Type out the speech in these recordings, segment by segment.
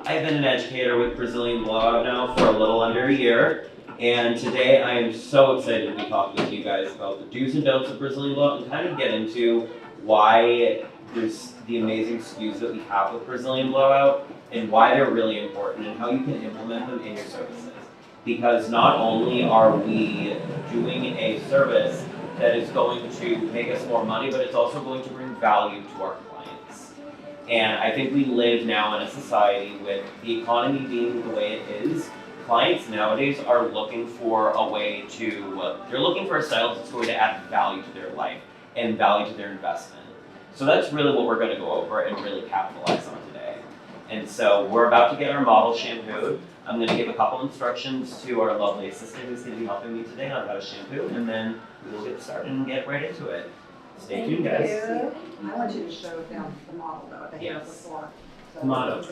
I've been an educator with Brazilian Blowout now for a little under a year, and today I am so excited to be talking with you guys about the do's and don'ts of Brazilian Blowout and kind of get into why there's the amazing SKUs that we have with Brazilian Blowout and why they're really important and how you can implement them in your services. Because not only are we doing a service that is going to make us more money, but it's also going to bring value to our clients. And I think we live now in a society with the economy being the way it is. Clients nowadays are looking for a way to, they're looking for a stylist that's going to add value to their life and value to their investment. So that's really what we're going to go over and really capitalize on today. And so we're about to get our model shampooed. I'm going to give a couple instructions to our lovely assistant who's going to be helping me today on how to shampoo, and then we'll get started and get right into it. Stay tuned, guys. I want you to show them the model though, the hair before. Come on up. This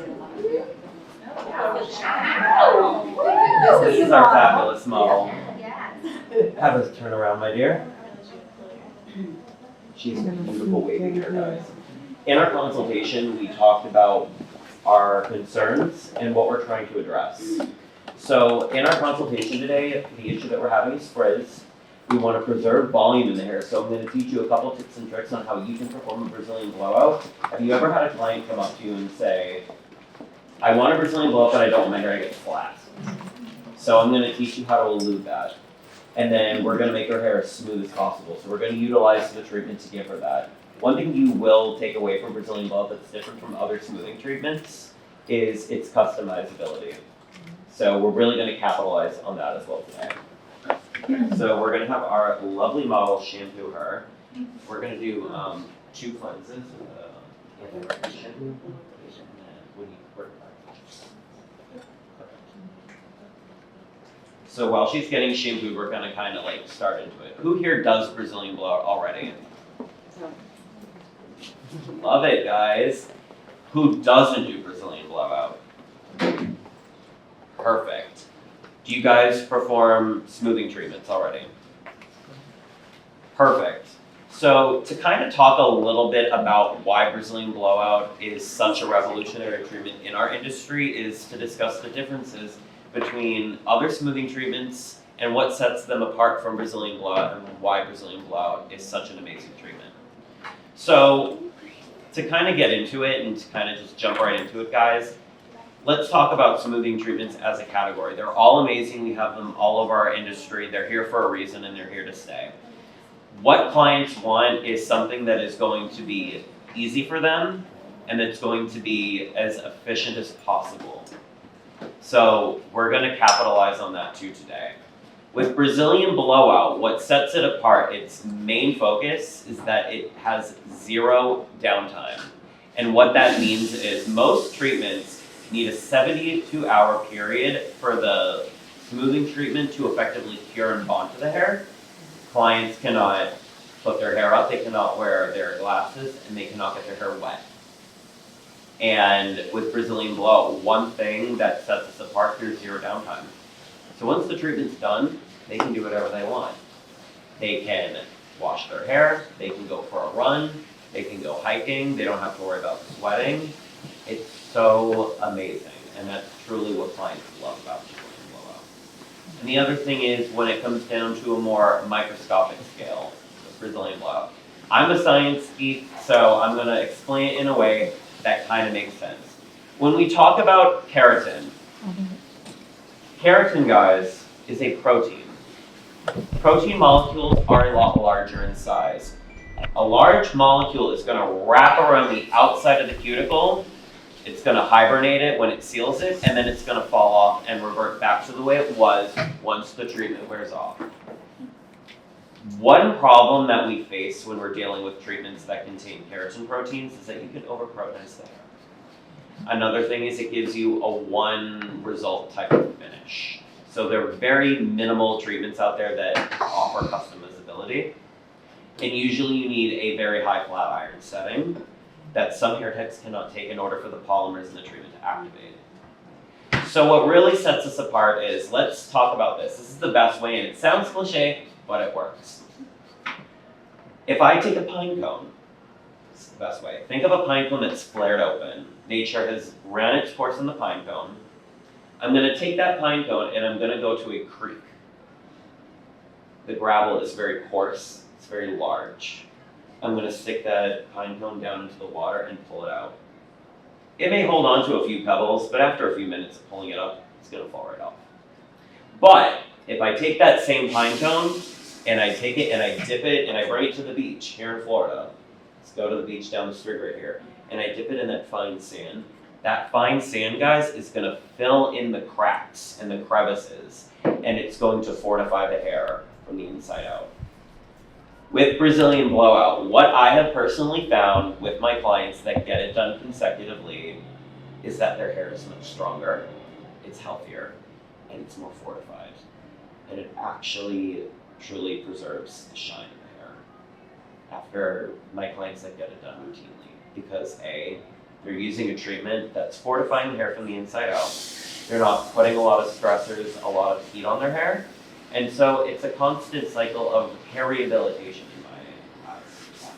This is our fabulous model. Have us turn around, my dear. She's a beautiful wavy hair, guys. In our consultation, we talked about our concerns and what we're trying to address. So in our consultation today, the issue that we're having is frizz. We want to preserve volume in the hair, so I'm going to teach you a couple tips and tricks on how you can perform a Brazilian blowout. Have you ever had a client come up to you and say, I want a Brazilian blowout, but I don't want my hair to get flat? So I'm going to teach you how to elude that. And then we're going to make her hair as smooth as possible. So we're going to utilize the treatment to give her that. One thing you will take away from Brazilian Blowout that's different from other smoothing treatments is its customizability. So we're really going to capitalize on that as well today. So we're going to have our lovely model shampoo her. We're going to do 2 cleanses. So while she's getting shampooed, we're going to kind of like start into it. Who here does Brazilian Blowout already? Love it, guys. Who doesn't do Brazilian Blowout? Perfect. Do you guys perform smoothing treatments already? Perfect. So to kind of talk a little bit about why Brazilian Blowout is such a revolutionary treatment in our industry is to discuss the differences between other smoothing treatments and what sets them apart from Brazilian Blowout and why Brazilian Blowout is such an amazing treatment. So to kind of get into it and to kind of just jump right into it, guys, let's talk about smoothing treatments as a category. They're all amazing. We have them all over our industry. They're here for a reason and they're here to stay. What clients want is something that is going to be easy for them and that's going to be as efficient as possible. So we're going to capitalize on that too today. With Brazilian Blowout, what sets it apart, its main focus is that it has 0 downtime. And what that means is most treatments need a 72-hour period for the smoothing treatment to effectively cure and bond to the hair. Clients cannot put their hair up, they cannot wear their glasses, and they cannot get their hair wet. And with Brazilian Blowout, one thing that sets us apart, there's 0 downtime. So once the treatment's done, they can do whatever they want. They can wash their hair, they can go for a run, they can go hiking, they don't have to worry about sweating. It's so amazing, and that's truly what clients love about Brazilian Blowout. And the other thing is when it comes down to a more microscopic scale, with Brazilian Blowout. I'm a science geek, so I'm gonna explain it in a way that kind of makes sense. When we talk about keratin, keratin, guys, is a protein. Protein molecules are a lot larger in size. A large molecule is going to wrap around the outside of the cuticle, it's going to hibernate it when it seals it, and then it's going to fall off and revert back to the way it was once the treatment wears off. One problem that we face when we're dealing with treatments that contain keratin proteins is that you can over-proteinize the hair. Another thing is it gives you a one result type of finish. So there are very minimal treatments out there that offer customizability. And usually you need a very high flat iron setting that some hair types cannot take in order for the polymers in the treatment to activate. So what really sets us apart is, let's talk about this. This is the best way, and it sounds cliche, but it works. If I take a pine cone, this is the best way. Think of a pine cone that's flared open. nature has ran its course in the pine cone. I'm gonna take that pine cone and I'm gonna go to a creek. The gravel is very coarse, it's very large. I'm gonna stick that pine cone down into the water and pull it out. It may hold on to a few pebbles, but after a few minutes of pulling it up, it's gonna fall right off. But if I take that same pine cone and I take it and I dip it and I bring it to the beach here in Florida, let's go to the beach down the street right here, and I dip it in that fine sand. That fine sand, guys, is gonna fill in the cracks and the crevices, and it's going to fortify the hair from the inside out. With Brazilian Blowout, what I have personally found with my clients that get it done consecutively is that their hair is much stronger, it's healthier, and it's more fortified. And it actually truly preserves the shine of the hair after my clients that get it done routinely. Because A, they're using a treatment that's fortifying the hair from the inside out. They're not putting a lot of stressors, a lot of heat on their hair. And so it's a constant cycle of hair rehabilitation in my eyes.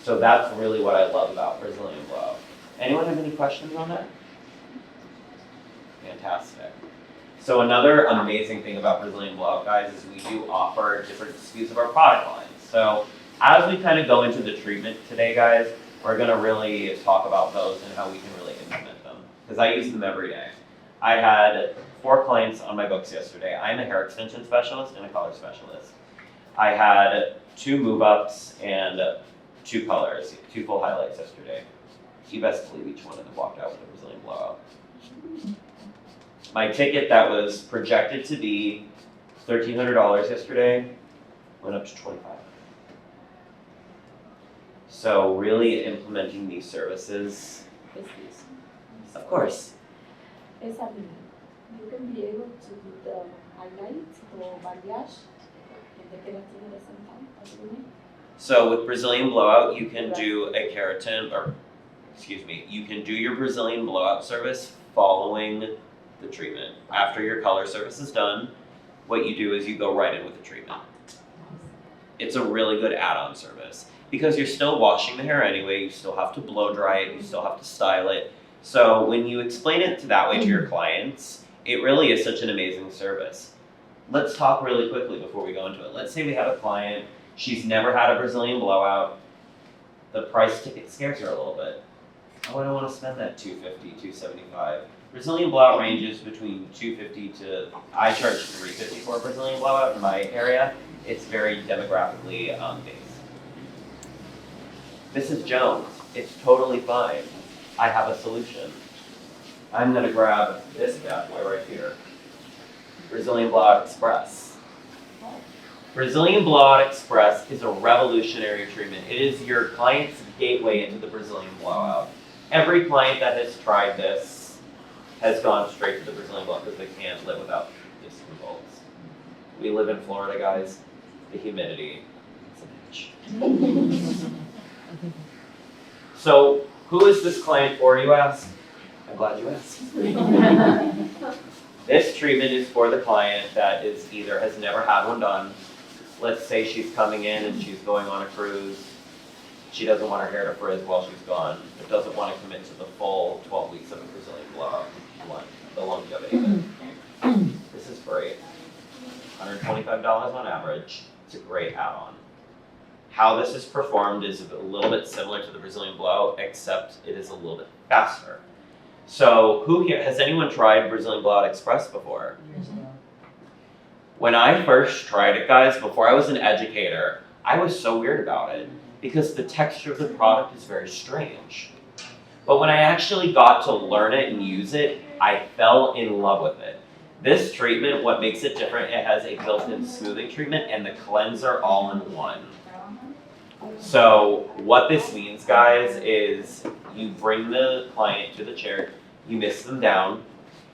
So that's really what I love about Brazilian Blowout. Anyone have any questions on that? Fantastic. So another amazing thing about Brazilian Blowout, guys, is we do offer different SKUs of our product lines. So as we kind of go into the treatment today, guys, we're going to really talk about those and how we can really implement them. Because I use them every day. I had 4 clients on my books yesterday. I'm a hair extension specialist and a color specialist. I had 2 move-ups and 2 colors, 2 full highlights yesterday. You best believe each one of them walked out with a Brazilian Blowout. My ticket that was projected to be $1,300 yesterday went up to $2,500. So really implementing these services. Of course. You can be able to do the highlight or balayage and the keratin at the same time, possibly. So with Brazilian Blowout, you can do a keratin, or excuse me, you can do your Brazilian Blowout service following the treatment. After your color service is done, what you do is you go right in with the treatment. It's a really good add-on service because you're still washing the hair anyway, you still have to blow dry it, you still have to style it. So when you explain it that way to your clients, it really is such an amazing service. Let's talk really quickly before we go into it. Let's say we have a client, she's never had a Brazilian Blowout, the price ticket scares her a little bit. Oh, I don't want to spend that $250, $275. Brazilian Blowout ranges between $250 to, I charge $350 for a Brazilian Blowout in my area. It's very demographically based. Mrs. Jones, it's totally fine. I have a solution. I'm gonna grab this bad boy right here. Brazilian Blowout Express. Brazilian Blowout Express is a revolutionary treatment. It is your client's gateway into the Brazilian Blowout. Every client that has tried this has gone straight to the Brazilian Blowout because they can't live without these results. We live in Florida, guys. The humidity, it's a bitch. So, who is this client for, you ask? I'm glad you asked. This treatment is for the client that is either has never had one done. Let's say she's coming in and she's going on a cruise. She doesn't want her hair to frizz while she's gone, but doesn't want to commit to the full 12 weeks of a Brazilian Blowout. The longevity of it. This is great. $125 on average. It's a great add-on. How this is performed is a little bit similar to the Brazilian Blowout, except it is a little bit faster. So, who here has anyone tried Brazilian Blowout Express before? When I first tried it, guys, before I was an educator, I was so weird about it because the texture of the product is very strange. But when I actually got to learn it and use it, I fell in love with it. This treatment, what makes it different, it has a built-in smoothing treatment and the cleanser all in one. So what this means, guys, is you bring the client to the chair, you mist them down.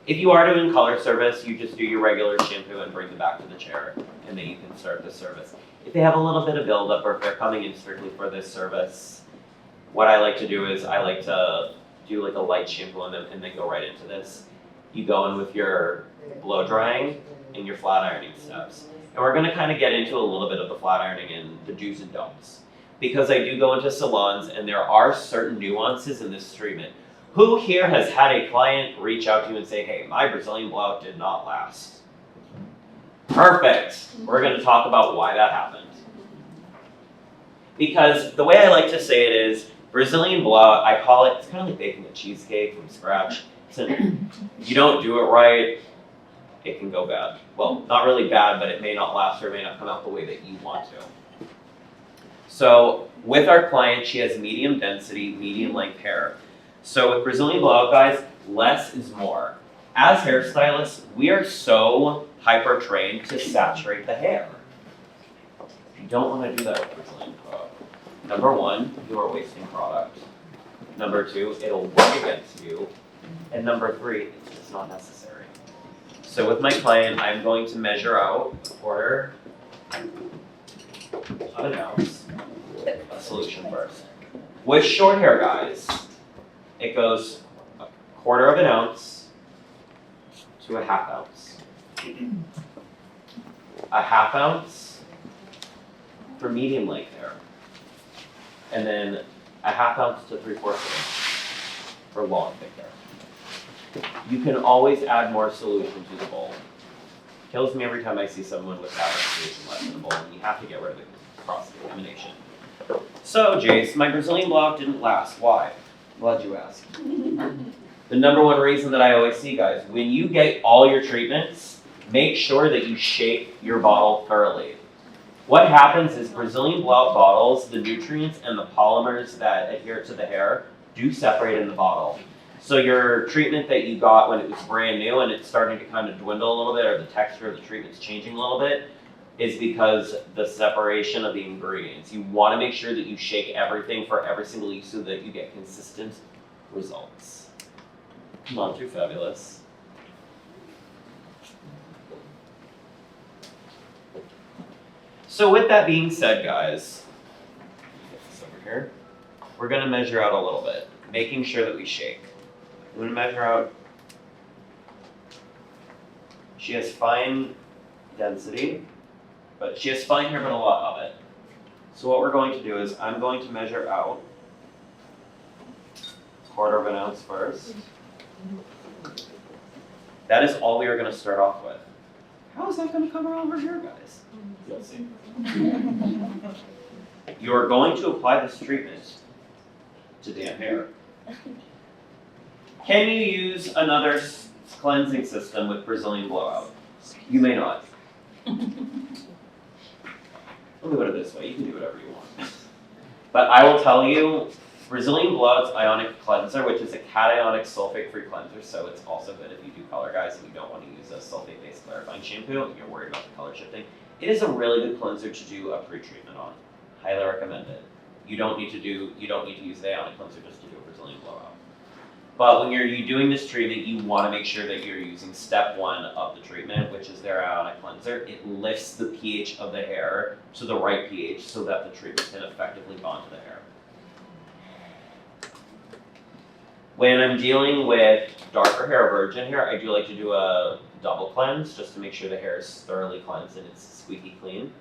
If you are doing color service, you just do your regular shampoo and bring them back to the chair, and then you can start the service. If they have a little bit of buildup or if they're coming in strictly for this service, what I like to do is I like to do like a light shampoo on them and then go right into this. You go in with your blow drying and your flat ironing steps. And we're gonna kind of get into a little bit of the flat ironing and the do's and don'ts. because I do go into salons and there are certain nuances in this treatment. Who here has had a client reach out to you and say, hey, my Brazilian blowout did not last? Perfect. We're going to talk about why that happened. Because the way I like to say it is, Brazilian blowout, I call it, it's kind of like baking a cheesecake from scratch. You don't do it right, it can go bad. Well, not really bad, but it may not last or it may not come out the way that you want to. So with our client, she has medium density, medium length hair. So with Brazilian blowout, guys, less is more. As hairstylists, we are so hyper trained to saturate the hair. You don't want to do that with Brazilian blowout. Number one, you are wasting product. Number two, it'll work against you. And number three, it's just not necessary. So with my client, I'm going to measure out a quarter of an ounce of solution first. With short hair, guys, it goes a quarter of an ounce to a half ounce. A half ounce for medium length hair. And then a half ounce to 3/4 ounce for long thick hair. You can always add more solution to the bowl. Kills me every time I see someone with fabric solution left in the bowl, and you have to get rid of the cross-contamination. So, Jace, my Brazilian blowout didn't last. Why? Glad you asked. The number one reason that I always see, guys, when you get all your treatments, make sure that you shake your bottle thoroughly. What happens is Brazilian blowout bottles, the nutrients and the polymers that adhere to the hair do separate in the bottle. So your treatment that you got when it was brand new and it's starting to kind of dwindle a little bit, or the texture of the treatment's changing a little bit, is because the separation of the ingredients. You want to make sure that you shake everything for every single use so that you get consistent results. Come on, too fabulous. So with that being said, guys, get this over here. We're going to measure out a little bit, making sure that we shake. I'm going to measure out. She has fine density, but she has fine hair, but a lot of it. So what we're going to do is I'm going to measure out a quarter of an ounce first. That is all we are going to start off with. How is that going to cover all of her hair, guys? You'll see. You are going to apply this treatment to damp hair. Can you use another cleansing system with Brazilian blowout? You may not. Let me put it this way, you can do whatever you want. But I will tell you, Brazilian blowout's ionic cleanser, which is a cationic sulfate-free cleanser, so it's also good if you do color, guys, and you don't want to use a sulfate-based clarifying shampoo and you're worried about the color shifting. It is a really good cleanser to do a pre-treatment on. Highly recommend it. You don't need to use the ionic cleanser just to do a Brazilian blowout. But when you're doing this treatment, you want to make sure that you're using step one of the treatment, which is their ionic cleanser. It lifts the pH of the hair to the right pH so that the treatment can effectively bond to the hair. When I'm dealing with darker hair, virgin hair, I do like to do a double cleanse just to make sure the hair is thoroughly cleansed and it's squeaky clean.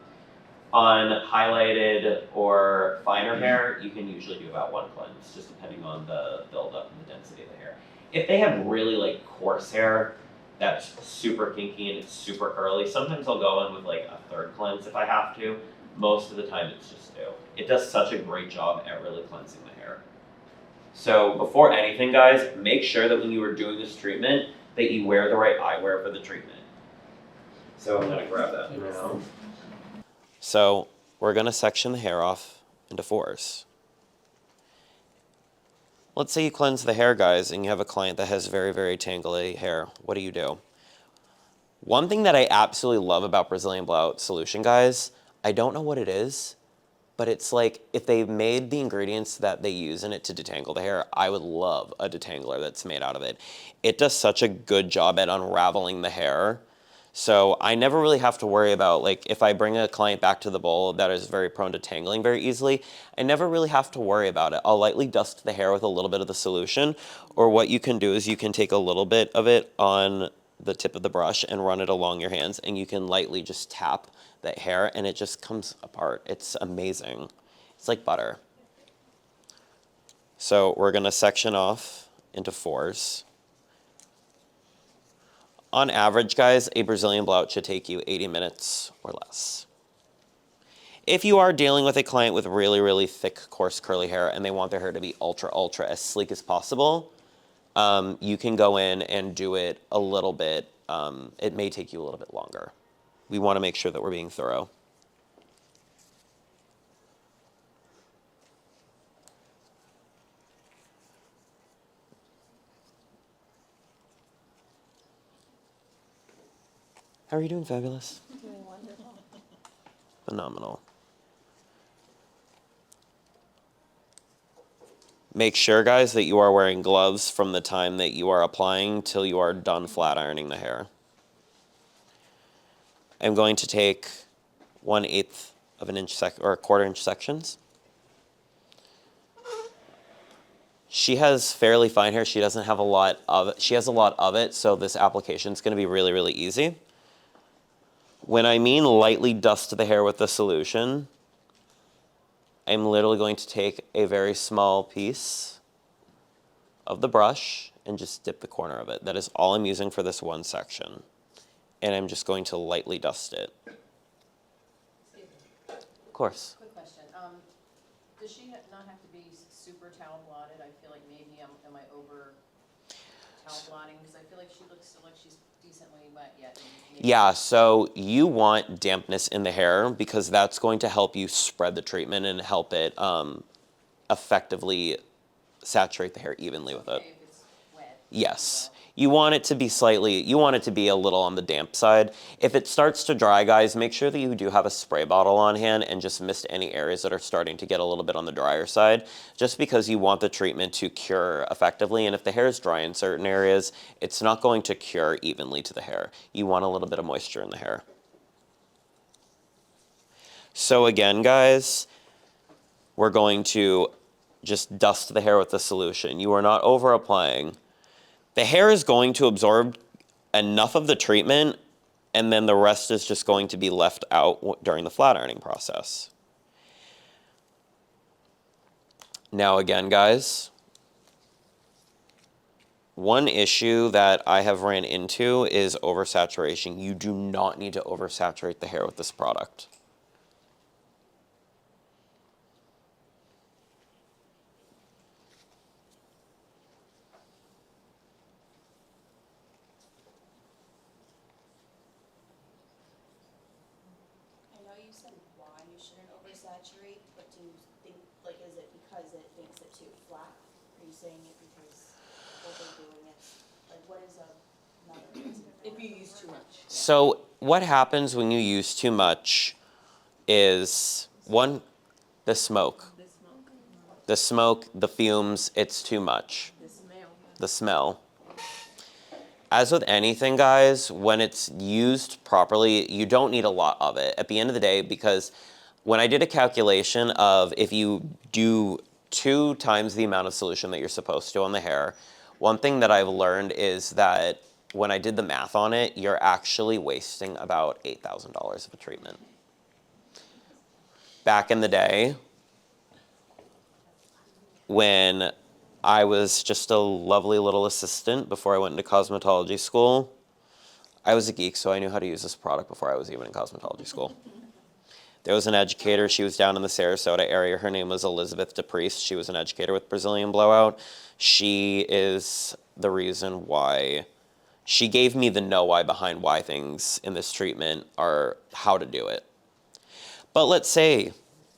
On highlighted or finer hair, you can usually do about one cleanse, just depending on the buildup and the density of the hair. If they have really like coarse hair that's super kinky and it's super curly, sometimes I'll go in with like a third cleanse if I have to. Most of the time it's just two. It does such a great job at really cleansing the hair. So before anything, guys, make sure that when you are doing this treatment that you wear the right eyewear for the treatment. So I'm gonna grab that now. So we're going to section the hair off into fours. Let's say you cleanse the hair, guys, and you have a client that has very, very tangly hair. What do? One thing that I absolutely love about Brazilian blowout solution, guys, I don't know what it is, but it's like if they made the ingredients that they use in it to detangle the hair, I would love a detangler that's made out of it. It does such a good job at unraveling the hair. So I never really have to worry about, like, if I bring a client back to the bowl that is very prone to tangling very easily, I never really have to worry about it. I'll lightly dust the hair with a little bit of the solution, or what you can do is you can take a little bit of it on the tip of the brush and run it along your hands, and you can lightly just tap that hair, and it just comes apart. It's amazing. It's like butter. So we're going to section off into 4s. On average, guys, a Brazilian blowout should take you 80 minutes or less. If you are dealing with a client with really, really thick, coarse, curly hair and they want their hair to be ultra, ultra as sleek as possible, you can go in and do it a little bit. It may take you a little bit longer. We want to make sure that we're being thorough. How are you doing, Fabulous? Doing wonderful. Phenomenal. Make sure, guys, that you are wearing gloves from the time that you are applying till you are done flat ironing the hair. I'm going to take 1/8 of an inch or 1/4 inch sections. She has fairly fine hair. She doesn't have a lot of it. She has a lot of it, so this application is going to be really, really easy. When I mean lightly dust the hair with the solution, I'm literally going to take a very small piece of the brush and just dip the corner of it. That is all I'm using for this one section. And I'm just going to lightly dust it. Excuse me. Of course. Quick question. Does she not have to be super towel blotted? I feel like maybe am I over towel blotting? Because I feel like she looks still like she's decently wet yet. Yeah, so you want dampness in the hair because that's going to help you spread the treatment and help it effectively saturate the hair evenly with it. Okay, if it's wet. Yes. You want it to be a little on the damp side. If it starts to dry, guys, make sure that you do have a spray bottle on hand and just mist any areas that are starting to get a little bit on the drier side, just because you want the treatment to cure effectively. And if the hair is dry in certain areas, it's not going to cure evenly to the hair. You want a little bit of moisture in the hair. So again, guys, we're going to just dust the hair with the solution. You are not over applying. The hair is going to absorb enough of the treatment, and then the rest is just going to be left out during the flat ironing process. Now again, guys, one issue that I have ran into is oversaturation. You do not need to oversaturate the hair with this product. I know you said why you shouldn't oversaturate, but do you think, like, is it because it makes it too flat? Are you saying it because overdoing it? Like, what is another reason? If you use too much. So what happens when you use too much is, one, the smoke. The smoke, the fumes, it's too much. The smell. As with anything, guys, when it's used properly, you don't need a lot of it at the end of the day, because when I did a calculation of if you do 2 times the amount of solution that you're supposed to on the hair, one thing that I've learned is that when I did the math on it, you're actually wasting about $8,000 of a treatment. Back in the day, when I was just a lovely little assistant before I went into cosmetology school, I was a geek, so I knew how to use this product before I was even in cosmetology school. There was an educator. She was down in the Sarasota area. Her name was Elizabeth DePriest. She was an educator with Brazilian Blowout. She is the reason why. She gave me the know-why behind why things in this treatment are how to do it. But let's say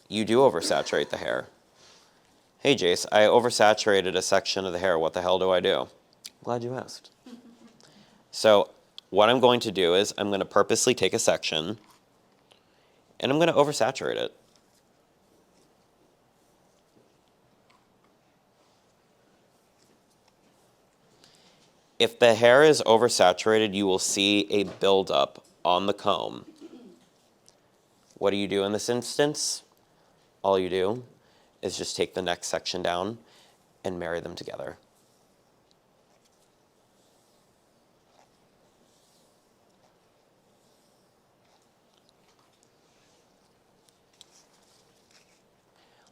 you do oversaturate the hair. Hey, Jace, I oversaturated a section of the hair. What the hell do I do? I'm glad you asked. So what I'm going to do is I'm going to purposely take a section and I'm going to oversaturate it. If the hair is oversaturated, you will see a buildup on the comb. What do you do in this instance? All you do is just take the next section down and marry them together.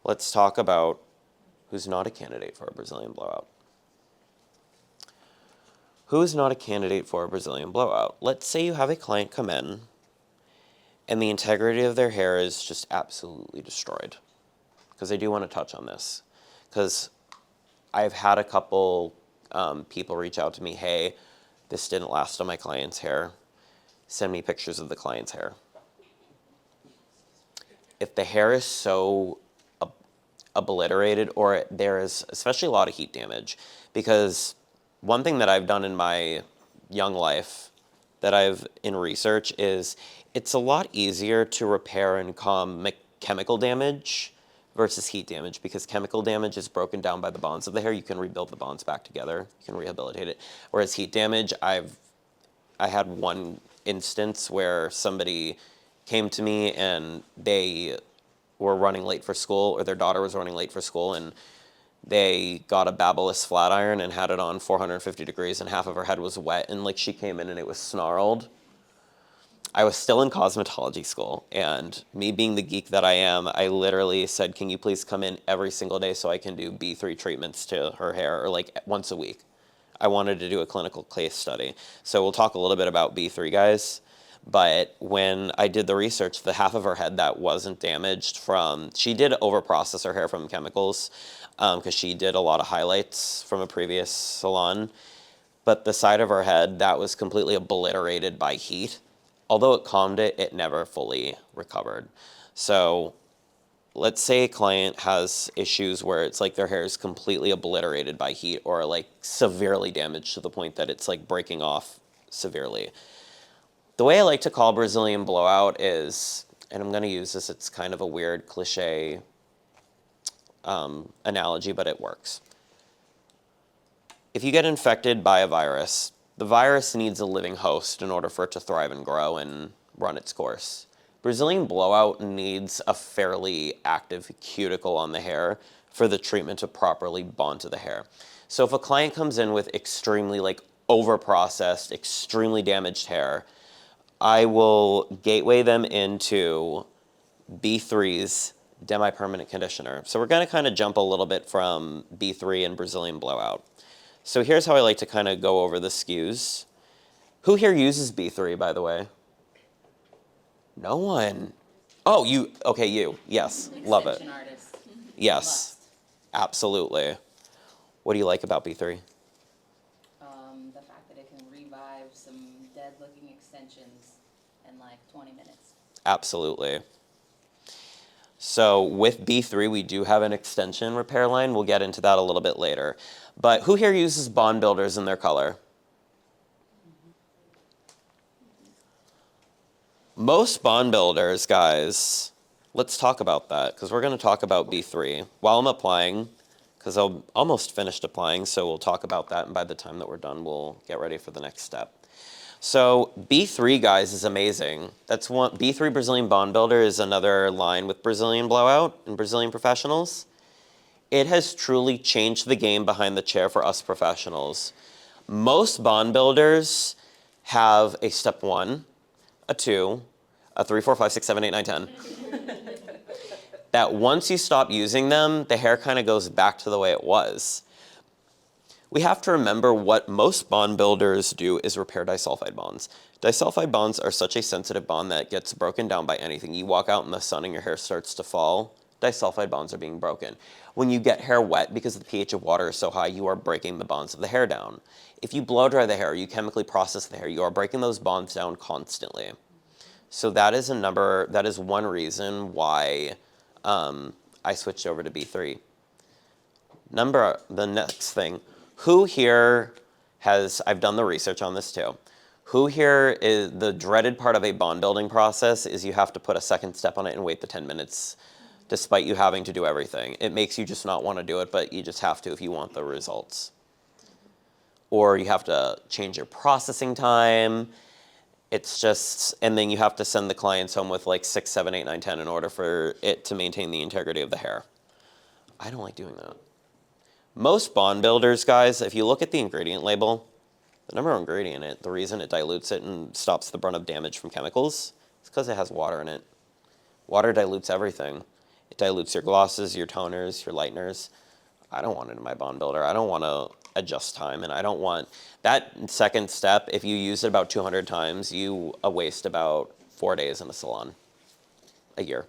let's talk about who's not a candidate for a Brazilian blowout. Who is not a candidate for a Brazilian blowout? Let's say you have a client come in and the integrity of their hair is just absolutely destroyed. Because I do want to touch on this. Because I've had a couple people reach out to me, hey, this didn't last on my client's hair. Send me pictures of the client's hair. If the hair is so obliterated, or there is especially a lot of heat damage, because one thing that I've done in my young life that I've in research is it's a lot easier to repair and calm chemical damage versus heat damage, because chemical damage is broken down by the bonds of the hair. You can rebuild the bonds back together. You can rehabilitate it. Whereas heat damage, I had one instance where somebody came to me and they were running late for school, or their daughter was running late for school, and they got a Babyliss flat iron and had it on 450 degrees, and half of her head was wet, and like she came in and it was snarled. I was still in cosmetology school, and me being the geek that I am, I literally said, can you please come in every single day so I can do B3 treatments to her hair, or like once a week. I wanted to do a clinical case study. So we'll talk a little bit about B3, guys. But when I did the research, the half of her head that wasn't damaged from, she did overprocess her hair from chemicals, because she did a lot of highlights from a previous salon. But the side of her head that was completely obliterated by heat, although it calmed it, it never fully recovered. So let's say a client has issues where it's like their hair is completely obliterated by heat, or like severely damaged to the point that it's like breaking off severely. The way I like to call Brazilian blowout is, and I'm going to use this, it's kind of a weird cliche analogy, but it works. If you get infected by a virus, the virus needs a living host in order for it to thrive and grow and run its course. Brazilian blowout needs a fairly active cuticle on the hair for the treatment to properly bond to the hair. So if a client comes in with extremely like over-processed, extremely damaged hair, I will gateway them into B3's demi-permanent conditioner. So we're going to kind of jump a little bit from B3 and Brazilian blowout. So here's how I like to kind of go over the SKUs. Who here uses B3, by the way? No one. Oh, you. Okay, you. Yes, love it. Extension artist. Yes, Must. absolutely. What do you like about B3? The fact that it can revive some dead-looking extensions in like 20 minutes. Absolutely. So with B3, we do have an extension repair line. We'll get into that a little bit later. But who here uses bond builders in their color? Most bond builders, guys, let's talk about that, because we're going to talk about B3 while I'm applying, because I'm almost finished applying, so we'll talk about that, and by the time that we're done, we'll get ready for the next step. So B3, guys, is amazing. That's one. B3 Brazilian Bond Builder is another line with Brazilian Blowout and Brazilian Professionals. It has truly changed the game behind the chair for us professionals. Most bond builders have a step 1, a 2, a 3, 4, 5, 6, 7, 8, 9, 10. That once you stop using them, the hair kind of goes back to the way it was. We have to remember what most bond builders do is repair disulfide bonds. Disulfide bonds are such a sensitive bond that gets broken down by anything. You walk out in the sun and your hair starts to fall, disulfide bonds are being broken. When you get hair wet, because the pH of water is so high, you are breaking the bonds of the hair down. If you blow dry the hair, you chemically process the hair, you are breaking those bonds down constantly. So that is one reason why I switched over to B3. The next thing, who here has, I've done the research on this too, who here is, the dreaded part of a bond building process is you have to put a second step on it and wait the 10 minutes despite you having to do everything. It makes you just not want to do it, but you just have to if you want the results. Or you have to change your processing time. It's just, and then you have to send the clients home with like 6, 7, 8, 9, 10 in order for it to maintain the integrity of the hair. I don't like doing that. Most bond builders, guys, if you look at the ingredient label, the number one ingredient in it, the reason it dilutes it and stops the brunt of damage from chemicals is because it has water in it. Water dilutes everything. It dilutes your glosses, your toners, your lighteners. I don't want it in my bond builder. I don't want to adjust time, and I don't want that second step. If you use it about 200 times, you waste about 4 days in a salon a year.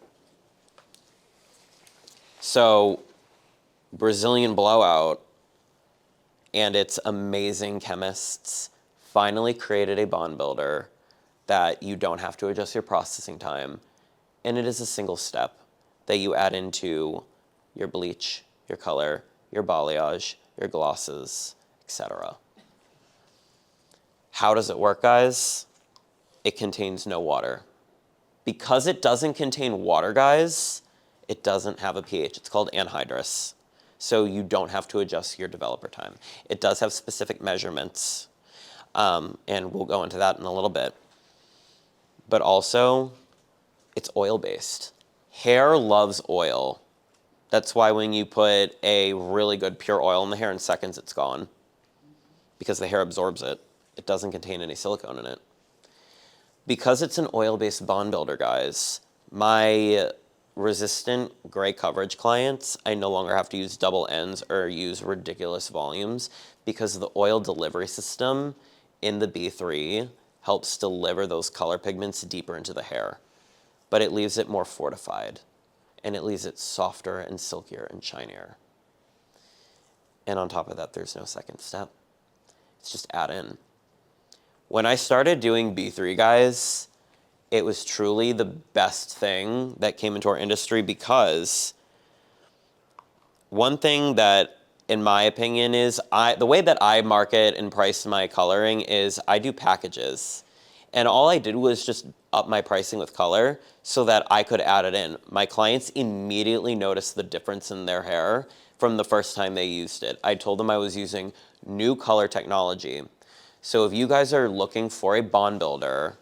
So Brazilian Blowout and its amazing chemists finally created a bond builder that you don't have to adjust your processing time, and it is a single step that you add into your bleach, your color, your balayage, your glosses, etc. How does it work, guys? It contains no water. Because it doesn't contain water, guys, it doesn't have a pH. It's called anhydrous. So you don't have to adjust your developer time. It does have specific measurements, and we'll go into that in a little bit. But also, it's oil-based. Hair loves oil. That's why when you put a really good pure oil in the hair, in seconds it's gone. Because the hair absorbs it. It doesn't contain any silicone in it. Because it's an oil-based bond builder, guys, my resistant gray coverage clients, I no longer have to use double ends or use ridiculous volumes because the oil delivery system in the B3 helps deliver those color pigments deeper into the hair. But it leaves it more fortified, and it leaves it softer and silkier and shinier. And on top of that, there's no second step. It's just add in. When I started doing B3, guys, it was truly the best thing that came into our industry because one thing that, in my opinion, is the way that I market and price my coloring is I do packages. And all I did was just up my pricing with color so that I could add it in. My clients immediately noticed the difference in their hair from the first time they used it. I told them I was using new color technology. So if you guys are looking for a bond builder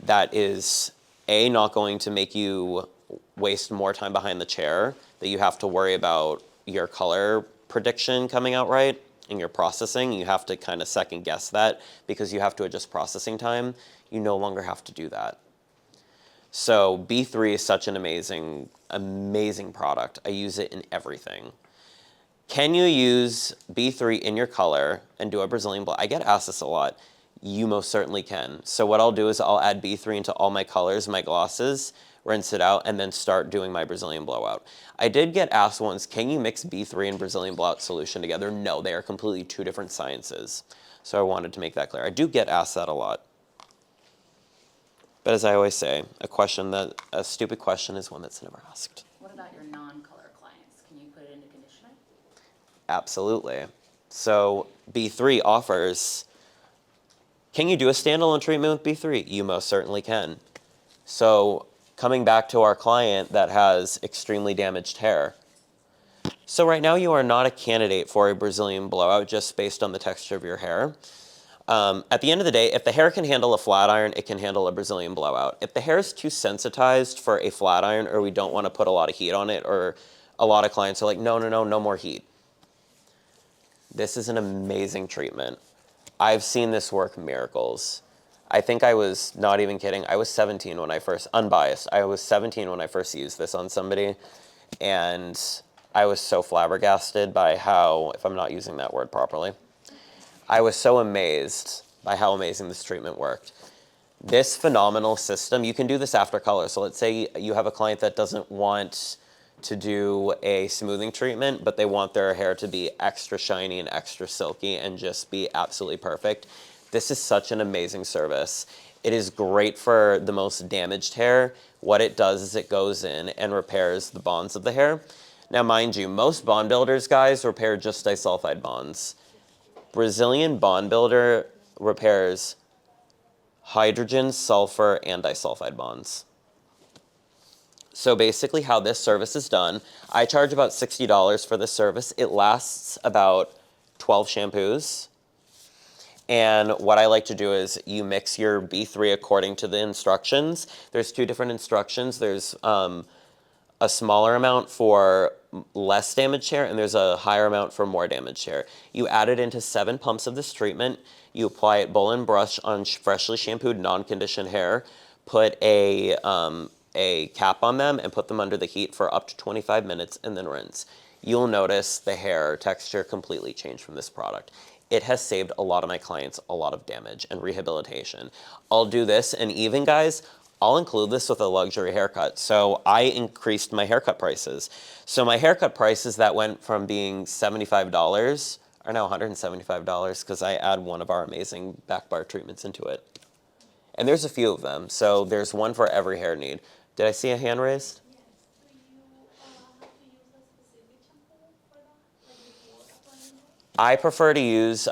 that is, A, not going to make you waste more time behind the chair, that you have to worry about your color prediction coming out right, and your processing, you have to kind of second guess that because you have to adjust processing time. You no longer have to do that. So B3 is such an amazing, amazing product. I use it in everything. Can you use B3 in your color and do a Brazilian blowout? I get asked this a lot. You most certainly can. So what I'll do is I'll add B3 into all my colors, my glosses, rinse it out, and then start doing my Brazilian blowout. I did get asked once, can you mix B3 and Brazilian blowout solution together? No, they are completely two different sciences. So I wanted to make that clear. I do get asked that a lot. But as I always say, a stupid question is one that's never asked. What about your non-color clients? Can you put it into conditioner? Absolutely. So B3 offers, can you do a standalone treatment with B3? You most certainly can. So coming back to our client that has extremely damaged hair. So right now you are not a candidate for a Brazilian blowout just based on the texture of your hair. At the end of the day, if the hair can handle a flat iron, it can handle a Brazilian blowout. If the hair is too sensitized for a flat iron, or we don't want to put a lot of heat on it, or a lot of clients are like, no, no, no, no more heat. This is an amazing treatment. I've seen this work miracles. I think I was not even kidding. I was 17 when I first, unbiased, I was 17 when I first used this on somebody, and I was so flabbergasted by how, if I'm not using that word properly, I was so amazed by how amazing this treatment worked. This phenomenal system, you can do this after color. So let's say you have a client that doesn't want to do a smoothing treatment, but they want their hair to be extra shiny and extra silky and just be absolutely perfect. This is such an amazing service. It is great for the most damaged hair. What it does is it goes in and repairs the bonds of the hair. Now, mind you, most bond builders, guys, repair just disulfide bonds. Brazilian Bond Builder repairs hydrogen, sulfur, and disulfide bonds. So basically how this service is done, I charge about $60 for this service. It lasts about 12 shampoos. And what I like to do is you mix your B3 according to the instructions. There's two different instructions. There's a smaller amount for less damaged hair, and there's a higher amount for more damaged hair. You add it into 7 pumps of this treatment. You apply it bowl and brush on freshly shampooed, non-conditioned hair. Put a a cap on them and put them under the heat for up to 25 minutes and then rinse. You'll notice the hair texture completely changed from this product. It has saved a lot of my clients a lot of damage and rehabilitation. I'll do this, and even guys, I'll include this with a luxury haircut. So I increased my haircut prices. So my haircut prices that went from being $75 are now $175 because I add one of our amazing back bar treatments into it. And there's a few of them. So there's one for every hair need. Did I see a hand raised? Yes. Do you have to use a specific shampoo for that, like before applying it? I prefer to use,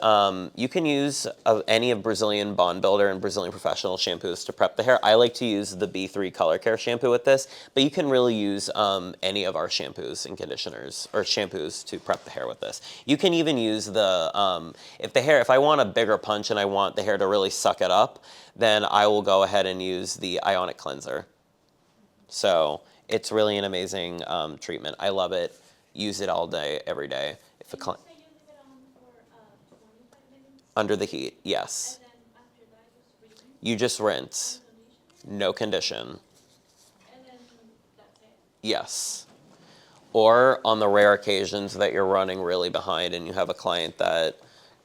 you can use any of Brazilian Bond Builder and Brazilian Professional shampoos to prep the hair. I like to use the B3 Color Care shampoo with this, but you can really use any of our shampoos and conditioners or shampoos to prep the hair with this. You can even use the, if I want a bigger punch and I want the hair to really suck it up, then I will go ahead and use the Ionic Cleanser. So it's really an amazing treatment. I love it. Use it all day, every day. If a client, So you leave it on for 25 minutes, under the heat, yes. and then after that just rinse You just rinse, and condition, no condition, and then that's it. yes. Or on the rare occasions that you're running really behind and you have a client that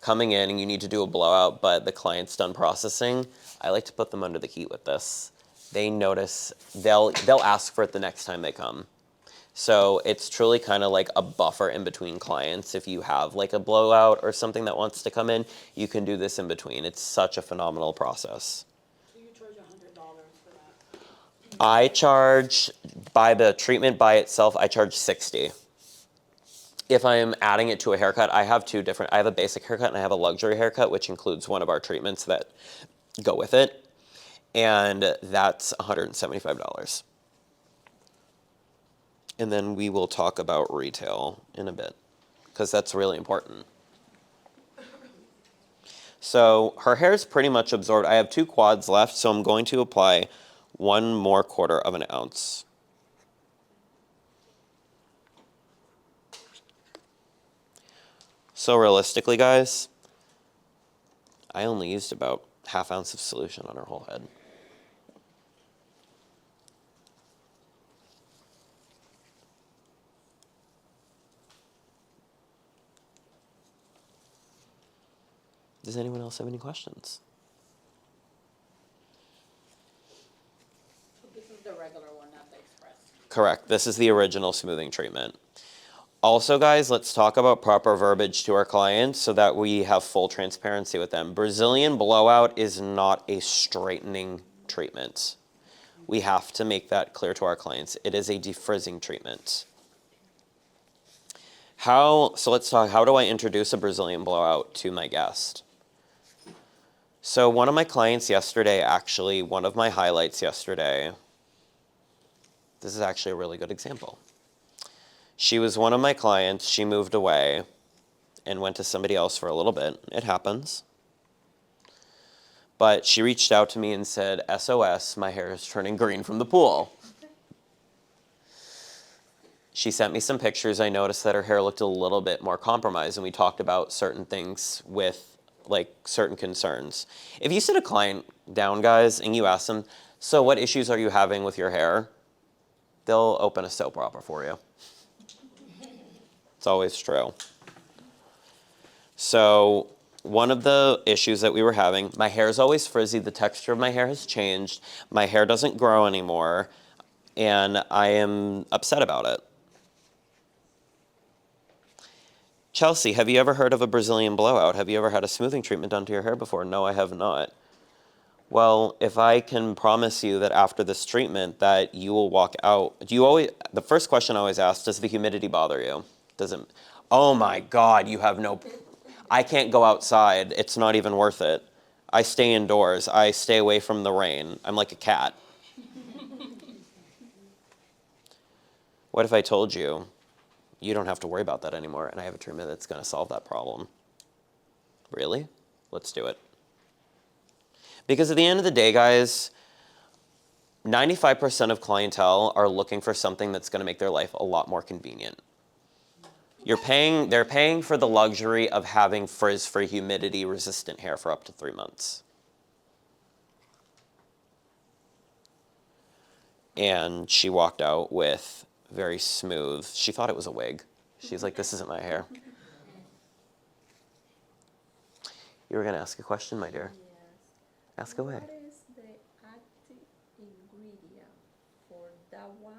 coming in and you need to do a blowout, but the client's done processing, I like to put them under the heat with this. They notice, they'll ask for it the next time they come. So it's truly kind of like a buffer in between clients. If you have like a blowout or something that wants to come in, you can do this in between. It's such a phenomenal process. So you charge $100 for that? I charge, by the treatment by itself, I charge $60. If I'm adding it to a haircut, I have two different, I have a basic haircut and I have a luxury haircut, which includes one of our treatments that go with it. And that's $175. And then we will talk about retail in a bit, because that's really important. So her hair is pretty much absorbed. I have 2 quads left, so I'm going to apply 1 more quarter of an ounce. So realistically, guys, I only used about ½ ounce of solution on her whole head. Does anyone else have any questions? So this is the regular one, not the express. Correct. This is the original smoothing treatment. Also, guys, let's talk about proper verbiage to our clients so that we have full transparency with them. Brazilian Blowout is not a straightening treatment. We have to make that clear to our clients. It is a defrizzing treatment. So let's talk, how do I introduce a Brazilian Blowout to my guest? So one of my clients yesterday, actually, one of my highlights yesterday, this is actually a really good example. She was one of my clients. She moved away and went to somebody else for a little bit. It happens. But she reached out to me and said, SOS, my hair is turning green from the pool. She sent me some pictures. I noticed that her hair looked a little bit more compromised, and we talked about certain things with like certain concerns. If you sit a client down, guys, and you ask them, so what issues are you having with your hair? They'll open a soap opera for you. It's always true. So one of the issues that we were having, my hair is always frizzy. The texture of my hair has changed. My hair doesn't grow anymore, and I am upset about it. Chelsea, have you ever heard of a Brazilian Blowout? Have you ever had a smoothing treatment done to your hair before? No, I have not. Well, if I can promise you that after this treatment that you will walk out, the first question I always ask, does the humidity bother you? Doesn't, oh my God, I can't go outside. It's not even worth it. I stay indoors. I stay away from the rain. I'm like a cat. What if I told you, you don't have to worry about that anymore, and I have a treatment that's going to solve that problem? Really? Let's do it. Because at the end of the day, guys, 95% of clientele are looking for something that's going to make their life a lot more convenient. They're paying for the luxury of having frizz-free, humidity-resistant hair for up to 3 months. and she walked out with very smooth. She thought it was a wig. She's like, this isn't my hair. You were going to ask a question, my dear. Yes. Ask away. What is the active ingredient for that one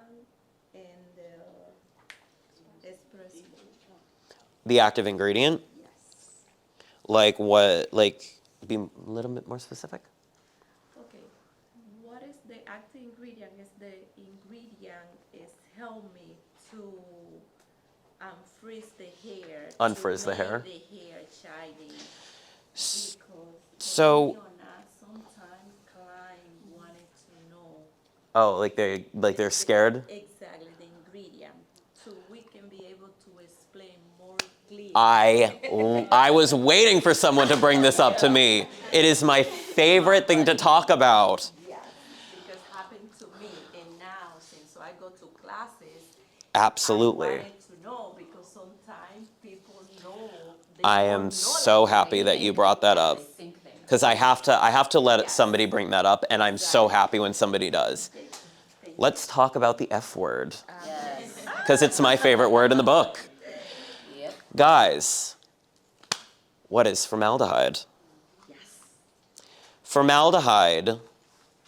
and the espresso? The active ingredient? Yes. Like what, like, be a little bit more specific? Okay. What is the active ingredient? Is the ingredient is help me to frizz the hair. Unfrizz to the hair? make the hair shiny. S- Because So, believe it or not, sometimes client wanted to know oh, like they're scared? exactly the ingredient, so we can be able to explain more clearly. I was waiting for someone to bring this up to me. It is my favorite thing to talk about. Yes, because happened to me, and now since I go to classes, Absolutely. I wanted to know because sometimes people know. They I don't am know so the happy that you brought that up. They think they know. Because I have to let Yes. somebody bring that up, and I'm so Exactly. happy when somebody does. Let's talk about the F word, Yes. because it's my favorite word in the book. Yep. Guys, what is formaldehyde? Yes. Formaldehyde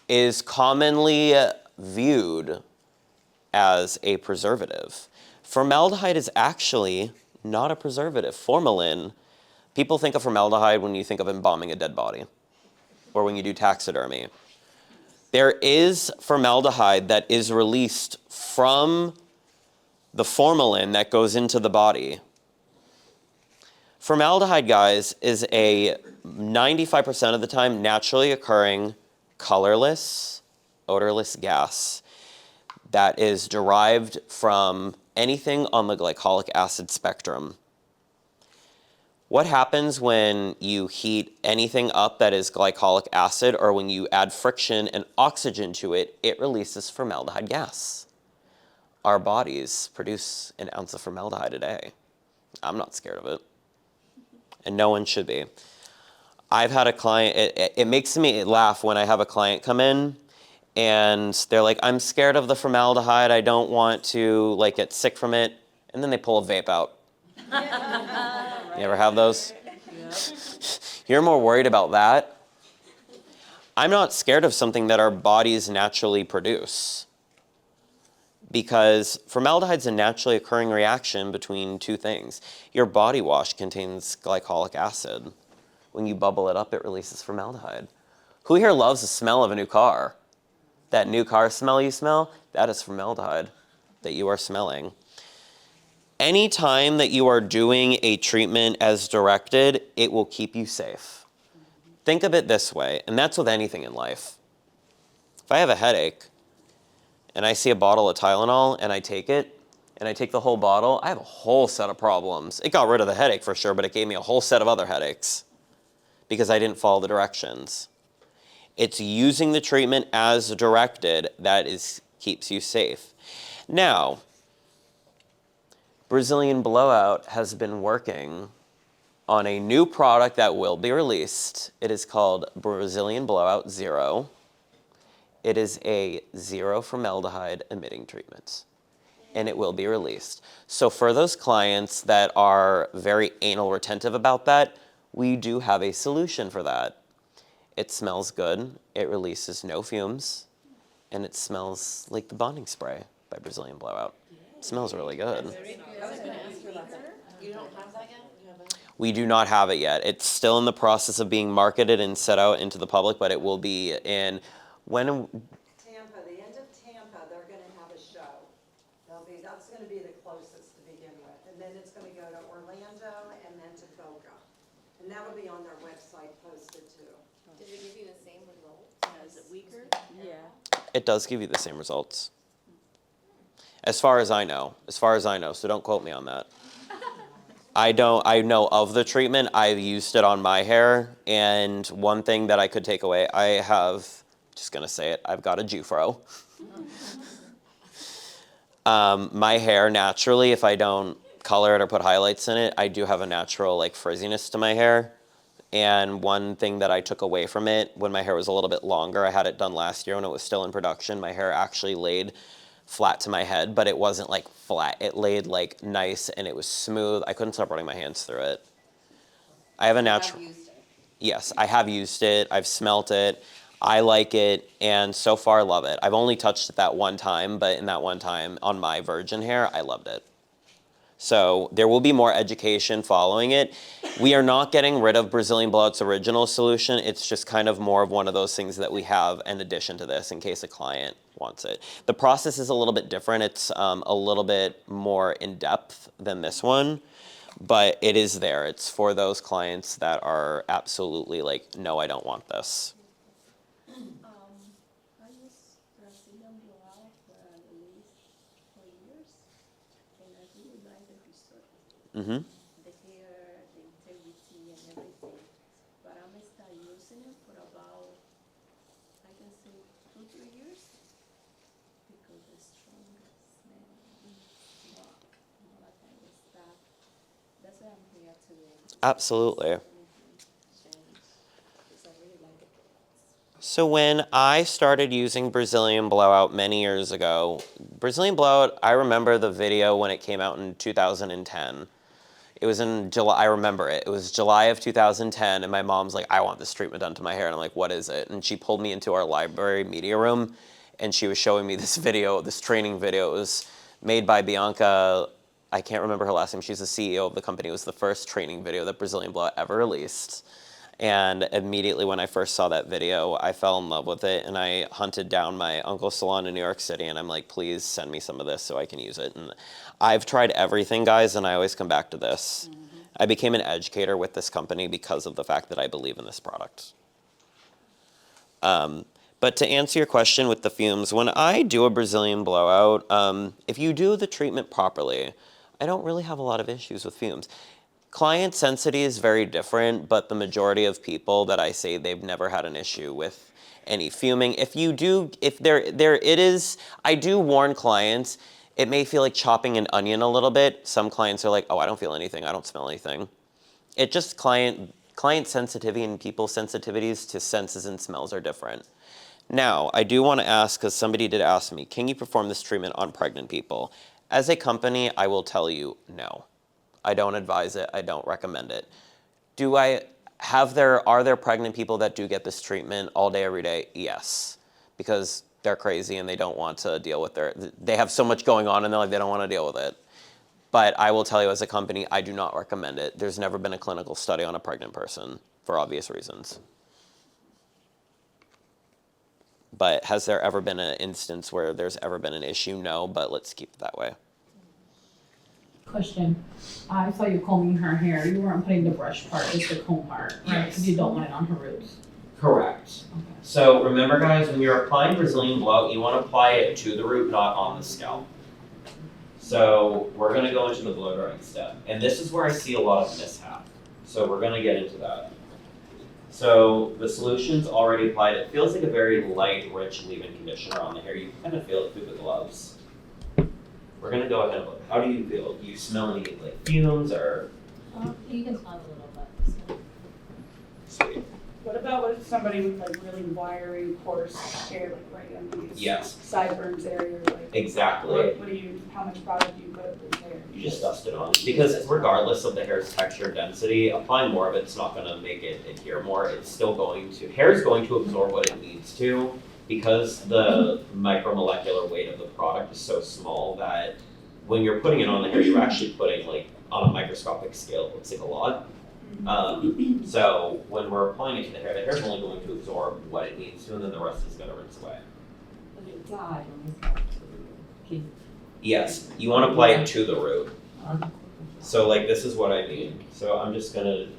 is commonly viewed as a preservative. Formaldehyde is actually not a preservative. Formalin, people think of formaldehyde when you think of embalming a dead body or when you do taxidermy. There is formaldehyde that is released from the formalin that goes into the body. Formaldehyde, guys, is a 95% of the time naturally occurring colorless, odorless gas that is derived from anything on the glycolic acid spectrum. What happens when you heat anything up that is glycolic acid, or when you add friction and oxygen to it, it releases formaldehyde gas. Our bodies produce an ounce of formaldehyde a day. I'm not scared of it, and no one should be. I've had a client, it makes me laugh when I have a client come in and they're like, I'm scared of the formaldehyde, I don't want to like get sick from it, and then they pull a vape out. You ever have those? You're more worried about that. I'm not scared of something that our bodies naturally produce, because formaldehyde is a naturally occurring reaction between two things. Your body wash contains glycolic acid. When you bubble it up, it releases formaldehyde. Who here loves the smell of a new car? That new car smell you smell, that is formaldehyde that you are smelling. Anytime that you are doing a treatment as directed, it will keep you safe. Think of it this way, and that's with anything in life. If I have a headache and I see a bottle of Tylenol and I take it, and I take the whole bottle, I have a whole set of problems. It got rid of the headache for sure, but it gave me a whole set of other headaches because I didn't follow the directions. It's using the treatment as directed that keeps you safe. Now, Brazilian Blowout has been working on a new product that will be released. It is called Brazilian Blowout Zero. It is a zero formaldehyde emitting treatment, and it will be released. So for those clients that are very anal retentive about that, we do have a solution for that. It smells good, it releases no fumes, and it smells like the bonding spray by Brazilian Blowout. It smells really good. You don't have that yet? You haven't? We do not have it yet. It's still in the process of being marketed and set out into the public, but it will be in when. Tampa, the end of Tampa, they're gonna have a show. That's gonna be the closest to begin with, and then it's gonna go to Orlando and then to Boca. And that'll be on their website posted too. Did it give you the same result? Is it weaker? Yeah. It does give you the same results. As far as I know, so don't quote me on that. I know of the treatment, I've used it on my hair, and one thing that I could take away, just gonna say it, I've got a Jufro. My hair naturally, if I don't color it or put highlights in it, I do have a natural like frizziness to my hair. And one thing that I took away from it when my hair was a little bit longer, I had it done last year when it was still in production. My hair actually laid flat to my head, but it wasn't like flat. It laid like nice and it was smooth. I couldn't stop running my hands through it. I have a natural. I've used it. Yes, I have used it. I've smelt it. I like it, and so far love it. I've only touched it that one time, but in that one time on my virgin hair, I loved it. So there will be more education following it. We are not getting rid of Brazilian Blowout's original solution. It's just kind of more of one of those things that we have in addition to this in case a client wants it. The process is a little bit different. It's a little bit more in depth than this one, but it is there. It's for those clients that are absolutely like, no, I don't want this. I use Brazilian Blowout for at least 4 years, and I really like the result. Mm-hmm. The hair, the integrity, and everything. But I'm start using it for about, I can say, 2-3 years, because the strong smell, rock, and all that kind of stuff. That's why I'm here today. Absolutely. Because I really like it. So when I started using Brazilian Blowout many years ago, Brazilian Blowout, I remember the video when it came out in 2010. It was in July, I remember it. It was July of 2010, and my mom's like, I want this treatment done to my hair. And I'm like, what is it? And she pulled me into our library media room, and she was showing me this video, this training video. It was made by Bianca, I can't remember her last name. She's the CEO of the company. It was the first training video that Brazilian Blowout ever released. And immediately when I first saw that video, I fell in love with it, and I hunted down my uncle's salon in New York City, and I'm like, please send me some of this so I can use it. And I've tried everything, guys, and I always come back to this. Mm-hmm. I became an educator with this company because of the fact that I believe in this product. But to answer your question with the fumes, when I do a Brazilian Blowout, if you do the treatment properly, I don't really have a lot of issues with fumes. Client sensitivity is very different, but the majority of people that I say they've never had an issue with any fuming. If you do, if there it is, I do warn clients, it may feel like chopping an onion a little bit. Some clients are like, oh, I don't feel anything, I don't smell anything. It just client sensitivity and people's sensitivities to senses and smells are different. Now, I do want to ask, because somebody did ask me, can you perform this treatment on pregnant people? As a company, I will tell you no. I don't advise it. I don't recommend it. Are there pregnant people that do get this treatment all day, every day? Yes, because they're crazy and they don't want to deal with they have so much going on in their life, they don't want to deal with it. But I will tell you as a company, I do not recommend it. There's never been a clinical study on a pregnant person for obvious reasons. But has there ever been an instance where there's ever been an issue? No, but let's keep it that way. Question. I saw you combing her hair. You weren't putting the brush part, just the comb part, right? Because you don't want it on her roots. Correct. Okay. So remember, guys, when you're applying Brazilian Blowout, you want to apply it to the root, not on the scalp. So we're going to go into the blow drying step. And this is where I see a lot of mishap. So we're going to get into that. So the solution's already applied. It feels like a very light, rich leave-in conditioner on the hair. You can kind of feel it through the gloves. We're going to go ahead and look. How do you feel? Do you smell any like fumes or? You can smell a little bit. Sweet. What about with somebody with like really wiry, coarse hair, like right under these Yes. sideburns area, like? Exactly. How much product do you put in hair? You just dust it on. Because regardless of the hair's texture density, applying more of it's not going to make it adhere more. It's still going to, hair is going to absorb what it needs to, because the micromolecular weight of the product is so small that when you're putting it on the hair, you're actually putting like on a microscopic scale, it looks like a lot. So when we're applying it to the hair's only going to absorb what it needs to, and then the rest is going to rinse away. Yes, you want to apply it to the root. So like this is what I mean. So I'm just going to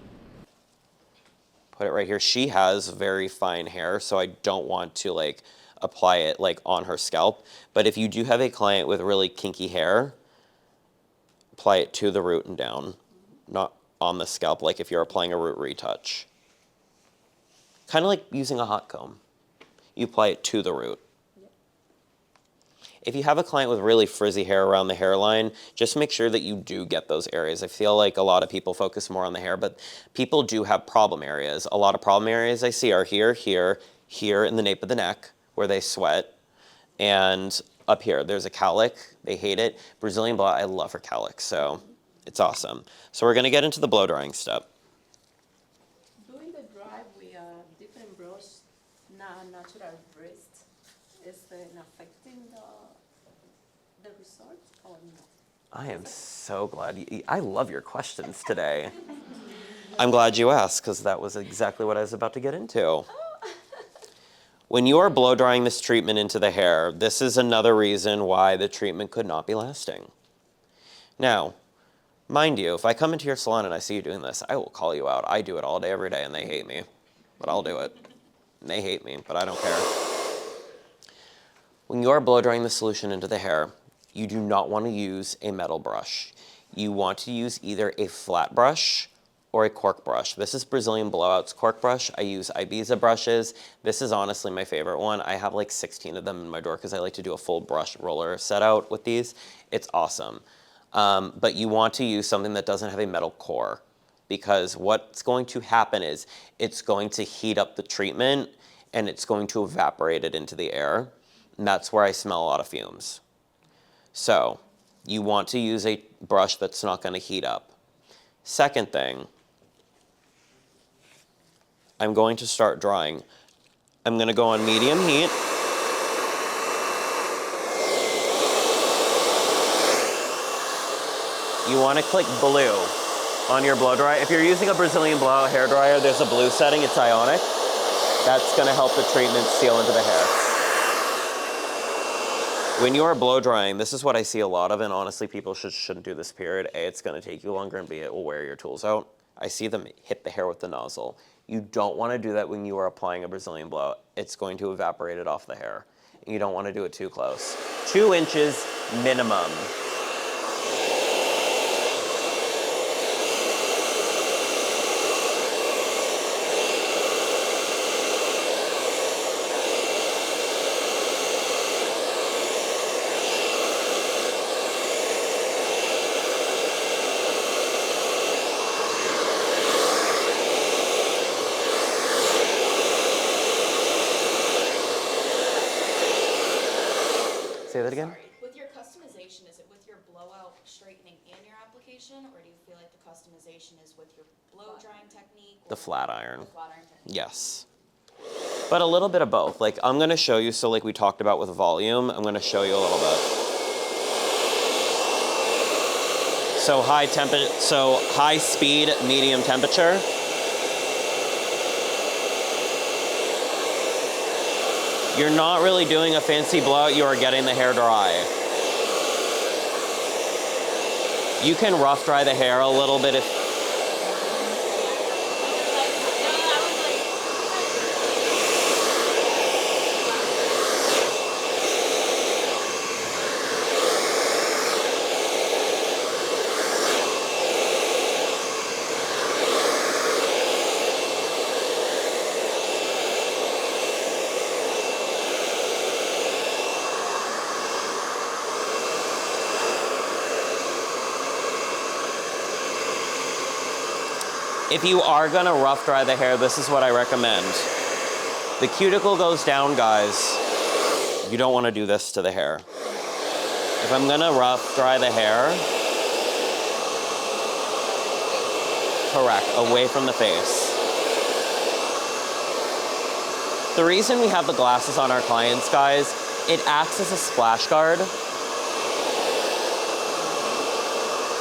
Put it right here. She has very fine hair, so I don't want to like apply it like on her scalp. But if you do have a client with really kinky hair, apply it to the root and down, not on the scalp like if you're applying a root retouch. Kind of like using a hot comb. You apply it to the root. If you have a client with really frizzy hair around the hairline, just make sure that you do get those areas. I feel like a lot of people focus more on the hair, but people do have problem areas. A lot of problem areas I see are here, here, here in the nape of the neck where they sweat, and up here. There's a cowlick. They hate it. Brazilian Blowout, I love her cowlick, so it's awesome. So we're going to get into the blow drying step. Doing the dry with a different brush, not natural wrist, is it affecting the result or no? I am so glad. I love your questions today. I'm glad you asked because that was exactly what I was about to get into. When you are blow drying this treatment into the hair, this is another reason why the treatment could not be lasting. Now, mind you, if I come into your salon and I see you doing this, I will call you out. I do it all day, every day, and they hate me, but I'll do it. And they hate me, but I don't care. When you are blow drying the solution into the hair, you do not want to use a metal brush. You want to use either a flat brush or a cork brush. This is Brazilian Blowout's cork brush. I use Ibiza brushes. This is honestly my favorite one. I have like 16 of them in my drawer because I like to do a full brush roller set out with these. It's awesome. But you want to use something that doesn't have a metal core, because what's going to happen is it's going to heat up the treatment and it's going to evaporate it into the air. And that's where I smell a lot of fumes. So you want to use a brush that's not going to heat up. Second thing, I'm going to start drying. I'm going to go on medium heat. You want to click blue on your blow dryer. If you're using a Brazilian Blowout hair dryer, there's a blue setting. It's ionic. That's going to help the treatment seal into the hair. When you are blow drying, this is what I see a lot of, and honestly, people shouldn't do this period. A, it's going to take you longer, and B, it will wear your tools out. I see them hit the hair with the nozzle. You don't want to do that when you are applying a Brazilian Blowout. It's going to evaporate it off the hair. You don't want to do it too close. 2 inches minimum. Say that again? Sorry. With your customization, is it with your blowout straightening and your application, or do you feel like the customization is with your blow drying technique? The flat iron. The flat iron technique. Yes. But a little bit of both. Like, I'm going to show you, so like we talked about with volume, I'm going to show you a little bit. So high speed, medium temperature. You're not really doing a fancy blowout, you are getting the hair dry. You can rough dry the hair a little bit if If you are gonna rough dry the hair, this is what I recommend. The cuticle goes down, guys. You don't wanna do this to the hair. If I'm gonna rough dry the hair, correct, away from the face. The reason we have the glasses on our clients, guys, it acts as a splash guard.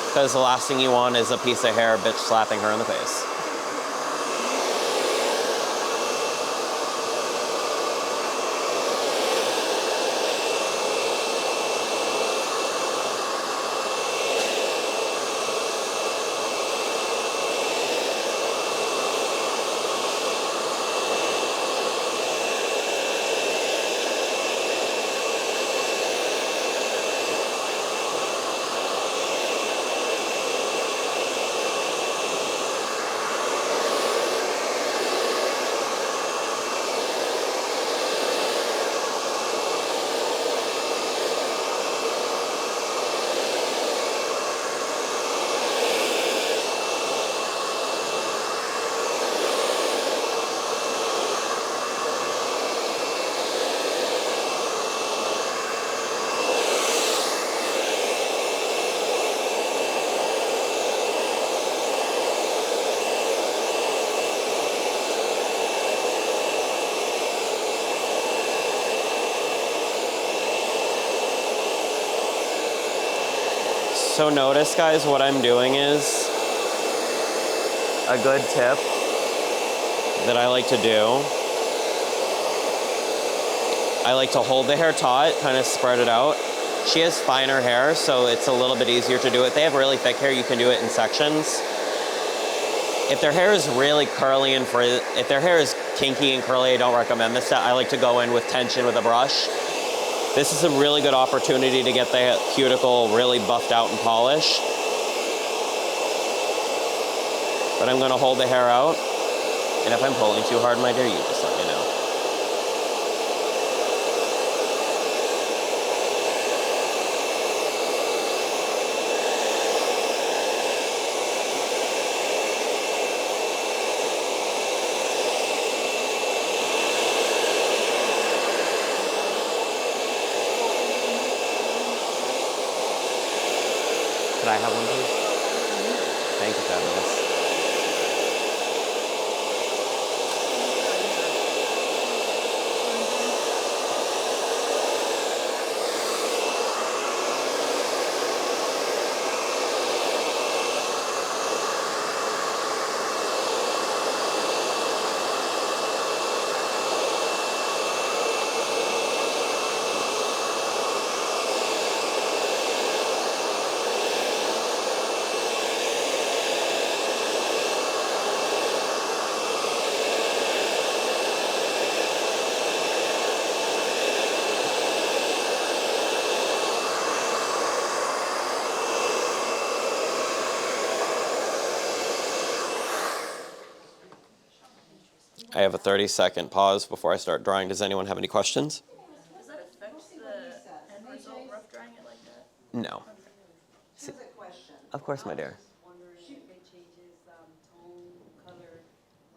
Because the last thing you want is a piece of hair bitch slapping her in the face. So notice, guys, what I'm doing is a good tip that I like to do. I like to hold the hair taut, kind of spread it out. She has finer hair, so it's a little bit easier to do it. They have really thick hair, you can do it in sections. If their hair is really curly and if their hair is kinky and curly, I don't recommend this. I like to go in with tension with a brush. This is a really good opportunity to get the cuticle really buffed out and polished. But I'm gonna hold the hair out, and if I'm pulling too hard, my dear, you just let me know. Could I have one, please? Thank you, fabulous. I have a 30-second pause before I start drying. Does anyone have any questions? Does that affect the end result rough drying it like that? No. She has a question. Of course, my dear. Wondering if it changes tone, color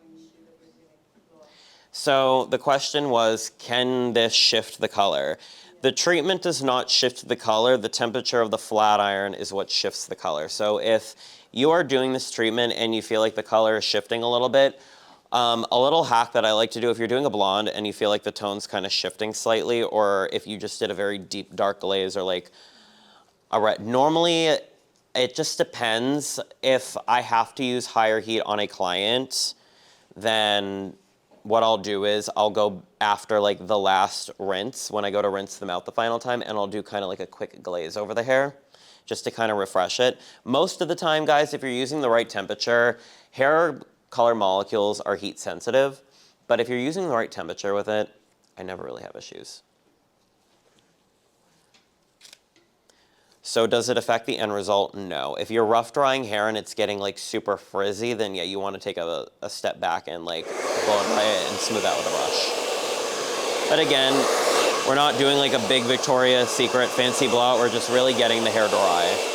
when you do the Brazilian blowout. So the question was, can this shift the color? The treatment does not shift the color. The temperature of the flat iron is what shifts the color. So if you are doing this treatment and you feel like the color is shifting a little bit, a little hack that I like to do if you're doing a blonde and you feel like the tone's kind of shifting slightly, or if you just did a very deep dark glaze or like a red. Normally, it just depends. If I have to use higher heat on a client, then what I'll do is I'll go after like the last rinse when I go to rinse them out the final time, and I'll do kind of like a quick glaze over the hair just to kind of refresh it. Most of the time, guys, if you're using the right temperature, hair color molecules are heat sensitive, but if you're using the right temperature with it, I never really have issues. So does it affect the end result? No. If you're rough drying hair and it's getting like super frizzy, then yeah, you want to take a step back and like blow dry it and smooth out with a brush. But again, we're not doing like a big Victoria's Secret fancy blowout, we're just really getting the hair dry.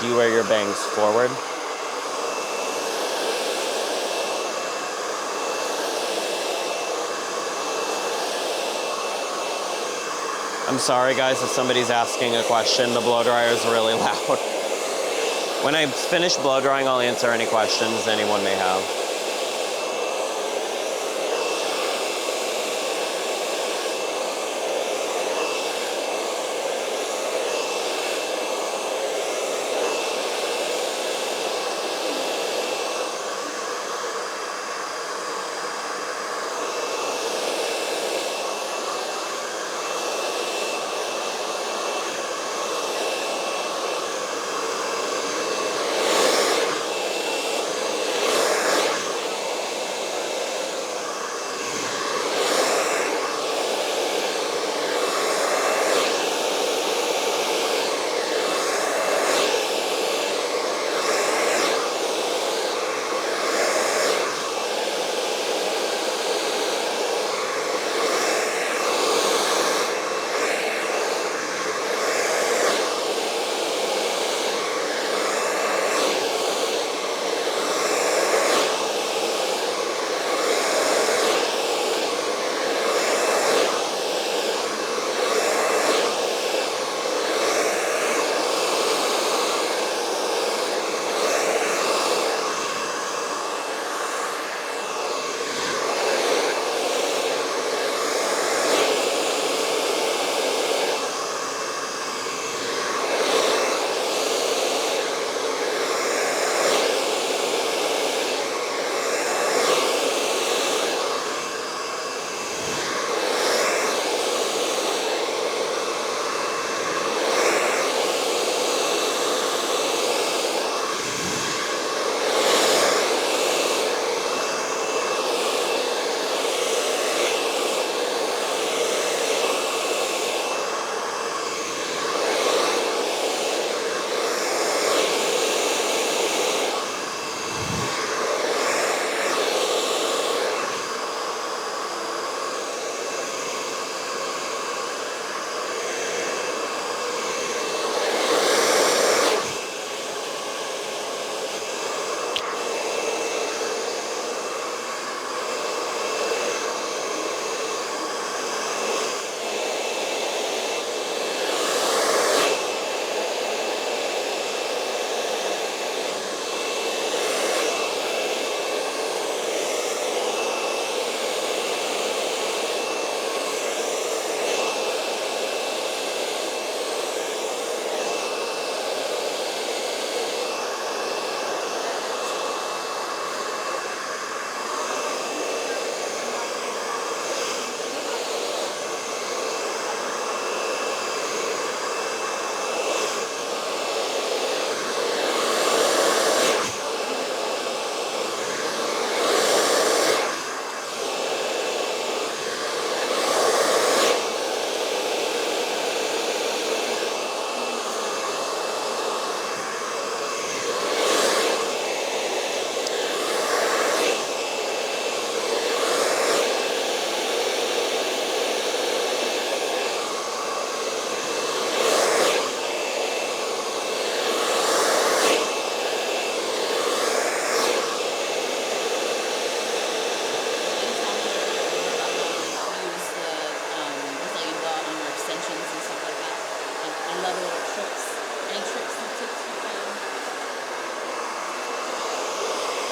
Do you wear your bangs forward? I'm sorry guys if somebody's asking a question, the blow dryer is really loud. When I finish blow drying, I'll answer any questions anyone may have.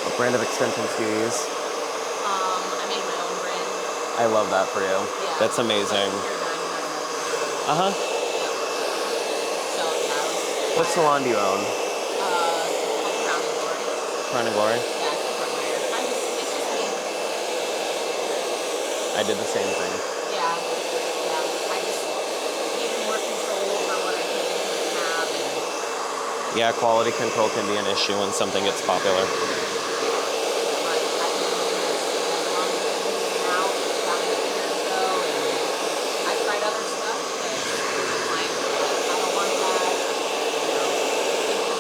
What brand of extensions do you use? I made my own brand. I love that for you. Yeah. That's amazing. Uh-huh. So, yeah. What salon do you own? Called Crown and Glory. Crown and Glory? Yeah, it's Fort Myers. It's just me. I did the same thing. Yeah. I just need more control over what I can have and Yeah, quality control can be an issue when something gets popular. but I've been doing this as long as I've been moving out, about 8 years ago, and I've tried other stuff, but my clients are like, I don't want that. You know, people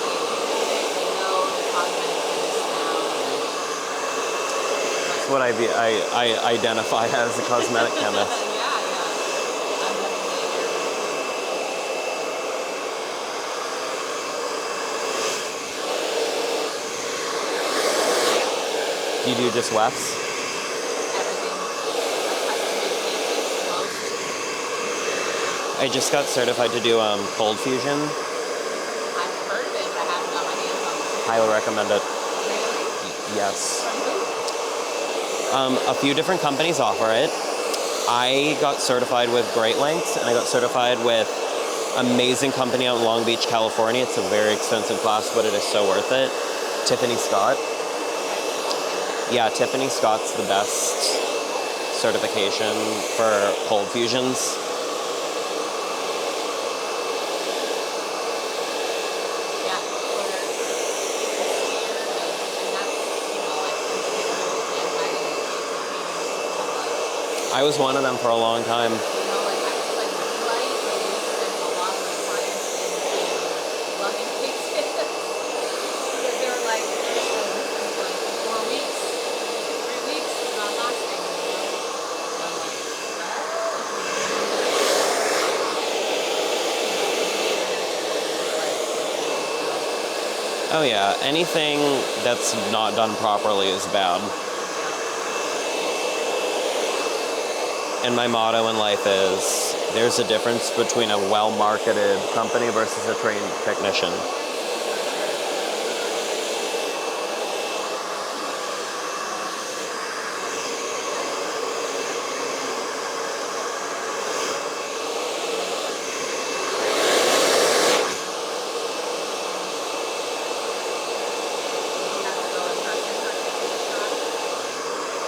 they know the cosmetic chemist now, That's what I identify as a cosmetic chemist. yeah. I'm definitely a hair Do you do just wefts? everything. I custom-made cases most. I just got certified to do cold fusion. I've heard of it, but I haven't got my hands on highly recommend it. Yes. A few different companies offer it. I got certified with Great Lengths, and I got certified with amazing company out in Long Beach, California. It's a very expensive class, but it is so worth it. Tiffany Scott. Yeah, Tiffany Scott's the best certification for cold fusions. Yeah, I was one of them for a long time. you know, like I feel like blue light really sent a lot of my clients into loving cases. Because they were like, oh, this is like 4 weeks, 3 weeks, it's not lasting, you know? So I'm like, Oh yeah, anything that's not done properly is bad. And my motto in life is, there's a difference between a well-marketed company versus a trained technician.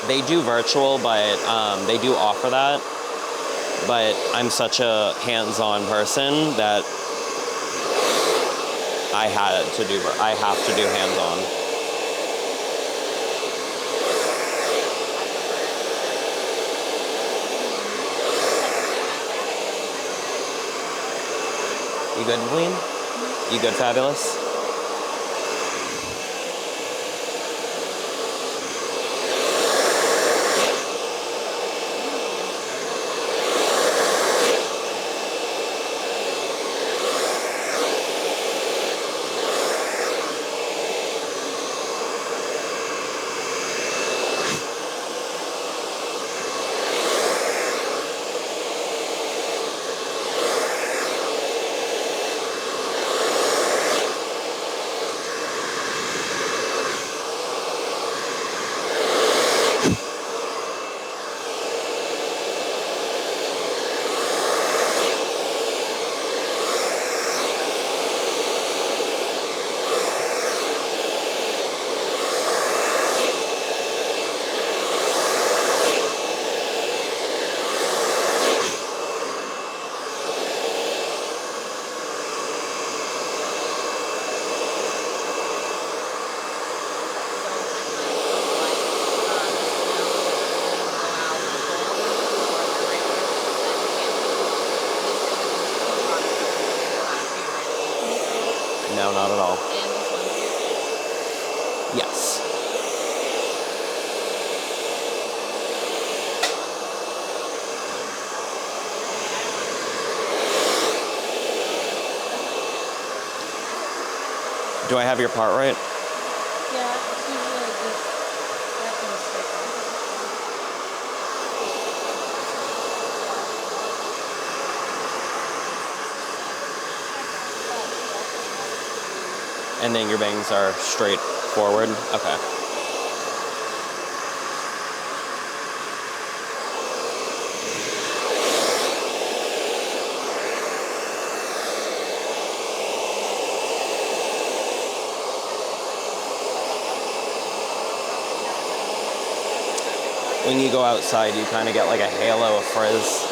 They do virtual, but they do offer that. But I'm such a hands-on person that I have to do hands-on. You good, Queen? You good, Fabulous? No, not at all. and this one's your Yes. Do I have your part right? Yeah, it's usually this, that And then your bangs are straight forward? Okay. When you go outside, you kind of get like a halo of frizz.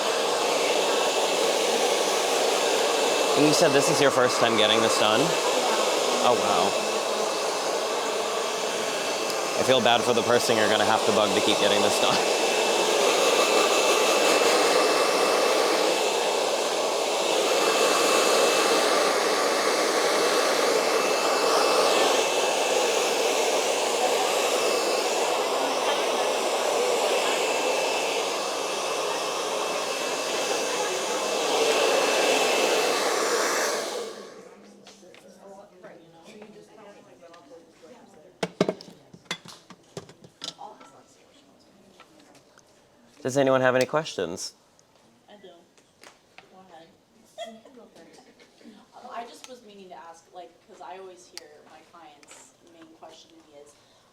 And you said this is your first time getting this done? Oh, wow. I feel bad for the person you're going to have to bug to keep getting this done. Does anyone have any questions? I do. Go ahead. I just was meaning to ask, like, because I always hear my clients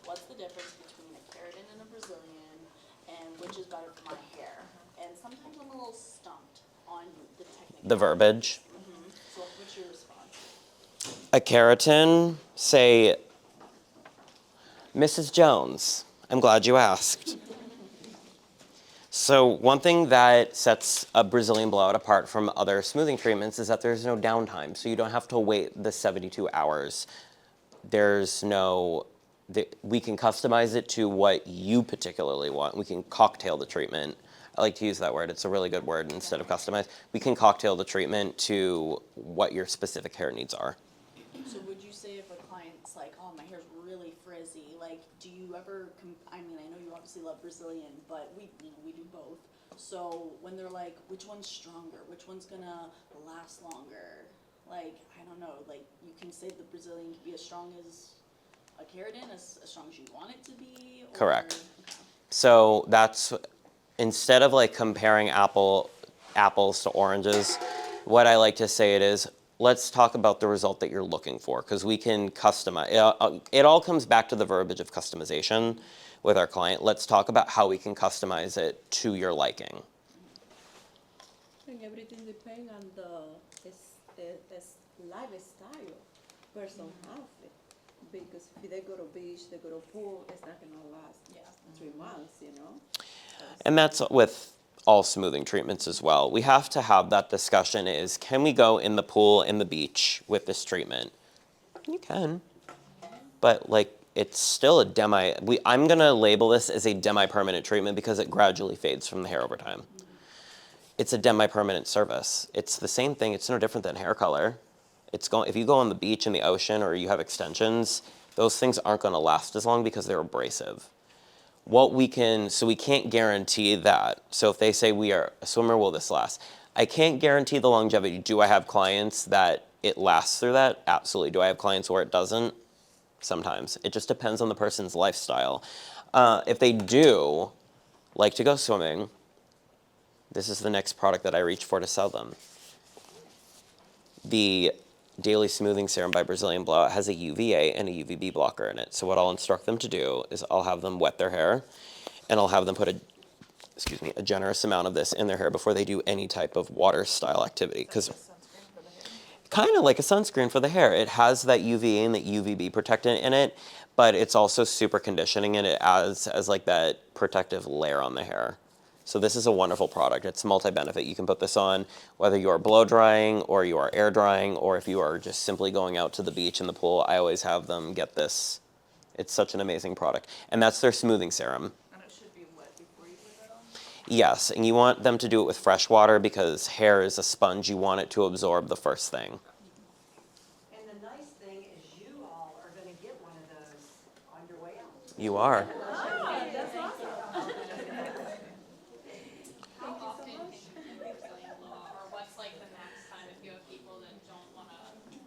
what's the difference between a keratin and a Brazilian, and which is better for my hair? And sometimes I'm a little stumped on the technique. The verbiage. So what's your response? A keratin, say, Mrs. Jones, I'm glad you asked. So one thing that sets a Brazilian blowout apart from other smoothing treatments is that there's no downtime. So you don't have to wait the 72 hours. There's no, we can customize it to what you particularly want. We can cocktail the treatment. I like to use that word. It's a really good word instead of customize. We can cocktail the treatment to what your specific hair needs are. So would you say if a client's like, oh, my hair's really frizzy, like, do you ever, I mean, I know you obviously love Brazilian, but we do both. So when they're like, which one's stronger? Which one's gonna last longer? Like, I don't know, like, you can say the Brazilian can be as strong as a keratin, as strong as you want it to be? Or, Correct. okay. So that's, instead of like comparing apples to oranges, what I like to say it is, let's talk about the result that you're looking for, because we can customize. It all comes back to the verbiage of customization with our client. Let's talk about how we can customize it to your liking. And everything depends on the lifestyle person have it. Because if they go to beach, they go to pool, it's not gonna last 3 months, you know? And that's with all smoothing treatments as well. We have to have that discussion is, can we go in the pool, in the beach with this treatment? You can, but like, it's still a I'm gonna label this as a demi-permanent treatment because it gradually fades from the hair over time. It's a demi-permanent service. It's the same thing, it's no different than hair color. If you go on the beach in the ocean or you have extensions, those things aren't gonna last as long because they're abrasive. So we can't guarantee that. So if they say we are a swimmer, will this last? I can't guarantee the longevity. Do I have clients that it lasts through that? Absolutely. Do I have clients where it doesn't? Sometimes. It just depends on the person's lifestyle. If they do like to go swimming, this is the next product that I reach for to sell them. The Daily Smoothing Serum by Brazilian Blowout has a UVA and a UVB blocker in it. So what I'll instruct them to do is I'll have them wet their hair, and I'll have them put a generous amount of this in their hair before they do any type of water style activity. Because kind of like a sunscreen for the hair. It has that UVA and that UVB protectant in it, but it's also super conditioning, and it adds as like that protective layer on the hair. So this is a wonderful product. It's multi-benefit. You can put this on whether you are blow drying or you are air drying, or if you are just simply going out to the beach and the pool. I always have them get this. It's such an amazing product. And that's their smoothing serum. And it should be wet before you put that on? Yes, and you want them to do it with fresh water because hair is a sponge. You want it to absorb the first thing. And the nice thing is you all are gonna get one of those on your way out. You are. How often can you do Brazilian blowout, or what's like the max time if you have people that don't wanna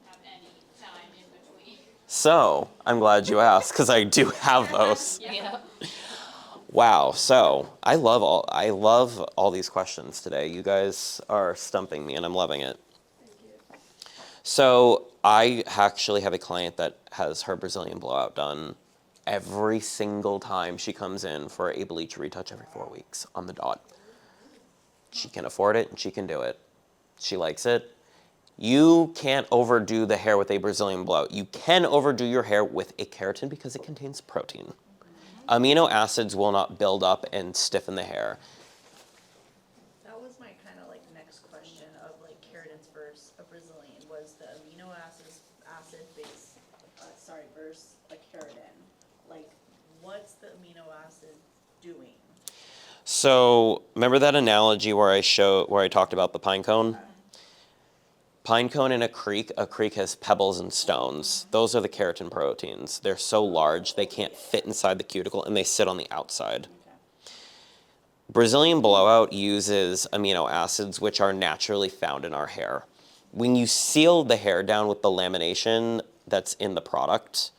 have any time in between? So, I'm glad you asked because I do have those. Yeah. Wow, so I love all these questions today. You guys are stumping me and I'm loving it. So I actually have a client that has her Brazilian blowout done every single time she comes in for a bleach retouch every 4 weeks on the dot. She can afford it and she can do it. She likes it. You can't overdo the hair with a Brazilian blowout. You can overdo your hair with a keratin because it contains protein. Amino acids will not build up and stiffen the hair. That was my kind of like next question of like keratins versus a Brazilian, was the amino acid base, versus a keratin. Like, what's the amino acid doing? So remember that analogy where I talked about the pine cone? Pine cone in a creek has pebbles and stones. Those are the keratin proteins. They're so large they can't fit inside the cuticle and they sit on the outside. Brazilian blowout uses amino acids which are naturally found in our hair. When you seal the hair down with the lamination that's in the product,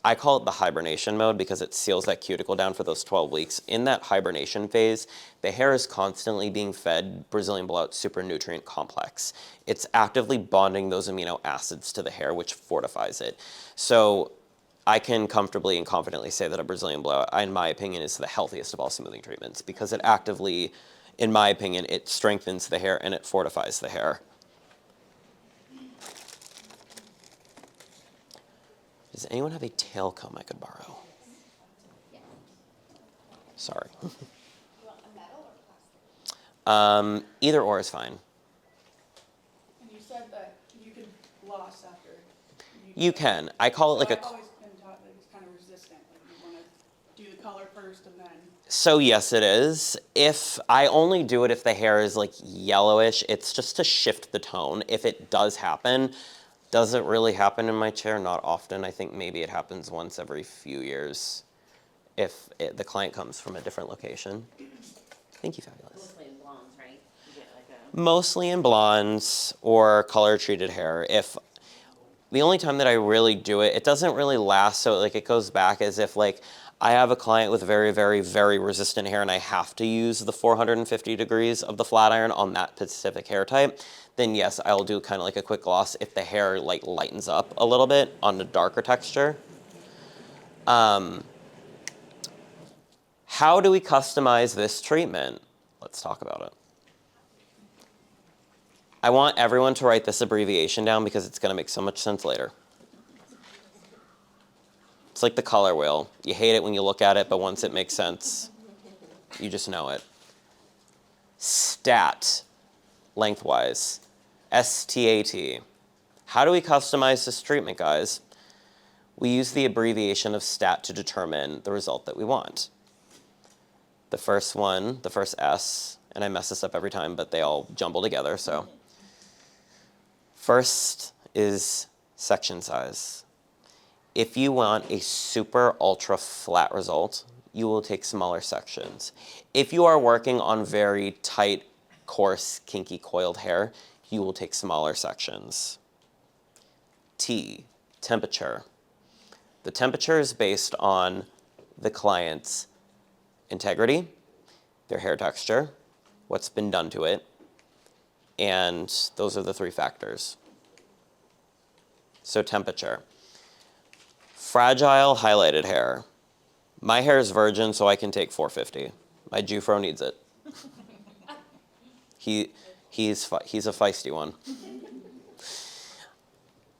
I call it the hibernation mode because it seals that cuticle down for those 12 weeks. In that hibernation phase, the hair is constantly being fed Brazilian Blowout Super Nutrient Complex. It's actively bonding those amino acids to the hair, which fortifies it. So I can comfortably and confidently say that a Brazilian blowout, in my opinion, is the healthiest of all smoothing treatments because it actively, in my opinion, it strengthens the hair and it fortifies the hair. Does anyone have a tail comb I could borrow? Sorry. You want a metal or plastic? Either or is fine. And you said that you could gloss after. You can. I call it like I've a... always been taught that it's kind of resistant, like you wanna do the color first and then. So yes, it is. If I only do it if the hair is like yellowish, it's just to shift the tone. If it does happen, does it really happen in my chair? Not often. I think maybe it happens once every few years if the client comes from a different location. Thank you, fabulous. Mostly in blondes, right? You get like a. Mostly in blondes or color treated hair. If the only time that I really do it, it doesn't really last, so like it goes back as if like I have a client with very, very, very resistant hair and I have to use the 450 degrees of the flat iron on that specific hair type, then yes, I'll do kind of like a quick gloss if the hair like lightens up a little bit on the darker texture. How do we customize this treatment? Let's talk about it. I want everyone to write this abbreviation down because it's going to make so much sense later. It's like the color wheel. You hate it when you look at it, but once it makes sense, you just know it. Stat, lengthwise. S-T-A-T. How do we customize this treatment, guys? We use the abbreviation of stat to determine the result that we want. The first one, the first S, and I mess this up every time, but they all jumble together, so. First is section size. If you want a super ultra flat result, you will take smaller sections. If you are working on very tight, coarse, kinky, coiled hair, you will take smaller sections. T, temperature. The temperature is based on the client's integrity, their hair texture, what's been done to it, and those are the three factors. So temperature. Fragile highlighted hair. My hair is virgin, so I can take 450. My Jufro needs it. He's a feisty one.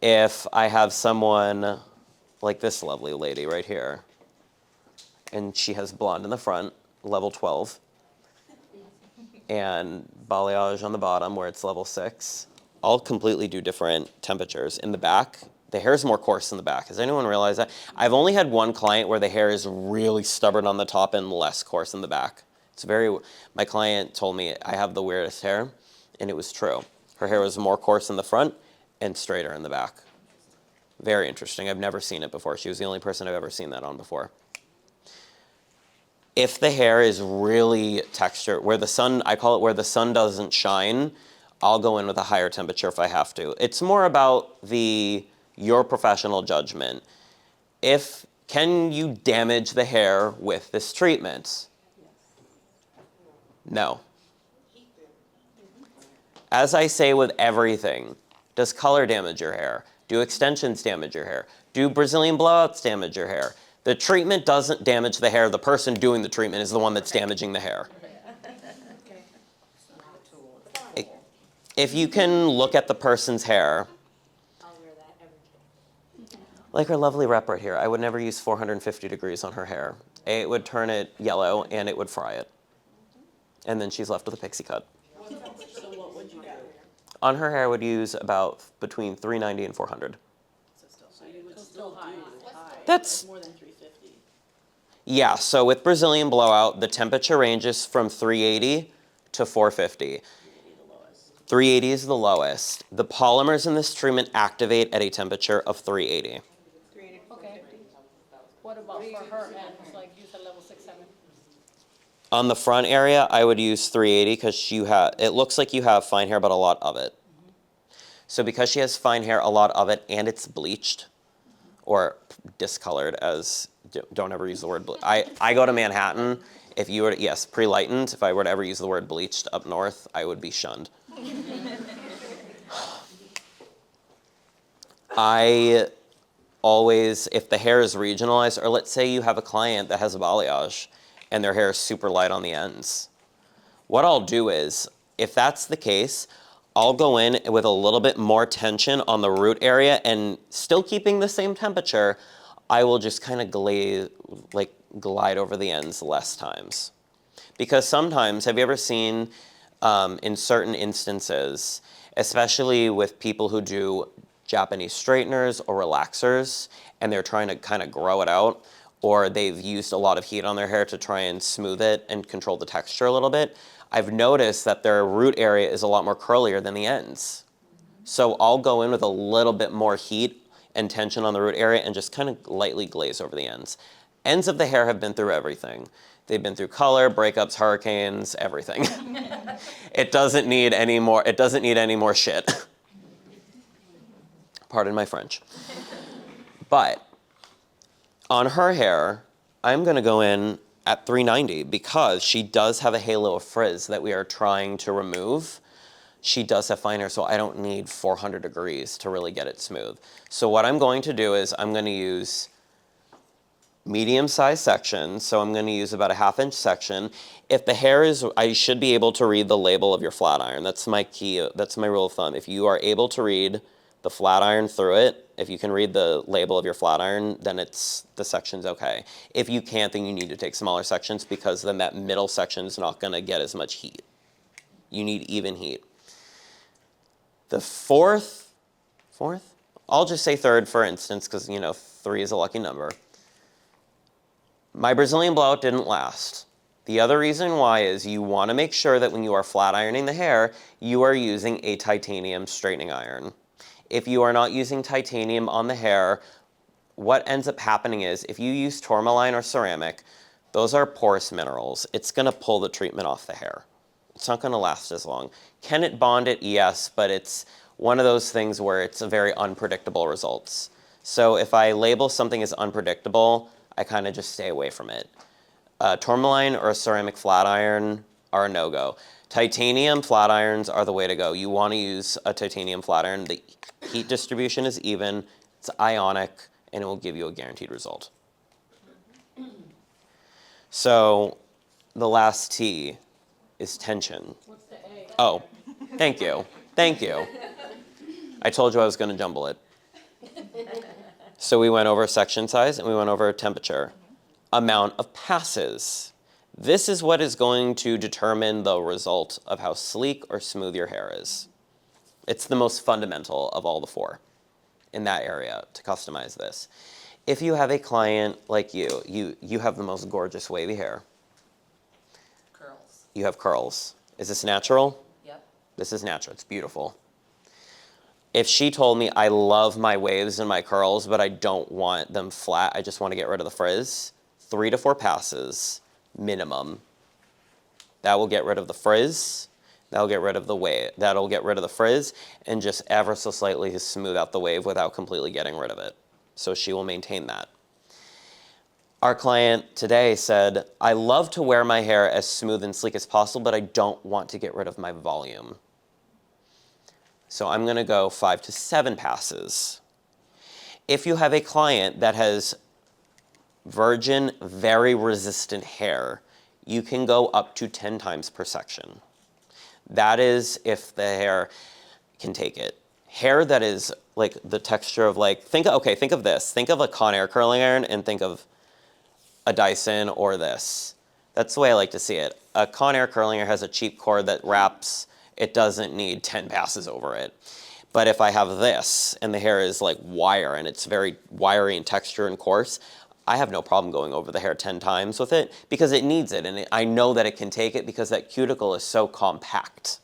If I have someone like this lovely lady right here, and she has blonde in the front, level 12, and balayage on the bottom where it's level 6, I'll completely do different temperatures. In the back, the hair is more coarse in the back. Has anyone realized that? I've only had one client where the hair is really stubborn on the top and less coarse in the back. My client told me I have the weirdest hair, and it was true. Her hair was more coarse in the front and straighter in the back. Very interesting. I've never seen it before. She was the only person I've ever seen that on before. If the hair is really textured, where the sun, I call it where the sun doesn't shine, I'll go in with a higher temperature if I have to. It's more about your professional judgment. Can you damage the hair with this treatment? No. As I say with everything, does color damage your hair? Do extensions damage your hair? Do Brazilian blowouts damage your hair? The treatment doesn't damage the hair. The person doing the treatment is the one that's damaging the hair. If you can look at the person's hair, like our lovely rep right here, I would never use 450 degrees on her hair. It would turn it yellow and it would fry it. And then she's left with a pixie cut. So what would you do? On her hair, I would use about between 390 and 400. So you would still do high. That's- More than 350. Yeah, so with Brazilian blowout, the temperature ranges from 380 to 450. 380 is the lowest. The polymers in this treatment activate at a temperature of 380. Okay. What about for her ends, like you said level 6, 7? On the front area, I would use 380 because it looks like you have fine hair, but a lot of it. So because she has fine hair, a lot of it, and it's bleached or discolored, don't ever use the word bleached. I go to Manhattan. If you were to, yes, pre-lightened, if I were to ever use the word bleached up north, I would be shunned. I always, if the hair is regionalized, or let's say you have a client that has a balayage and their hair is super light on the ends. What I'll do is, if that's the case, I'll go in with a little bit more tension on the root area and still keeping the same temperature, I will just kind of glide over the ends less times. Because sometimes, have you ever seen in certain instances, especially with people who do Japanese straighteners or relaxers, and they're trying to kind of grow it out, or they've used a lot of heat on their hair to try and smooth it and control the texture a little bit, I've noticed that their root area is a lot more curlier than the ends. So I'll go in with a little bit more heat and tension on the root area and just kind of lightly glaze over the ends. Ends of the hair have been through everything. They've been through color, breakups, hurricanes, everything. It doesn't need any more shit. Pardon my French. But on her hair, I'm gonna go in at 390 because she does have a halo of frizz that we are trying to remove. She does have fine hair, so I don't need 400 degrees to really get it smooth. So what I'm going to do is I'm gonna use medium-sized sections, so I'm gonna use about a 1/2 inch section. If the hair is, I should be able to read the label of your flat iron. That's my key, that's my rule of thumb. If you are able to read the flat iron through it, if you can read the label of your flat iron, then the section's okay. If you can't, then you need to take smaller sections because then that middle section's not gonna get as much heat. You need even heat. The fourth? I'll just say third for instance, because 3 is a lucky number. My Brazilian blowout didn't last. The other reason why is you want to make sure that when you are flat ironing the hair, you are using a titanium straightening iron. If you are not using titanium on the hair, what ends up happening is if you use tourmaline or ceramic, those are porous minerals. It's going to pull the treatment off the hair. It's not going to last as long. Can it bond it? Yes, but it's one of those things where it's a very unpredictable results. So if I label something as unpredictable, I kind of just stay away from it. Tourmaline or a ceramic flat iron are a no-go. Titanium flat irons are the way to go. You want to use a titanium flat iron. The heat distribution is even, it's ionic, and it will give you a guaranteed result. So the last T is tension. What's the A? Oh, thank you. Thank you. I told you I was going to jumble it. So we went over section size and we went over temperature. Amount of passes. This is what is going to determine the result of how sleek or smooth your hair is. It's the most fundamental of all the 4 in that area to customize this. If you have a client like you have the most gorgeous wavy hair. Curls. You have curls. Is this natural? Yep. This is natural. It's beautiful. If she told me I love my waves and my curls, but I don't want them flat, I just want to get rid of the frizz, 3 to 4 passes minimum. That will get rid of the frizz. That'll get rid of the wave. That'll get rid of the frizz and just ever so slightly smooth out the wave without completely getting rid of it. So she will maintain that. Our client today said, I love to wear my hair as smooth and sleek as possible, but I don't want to get rid of my volume. So I'm going to go 5 to 7 passes. If you have a client that has virgin, very resistant hair, you can go up to 10 times per section. That is if the hair can take it. Hair that is like the texture of think of this. Think of a Conair curling iron and think of a Dyson or this. That's the way I like to see it. A Conair curling iron has a cheap cord that wraps. It doesn't need 10 passes over it. But if I have this and the hair is like wire and it's very wiry in texture and coarse, I have no problem going over the hair 10 times with it because it needs it. And I know that it can take it because that cuticle is so compact.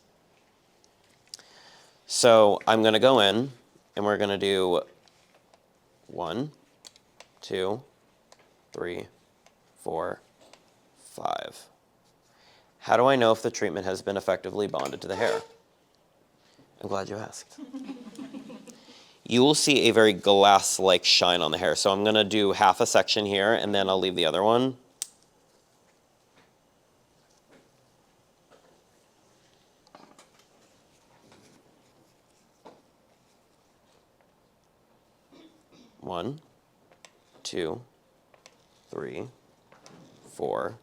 So I'm going to go in and we're going to do 1, 2, 3, 4, 5. How do I know if the treatment has been effectively bonded to the hair? I'm glad you asked. You will see a very glass-like shine on the hair. So I'm going to do half a section here, and then I'll leave the other one. One, 2, 3, 4,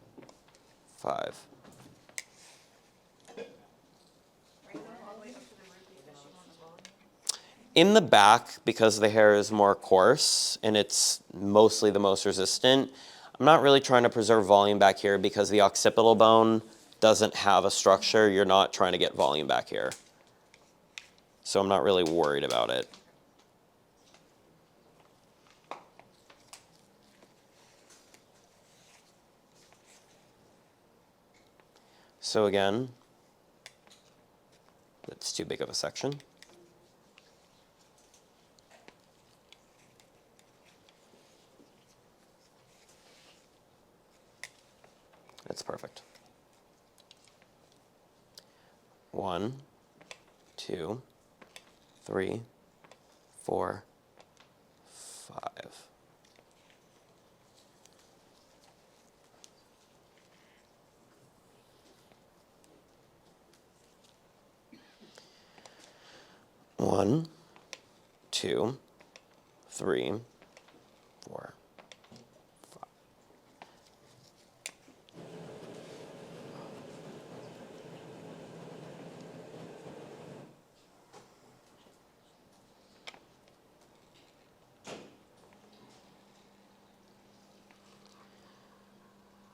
5. In the back, because the hair is more coarse and it's mostly the most resistant, I'm not really trying to preserve volume back here because the occipital bone doesn't have a structure. You're not trying to get volume back here. So I'm not really worried about it. So again, that's too big of a section. That's perfect. 1, 2, 3, 4, 5. One, 2, 3, 4, 5.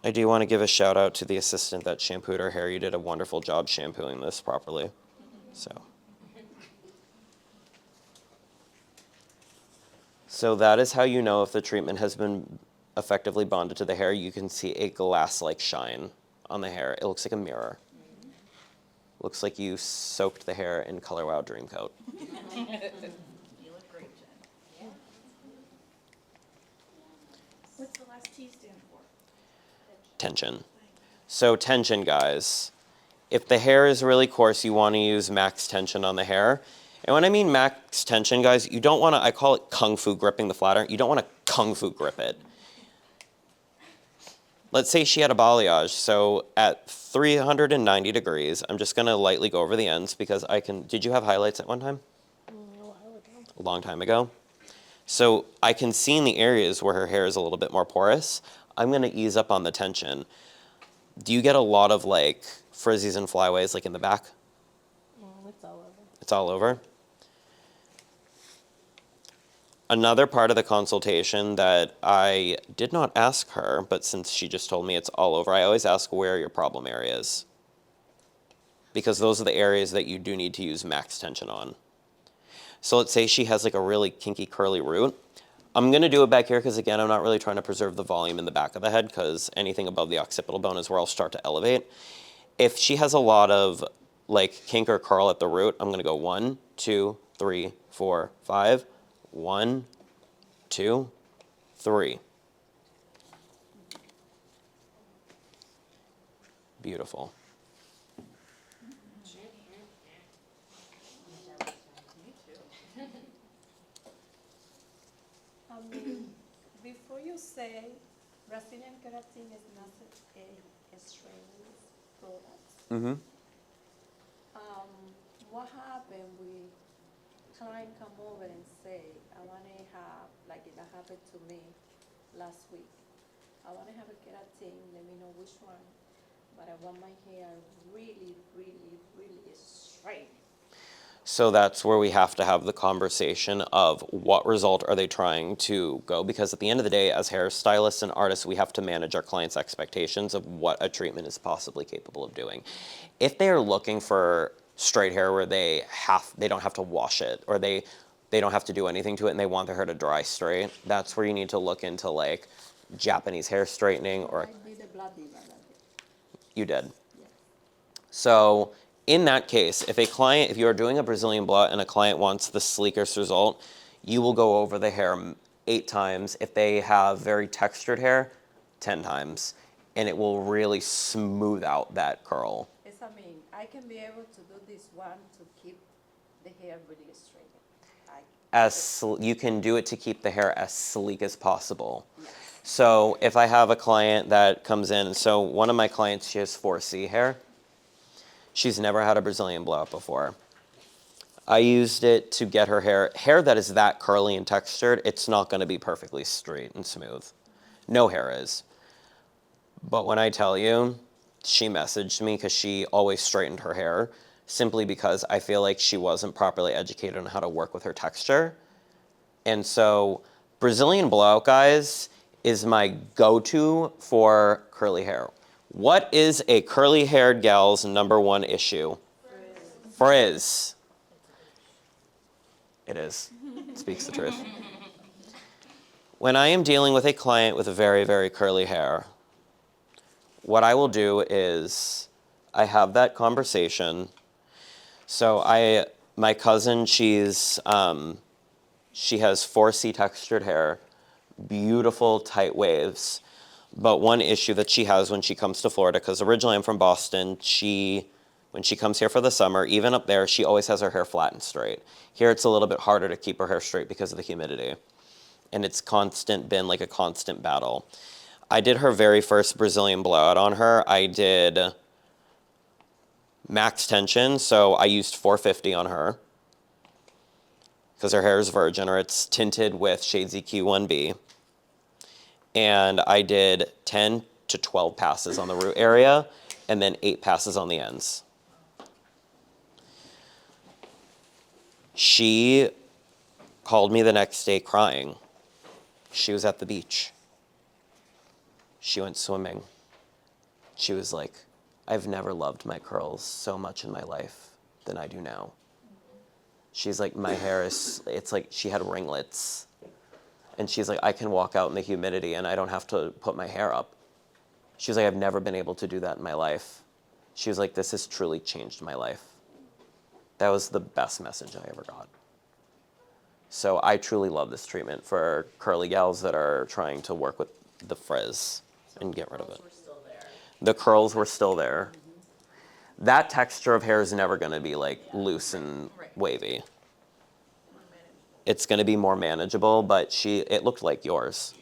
I do want to give a shout out to the assistant that shampooed her hair. You did a wonderful job shampooing this properly. So that is how you know if the treatment has been effectively bonded to the hair. You can see a glass-like shine on the hair. It looks like a mirror. Looks like you soaked the hair in Color Wow Dream Coat. You look great, Jen. What's the last T stand for? Tension. So tension, guys. If the hair is really coarse, you want to use max tension on the hair. And when I mean max tension, guys, you don't want to, I call it kung fu gripping the flat iron. You don't want to kung fu grip it. Let's say she had a balayage. So at 390 degrees, I'm just going to lightly go over the ends because I can, did you have highlights at one time? A long time ago. So I can see in the areas where her hair is a little bit more porous, I'm going to ease up on the tension. Do you get a lot of like frizzies and flyaways like in the back? It's all over. It's all over? Another part of the consultation that I did not ask her, but since she just told me it's all over, I always ask where are your problem areas. Because those are the areas that you do need to use max tension on. So let's say she has like a really kinky curly root. I'm going to do it back here because again, I'm not really trying to preserve the volume in the back of the head because anything above the occipital bone is where I'll start to elevate. If she has a lot of like kink or curl at the root, I'm going to go 1, 2, 3, 4, 5. 1, 2, 3. Beautiful. Before you say Brazilian keratin is not a strands product, Mm-hmm. what happened with client come over and say, I wanna have, like it happened to me last week, I wanna have a keratin, let me know which one, but I want my hair really, really, really straight. So that's where we have to have the conversation of what result are they trying to go, because at the end of the day, as hairstylists and artists, we have to manage our clients' expectations of what a treatment is possibly capable of doing. If they are looking for straight hair where they don't have to wash it, or they don't have to do anything to it and they want their hair to dry straight, that's where you need to look into like Japanese hair straightening or... I did a blood diva that day. You did. Yes. So in that case, if you're doing a Brazilian blowout and a client wants the sleekest result, you will go over the hair 8 times. If they have very textured hair, 10 times. And it will really smooth out that curl. Yes, I mean, I can be able to do this one to keep the hair really straight. You can do it to keep the hair as sleek as possible. Yes. So if I have a client that comes in, so one of my clients, she has 4C hair. She's never had a Brazilian blowout before. I used it to get her hair that is that curly and textured, it's not going to be perfectly straight and smooth. No hair is. But when I tell you, she messaged me because she always straightened her hair simply because I feel like she wasn't properly educated on how to work with her texture. And so Brazilian Blowout, guys, is my go-to for curly hair. What is a curly-haired gal's number one issue? Frizz. It is. It speaks the truth. When I am dealing with a client with very, very curly hair, what I will do is I have that conversation. So my cousin, she has 4C textured hair, beautiful tight waves. But one issue that she has when she comes to Florida, because originally I'm from Boston, when she comes here for the summer, even up there, she always has her hair flat and straight. Here it's a little bit harder to keep her hair straight because of the humidity. And it's been like a constant battle. I did her very first Brazilian blowout on her. I did max tension, so I used 450 on her because her hair is virgin, or it's tinted with Shades EQ 1B. And I did 10 to 12 passes on the root area, and then 8 passes on the ends. She called me the next day crying. She was at the beach. She went swimming. She was like, I've never loved my curls so much in my life than I do now. She's like, my hair it's like she had ringlets. And she's like, I can walk out in the humidity and I don't have to put my hair up. She was like, I've never been able to do that in my life. She was like, this has truly changed my life. That was the best message I ever got. So I truly love this treatment for curly gals that are trying to work with the frizz and get rid of it. The curls were still there. That texture of hair is never going to be like loose and wavy. It's going to be more manageable, but it looked like yours.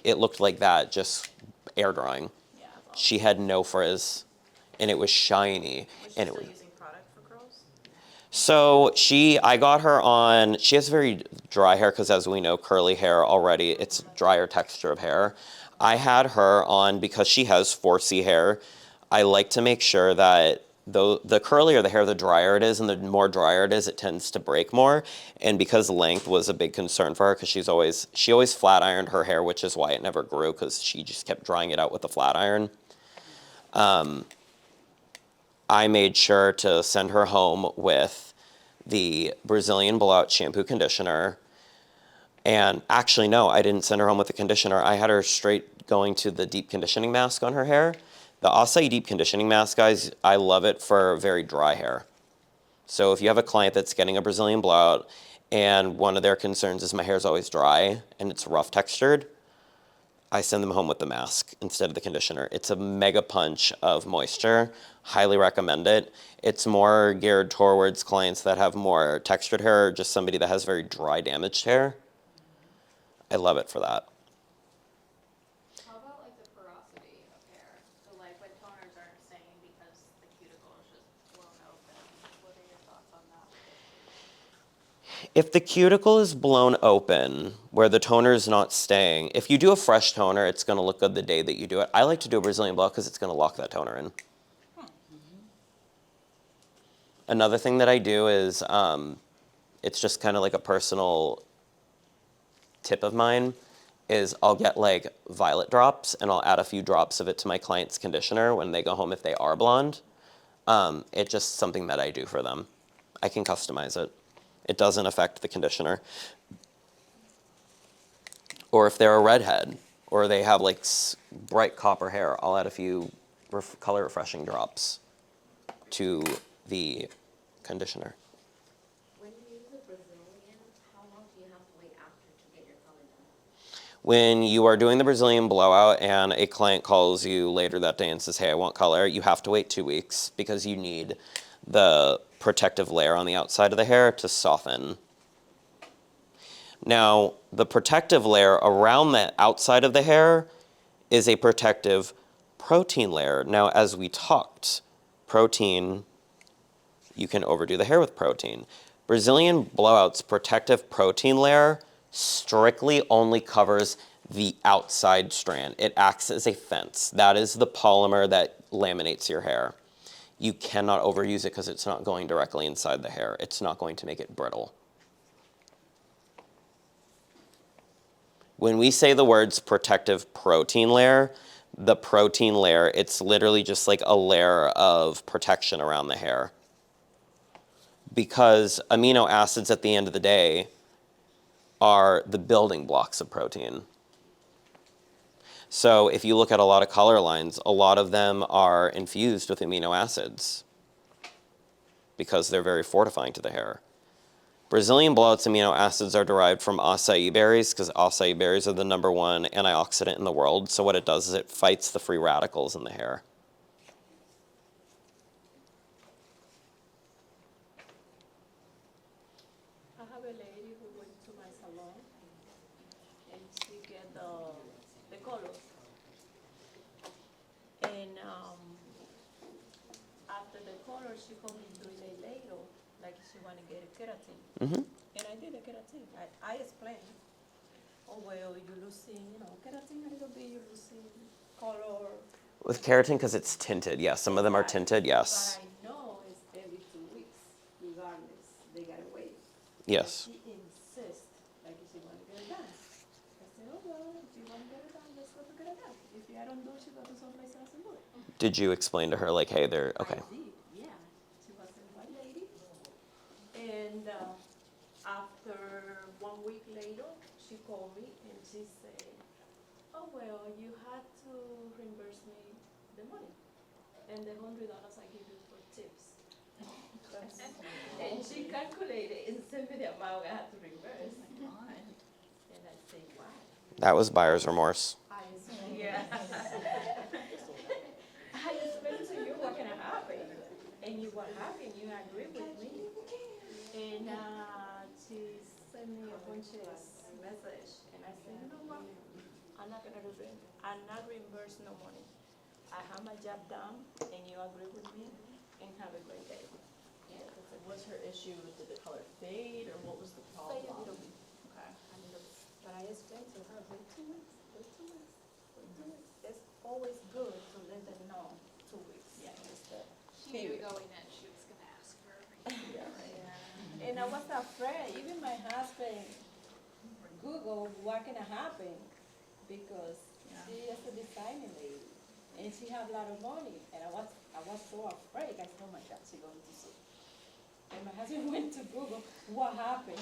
It looked like that, just air drying. She had no frizz, and it was shiny. And it was Using product for curls? So I got her on, she has very dry hair because as we know, curly hair already, it's drier texture of hair. I had her on because she has 4C hair. I like to make sure that the curlier the hair, the drier it is, and the more drier it is, it tends to break more. And because length was a big concern for her, because she always flat ironed her hair, which is why it never grew, because she just kept drying it out with a flat iron. I made sure to send her home with the Brazilian Blowout shampoo conditioner. And actually, no, I didn't send her home with the conditioner. I had her straight going to the deep conditioning mask on her hair. The Acai Deep Conditioning Mask, guys, I love it for very dry hair. So if you have a client that's getting a Brazilian Blowout and one of their concerns is my hair's always dry and it's rough textured, I send them home with the mask instead of the conditioner. It's a mega punch of moisture. Highly recommend it. It's more geared towards clients that have more textured hair or just somebody that has very dry, damaged hair. I love it for that. How about like the porosity of hair? So like when toners aren't staying because the cuticle is just blown open. What are your thoughts on that? If the cuticle is blown open, where the toner is not staying, if you do a fresh toner, it's going to look good the day that you do it. I like to do a Brazilian blowout because it's going to lock that toner in. Another thing that I do is, it's just kind of like a personal tip of mine, is I'll get like violet drops and I'll add a few drops of it to my client's conditioner when they go home if they are blonde. It's just something that I do for them. I can customize it. It doesn't affect the conditioner. Or if they're a redhead, or they have like bright copper hair, I'll add a few color refreshing drops to the conditioner. When you use a Brazilian, how long do you have to wait after to get your color done? When you are doing the Brazilian blowout and a client calls you later that day and says, hey, I want color, you have to wait 2 weeks because you need the protective layer on the outside of the hair to soften. Now, the protective layer around the outside of the hair is a protective protein layer. Now, as we talked, protein you can overdo the hair with protein. Brazilian Blowout's protective protein layer strictly only covers the outside strand. It acts as a fence. That is the polymer that laminates your hair. You cannot overuse it because it's not going directly inside the hair. It's not going to make it brittle. When we say the words protective protein layer, the protein layer, it's literally just like a layer of protection around the hair. Because amino acids at the end of the day are the building blocks of protein. So if you look at a lot of color lines, a lot of them are infused with amino acids because they're very fortifying to the hair. Brazilian Blowout's amino acids are derived from acai berries because acai berries are the #1 antioxidant in the world. So what it does is it fights the free radicals in the hair. I have a lady who went to my salon and she get the colors. And after the color, she called me 3 days later, like she want to get a keratin. Mm-hmm. And I did a keratin. I explained, oh, well, you're losing, keratin a little bit, you're losing color. With keratin, because it's tinted, yes. Some of them are tinted, yes. But I know it's every 2 weeks, regardless. They gotta wait. Yes. She insists, like she wanna get it done. I said, oh, well, if you wanna get it done, let's go to get it done. If I don't do it, she go to someplace else and do it. Did you explain to her, like, hey, they're, okay. I did, yeah. She was a white lady. And after 1 week later, she called me and she said, oh, well, you had to reimburse me the money. And the $100 I give you for tips. And she calculated and sent me the amount I had to reimburse. And I said, wow. That was buyer's remorse. Yeah. I explained to you what can happen. And you were happy and you agree with me. And she sent me a bunch of messages. And I said, you know what? I'm not gonna do it. I'm not reimbursed no money. I have my job done and you agree with me and have a great day. Yeah, what's her issue? Did the color fade or what was the problem? Fade a little bit. Okay. A little bit. But I explained to her, wait 2 weeks, wait 2 weeks, wait 2 weeks. It's always good to let them know 2 weeks. Yeah, understood. She knew going in, she was gonna ask for everything. Yeah, right. Yeah. And I was afraid, even my husband Google what can happen because she is a designer lady and she have a lot of money and I was so afraid. I said, oh my God, she going to sue. And my husband went to Google what happened.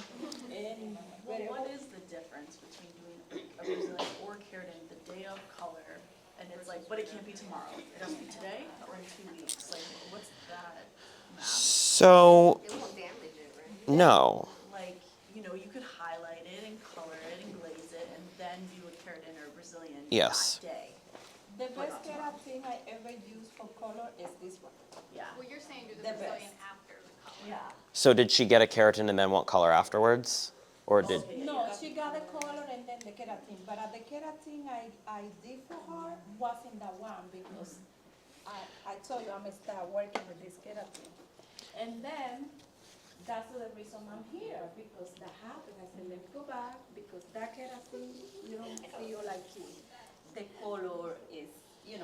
And Well, what is the difference between doing a Brazilian or keratin the day of color, and it's like, but it can't be tomorrow, it has to be today or in 2 weeks? Like, what's that math? So, It won't damage it, right? no. Like, you could highlight it and color it and glaze it and then do a keratin or Brazilian Yes. that day. the best keratin I ever used for color is this one. Yeah. Well, you're saying do the The Brazilian best. after the color. Yeah. So did she get a keratin and then want color afterwards? Or did, No, she got the color and then the keratin, but the keratin I did for her wasn't the one because I told you I'm gonna start working with this keratin. And then, that's the reason I'm here, because that happened, I said, let's go back, because that keratin, you don't feel like the color is, you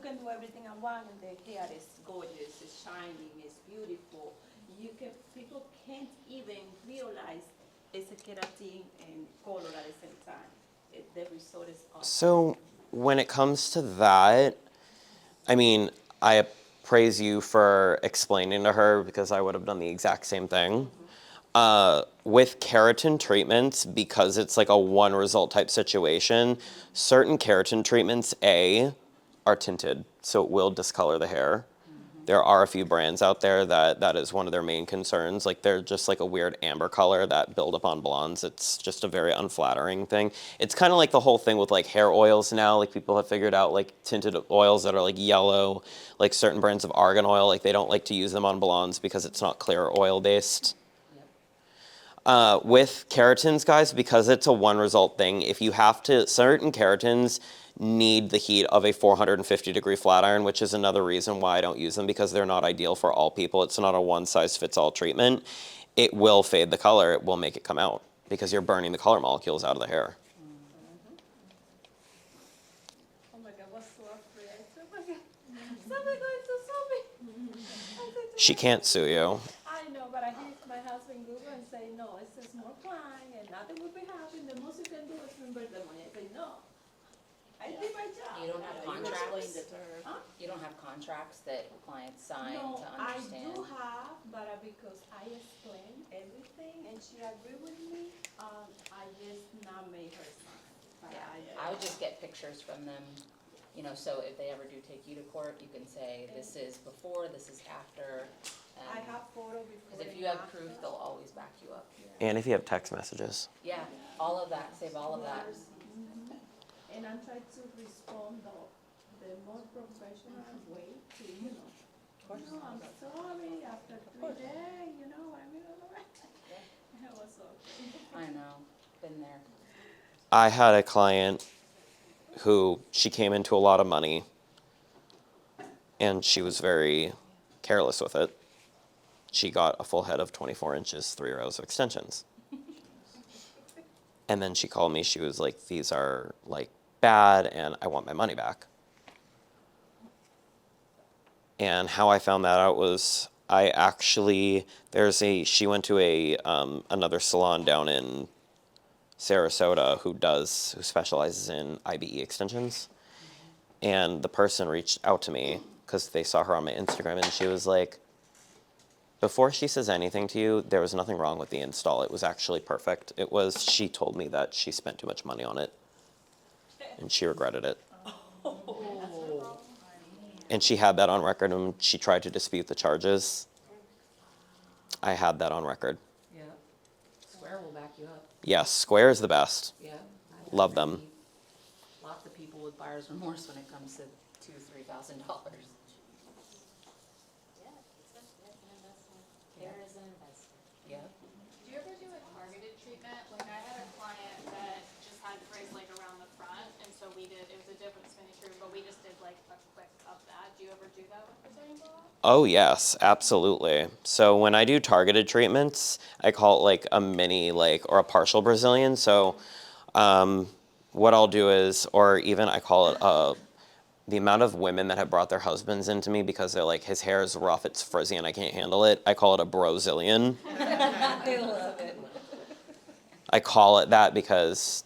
can do everything I want, and the hair is gorgeous, it's shining, it's beautiful. People can't even realize it's a keratin and color at the same time. The result is awesome. so when it comes to that, I mean, I praise you for explaining to her because I would have done the exact same thing. With keratin treatments, because it's like a one result type situation, certain keratin treatments, are tinted, so it will discolor the hair. There are a few brands out there that is one of their main concerns. Like they're just like a weird amber color that build up on blondes. It's just a very unflattering thing. It's kind of like the whole thing with like hair oils now. Like people have figured out like tinted oils that are like yellow, like certain brands of argan oil. Like they don't like to use them on blondes because it's not clear oil based. With keratins, guys, because it's a one result thing, if you have to, certain keratins need the heat of a 450-degree flat iron, which is another reason why I don't use them, because they're not ideal for all people. It's not a one-size-fits-all treatment. It will fade the color. It will make it come out because you're burning the color molecules out of the hair. Oh my God, I was so afraid. I said, oh my God, somebody going to sue me. I said to She my can't sue you. I know, but I hear my husband Google and say, no, it's a small client and nothing will be happening. The most you can do is reimburse the money. I say, no. I did my job. You don't have You contracts? explained it to her. Huh? You don't have contracts that clients sign No, to I understand? do have, but because I explained everything and she agreed with me, I just not made her sign. But I would just get pictures from them, you know, so if they ever do take you to court, you can say, this is before, this is after. I have photo before. Because if and you have after. proof, they'll always back you up. And if you have text messages. Yeah, all of that, save all of that. Mhm. And I'm trying to respond the more professional way to, you know. No, I'm sorry, after 3 days, you know, I mean, I was so. I know, been there. I had a client who she came into a lot of money and she was very careless with it. She got a full head of 24 inches, 3 rows of extensions. And then she called me. She was like, these are like bad and I want my money back. And how I found that out was I actually, she went to another salon down in Sarasota who specializes in IBE extensions. And the person reached out to me because they saw her on my Instagram and she was like, before she says anything to you, there was nothing wrong with the install. It was actually perfect. She told me that she spent too much money on it and she regretted it. And she had that on record and she tried to dispute the charges. I had that on record. Yeah. Square will back you up. Yes, Square is the best. Yeah. Love them. Lots of people with buyer's remorse when it comes to $2,000-$3,000. Yeah, especially as an investment. Hair is an investment. Yeah. Do you ever do a targeted treatment? Like I had a client that just had frizz like around the front, and so it was a different spinning tree, but we just did like a quick of that. Do you ever do that with Brazilian blowout? Oh yes, absolutely. So when I do targeted treatments, I call it like a mini or a partial Brazilian. So what I'll do is, or even I call it the amount of women that have brought their husbands into me because they're like, his hair is rough, it's frizzy, and I can't handle it. I call it a Brazilian. I love it. I call it that because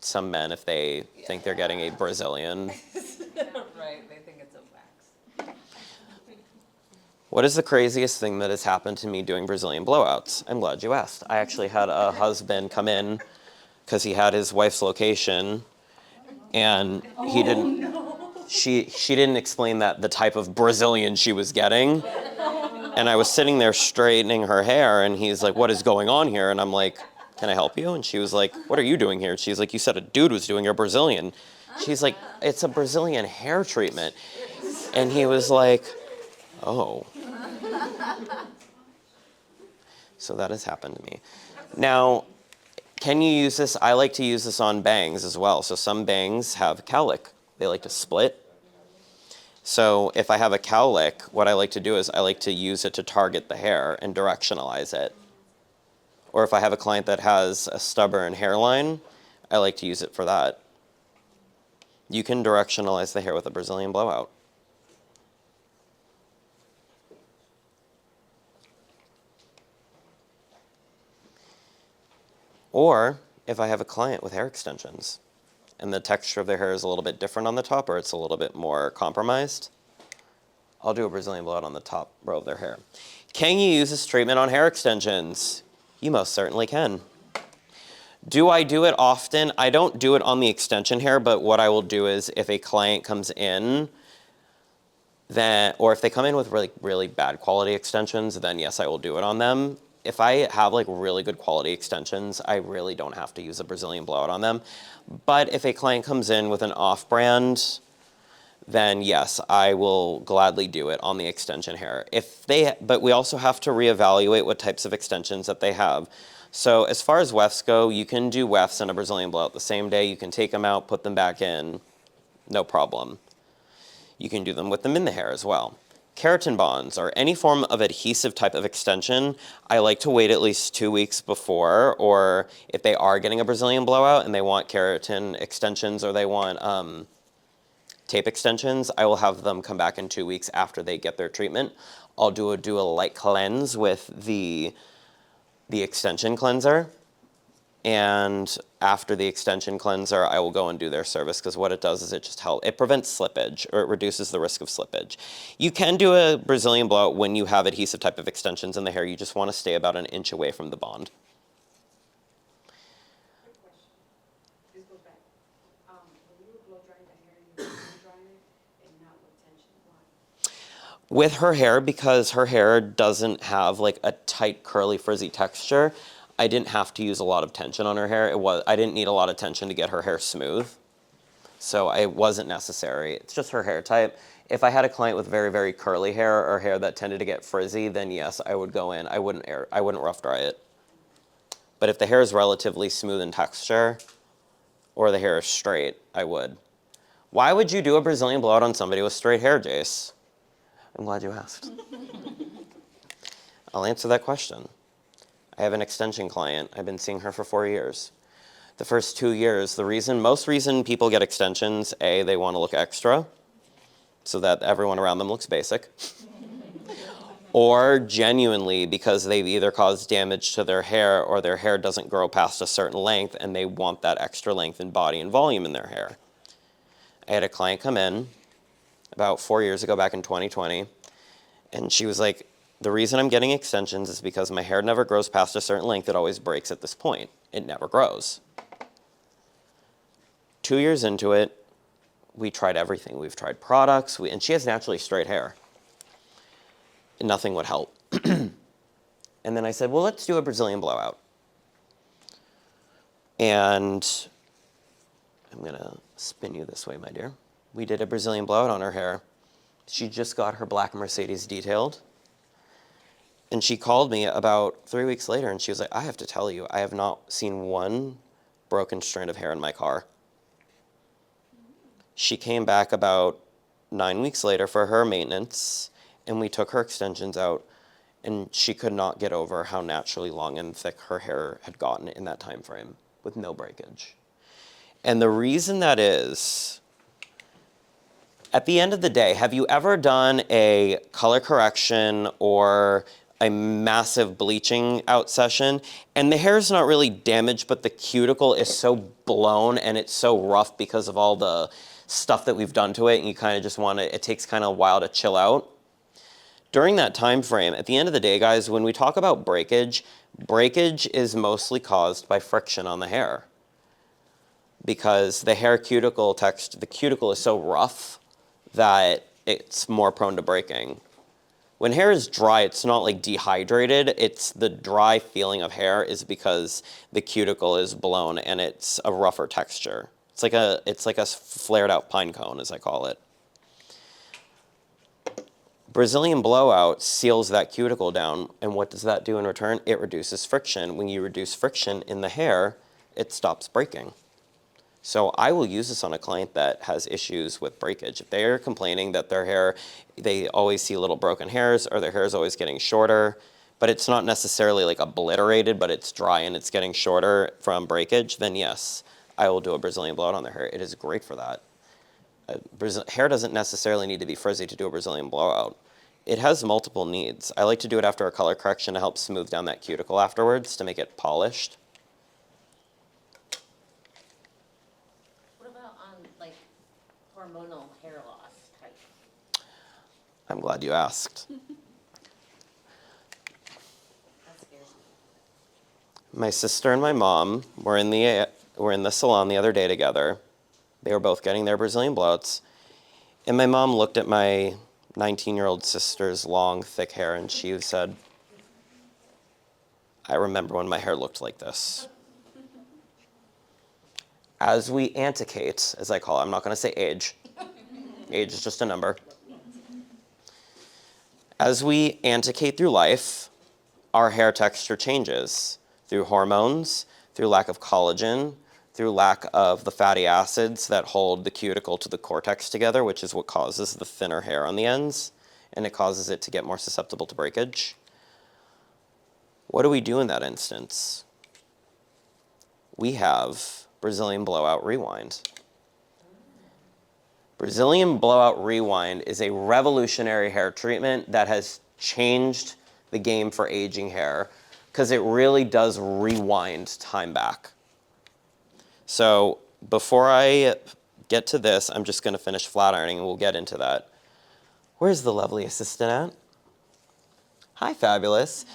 some men, if they think they're getting a Brazilian. Right, they think it's a wax. What is the craziest thing that has happened to me doing Brazilian blowouts? I'm glad you asked. I actually had a husband come in because he had his wife's location and he didn't. She didn't explain that the type of Brazilian she was getting. And I was sitting there straightening her hair and he's like, what is going on here? And I'm like, can I help you? And she was like, what are you doing here? She's like, you said a dude was doing your Brazilian. She's like, it's a Brazilian hair treatment. And he was like, oh. So that has happened to me. Now, can you use this? I like to use this on bangs as well. So some bangs have cowlick. They like to split. So if I have a cowlick, what I like to do is I like to use it to target the hair and directionalize it. Or if I have a client that has a stubborn hairline, I like to use it for that. You can directionalize the hair with a Brazilian blowout. Or if I have a client with hair extensions and the texture of their hair is a little bit different on the top or it's a little bit more compromised, I'll do a Brazilian blowout on the top row of their hair. Can you use this treatment on hair extensions? You most certainly can. Do I do it often? I don't do it on the extension hair, but what I will do is if a client comes in, or if they come in with really bad quality extensions, then yes, I will do it on them. If I have really good quality extensions, I really don't have to use a Brazilian blowout on them. But if a client comes in with an off-brand, then yes, I will gladly do it on the extension hair. But we also have to reevaluate what types of extensions that they have. So as far as wefts go, you can do wefts and a Brazilian blowout the same day. You can take them out, put them back in. no problem. You can do them with them in the hair as well. Keratin bonds or any form of adhesive type of extension, I like to wait at least 2 weeks before, or if they are getting a Brazilian blowout and they want keratin extensions or they want tape extensions, I will have them come back in 2 weeks after they get their treatment. I'll do a light cleanse with the extension cleanser. And after the extension cleanser, I will go and do their service, because what it does is it prevents slippage, or it reduces the risk of slippage. You can do a Brazilian blowout when you have adhesive type of extensions in the hair. You just want to stay about an inch away from the bond. Quick question. This goes back. When you were blow drying the hair, you were blow drying it and not with tension. Why? With her hair, because her hair doesn't have like a tight, curly, frizzy texture, I didn't have to use a lot of tension on her hair. I didn't need a lot of tension to get her hair smooth. So it wasn't necessary. It's just her hair type. If I had a client with very, very curly hair or hair that tended to get frizzy, then yes, I would go in. I wouldn't rough dry it. But if the hair is relatively smooth in texture or the hair is straight, I would. Why would you do a Brazilian blowout on somebody with straight hair, Jace? I'm glad you asked. I'll answer that question. I have an extension client. I've been seeing her for 4 years. The first 2 years, most reason people get extensions, A, they want to look extra so that everyone around them looks basic. Or genuinely because they've either caused damage to their hair or their hair doesn't grow past a certain length and they want that extra length and body and volume in their hair. I had a client come in about 4 years ago, back in 2020, and she was like, the reason I'm getting extensions is because my hair never grows past a certain length. It always breaks at this point. It never grows. 2 years into it, we tried everything. We've tried products, and she has naturally straight hair. And nothing would help. And then I said, well, let's do a Brazilian blowout. And I'm going to spin you this way, my dear. We did a Brazilian blowout on her hair. She just got her black Mercedes detailed. And she called me about 3 weeks later, and she was like, I have to tell you, I have not seen one broken strand of hair in my car. She came back about 9 weeks later for her maintenance, and we took her extensions out, and she could not get over how naturally long and thick her hair had gotten in that time frame with no breakage. And the reason that is, at the end of the day, have you ever done a color correction or a massive bleaching out session, and the hair is not really damaged, but the cuticle is so blown and it's so rough because of all the stuff that we've done to it, and you kind of just want to, it takes kind of a while to chill out. During that time frame, at the end of the day, guys, when we talk about breakage, breakage is mostly caused by friction on the hair, because the hair cuticle the cuticle is so rough that it's more prone to breaking. When hair is dry, it's not like dehydrated. It's the dry feeling of hair is because the cuticle is blown and it's a rougher texture. It's like a flared out pine cone, as I call it. Brazilian blowout seals that cuticle down, and what does that do in return? It reduces friction. When you reduce friction in the hair, it stops breaking. So I will use this on a client that has issues with breakage. If they're complaining that their hair, they always see little broken hairs, or their hair is always getting shorter, but it's not necessarily like obliterated, but it's dry and it's getting shorter from breakage, then yes, I will do a Brazilian blowout on their hair. It is great for that. Hair doesn't necessarily need to be frizzy to do a Brazilian blowout. It has multiple needs. I like to do it after a color correction to help smooth down that cuticle afterwards to make it polished. Hormonal hair loss type. I'm glad you asked. That scares me. My sister and my mom were in the salon the other day together. They were both getting their Brazilian blowouts. And my mom looked at my 19-year-old sister's long, thick hair, and she said, I remember when my hair looked like this. As we anticate, as I call it, I'm not going to say age. Age is just a number. As we anticate through life, our hair texture changes through hormones, through lack of collagen, through lack of the fatty acids that hold the cuticle to the cortex together, which is what causes the thinner hair on the ends, and it causes it to get more susceptible to breakage. What do we do in that instance? We have Brazilian Blowout Rewind. Brazilian Blowout Rewind is a revolutionary hair treatment that has changed the game for aging hair because it really does rewind time back. So before I get to this, I'm just going to finish flat ironing and we'll get into that. Where's the lovely assistant at? Hi, fabulous.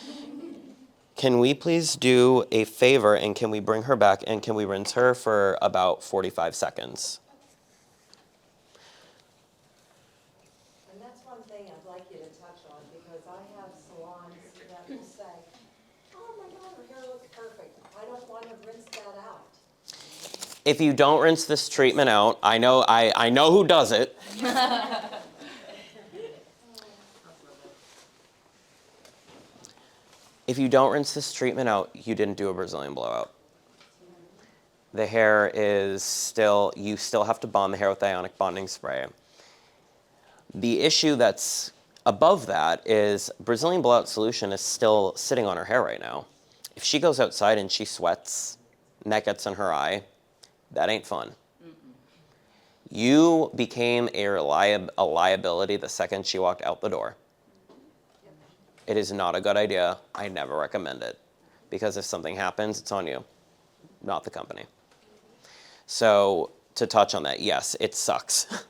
Can we please do a favor and can we bring her back and can we rinse her for about 45 seconds? And that's one thing I'd like you to touch on, because I have salons that will say, oh my God, her hair looks perfect. I don't want to rinse that out. If you don't rinse this treatment out, I know who does it. If you don't rinse this treatment out, you didn't do a Brazilian blowout. The hair is still, you still have to bond the hair with ionic bonding spray. The issue that's above that is Brazilian blowout solution is still sitting on her hair right now. If she goes outside and she sweats and that gets in her eye, that ain't fun. You became a liability the second she walked out the door. It is not a good idea. I never recommend it. Because if something happens, it's on you, not the company. So to touch on that, yes, it sucks.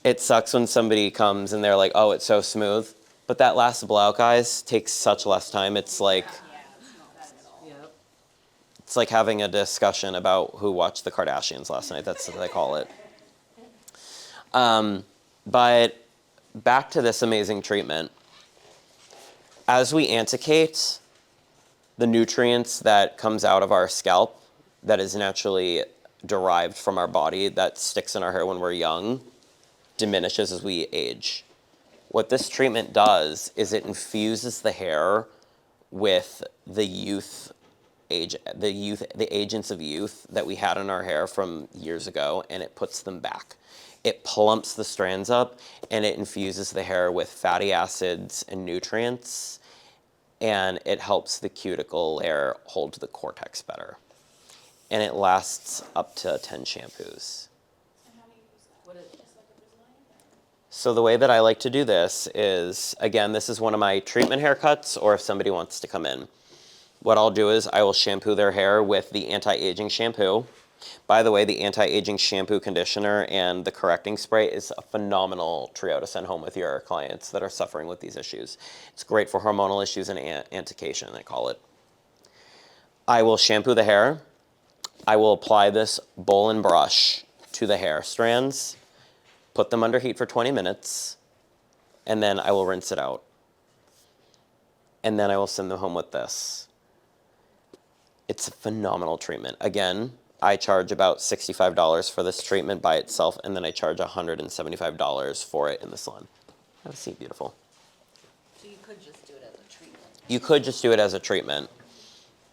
It sucks when somebody comes and they're like, oh, it's so smooth. But that last blowout, guys, takes such less time. It's like, it's like having a discussion about who watched the Kardashians last night. That's what they call it. But back to this amazing treatment. As we anticate, the nutrients that comes out of our scalp that is naturally derived from our body that sticks in our hair when we're young diminishes as we age. What this treatment does is it infuses the hair with the agents of youth that we had in our hair from years ago, and it puts them back. It plumps the strands up, and it infuses the hair with fatty acids and nutrients, and it helps the cuticle layer hold to the cortex better. And it lasts up to 10 shampoos. And how do you use that? What is- Just like a Brazilian? So the way that I like to do this is, again, this is one of my treatment haircuts, or if somebody wants to come in. What I'll do is I will shampoo their hair with the anti-aging shampoo. By the way, the anti-aging shampoo, conditioner, and the correcting spray is a phenomenal trio to send home with your clients that are suffering with these issues. It's great for hormonal issues and antication, I call it. I will shampoo the hair. I will apply this bowl and brush to the hair strands, put them under heat for 20 minutes, and then I will rinse it out. And then I will send them home with this. It's a phenomenal treatment. Again, I charge about $65 for this treatment by itself, and then I charge $175 for it in the salon. Have a seat, beautiful. So you could just do it as a treatment. You could just do it as a treatment.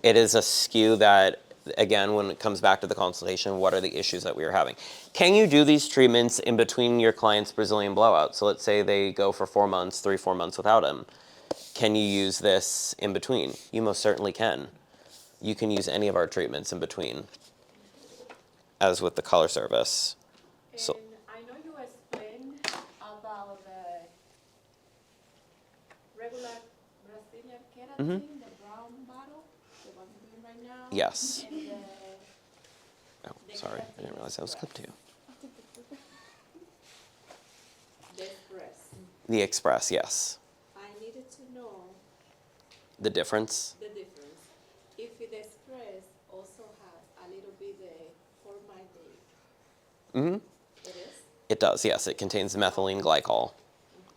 It is a SKU that, again, when it comes back to the consultation, what are the issues that we are having? Can you do these treatments in between your client's Brazilian blowout? So let's say they go for 4 months, 4 months without them. Can you use this in between? You most certainly can. You can use any of our treatments in between, as with the color service. So, And I know you explained about the regular Brazilian keratin, the brown bottle, the one we're doing right now. yes. And the Oh, sorry, I didn't realize that was clipped to you. express. The Express, yes. I needed to know The difference? the difference. If the express also has a little bit formaldehyde. Mm-hmm. It is? It does, yes. It contains methylene glycol.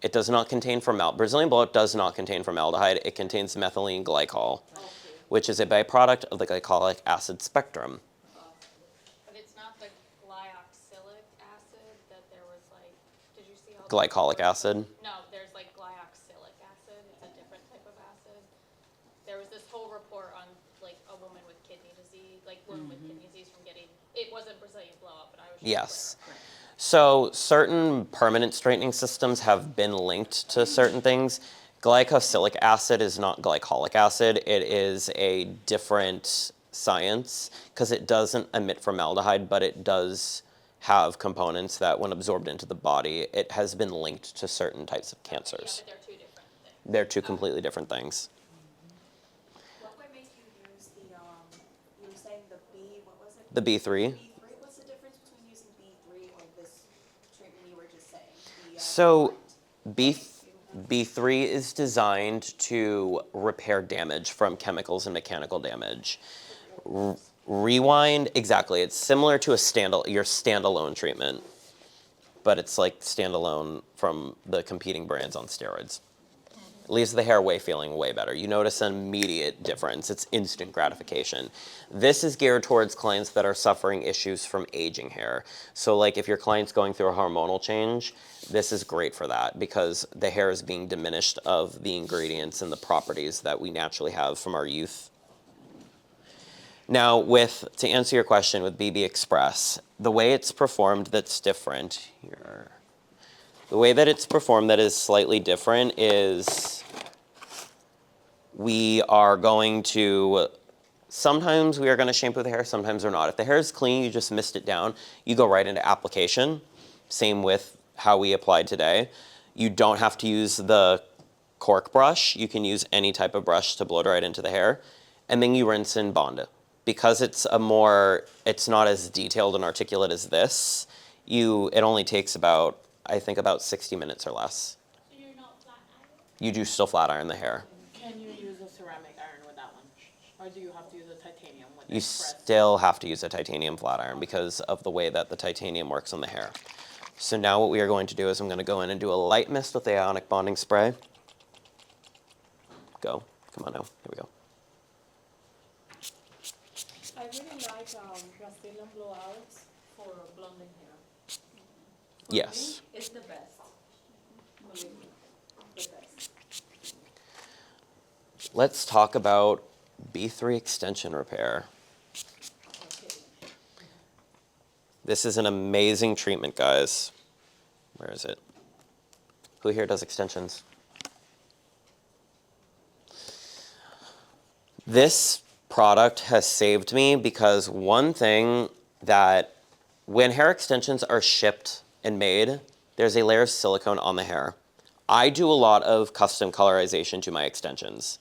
It does not contain formaldehyde. Brazilian blowout does not contain formaldehyde. It contains methylene glycol, Okay. which is a byproduct of the glycolic acid spectrum. But it's not the glyoxylic acid that there was like, did you see all? Glycolic acid. No, there's like glyoxylic acid, it's a different type of acid. There was this whole report on like a woman with kidney disease, like women with kidney wasn't Brazilian Blowout, but I was just Yes. clear. So certain permanent straightening systems have been linked to certain things. Glycosilic acid is not glycolic acid. It is a different science because it doesn't emit formaldehyde, but it does have components that when absorbed into the body, it has been linked to certain types of cancers. Yeah, but they're two different things. They're two completely different things. What would make you use the, you were saying the B, what was it? The B3. B3, what's the difference between using B3 or this treatment you were just saying? The, So blend? B3 is designed to repair damage from chemicals and mechanical damage. Rewind, exactly. It's similar to your standalone treatment, but it's like standalone from the competing brands on steroids. It leaves the hair feeling way better. You notice an immediate difference. It's instant gratification. This is geared towards clients that are suffering issues from aging hair. So like if your client's going through a hormonal change, this is great for that because the hair is being diminished of the ingredients and the properties that we naturally have from our youth. Now, to answer your question with BB Express, the way it's performed that's different here. The way that it's performed that is slightly different is we are going to, sometimes we are going to shampoo the hair, sometimes we're not. If the hair is clean, you just mist it down, you go right into application. Same with how we applied today. You don't have to use the cork brush. You can use any type of brush to blow right into the hair. And then you rinse and bond it. Because it's not as detailed and articulate as this, it only takes about 60 minutes or less. So you're not flat iron? You do still flat iron the hair. Can you use a ceramic iron with that one? Or do you have to use a titanium with the You Express? still have to use a titanium flat iron because of the way that the titanium works on the hair. So now what we are going to do is I'm going to go in and do a light mist with the ionic bonding spray. Go. Come on now. Here we go. I really like Brazilian Blowouts for blonding hair. For Yes. me, it's the best. Believe me, the best. Let's talk about B3 extension repair. Okay. This is an amazing treatment, guys. Where is it? Who here does extensions? This product has saved me because one thing that when hair extensions are shipped and made, there's a layer of silicone on the hair. I do a lot of custom colorization to my extensions.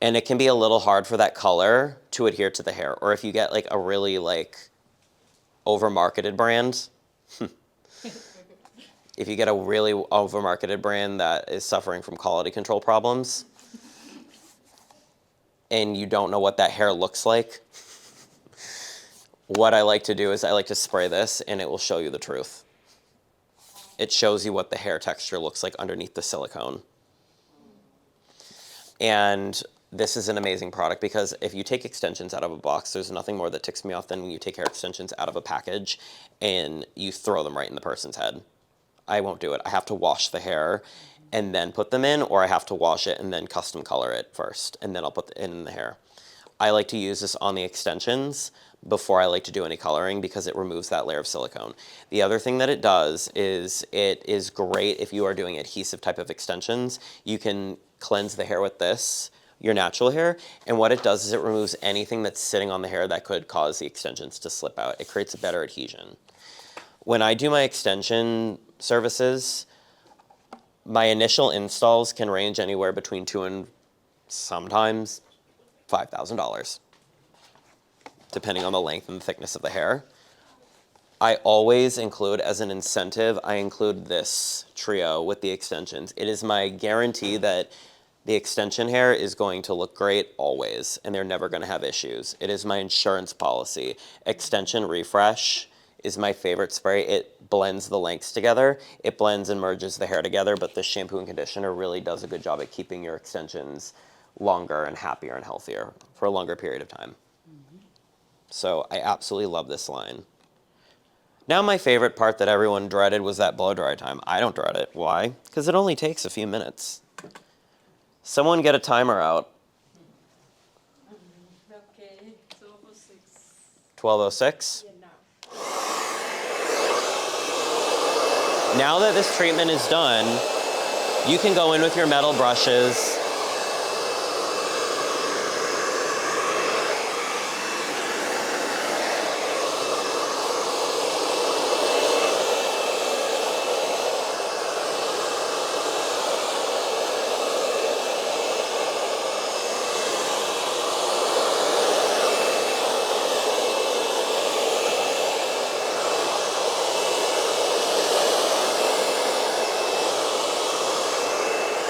And it can be a little hard for that color to adhere to the hair. Or if you get like a really over-marketed brand, if you get a really over-marketed brand that is suffering from quality control problems, and you don't know what that hair looks like, what I like to do is I like to spray this and it will show you the truth. It shows you what the hair texture looks like underneath the silicone. And this is an amazing product because if you take extensions out of a box, there's nothing more that ticks me off than when you take hair extensions out of a package and you throw them right in the person's head. I won't do it. I have to wash the hair and then put them in, or I have to wash it and then custom color it first, and then I'll put it in the hair. I like to use this on the extensions before I like to do any coloring because it removes that layer of silicone. The other thing that it does is it is great if you are doing adhesive type of extensions. You can cleanse the hair with this, your natural hair, and what it does is it removes anything that's sitting on the hair that could cause the extensions to slip out. It creates a better adhesion. When I do my extension services, my initial installs can range anywhere between $2,000 and sometimes $5,000, depending on the length and the thickness of the hair. I always include, as an incentive, I include this trio with the extensions. It is my guarantee that the extension hair is going to look great always, and they're never going to have issues. It is my insurance policy. Extension Refresh is my favorite spray. It blends the lengths together. It blends and merges the hair together, but the shampoo and conditioner really does a good job at keeping your extensions longer and happier and healthier for a longer period of time. So I absolutely love this line. Now my favorite part that everyone dreaded was that blow dry time. I don't dread it. Why? Because it only takes a few minutes. Someone get a timer out. Okay, 2:06. 1206. Yeah, now. Now that this treatment is done, you can go in with your metal brushes.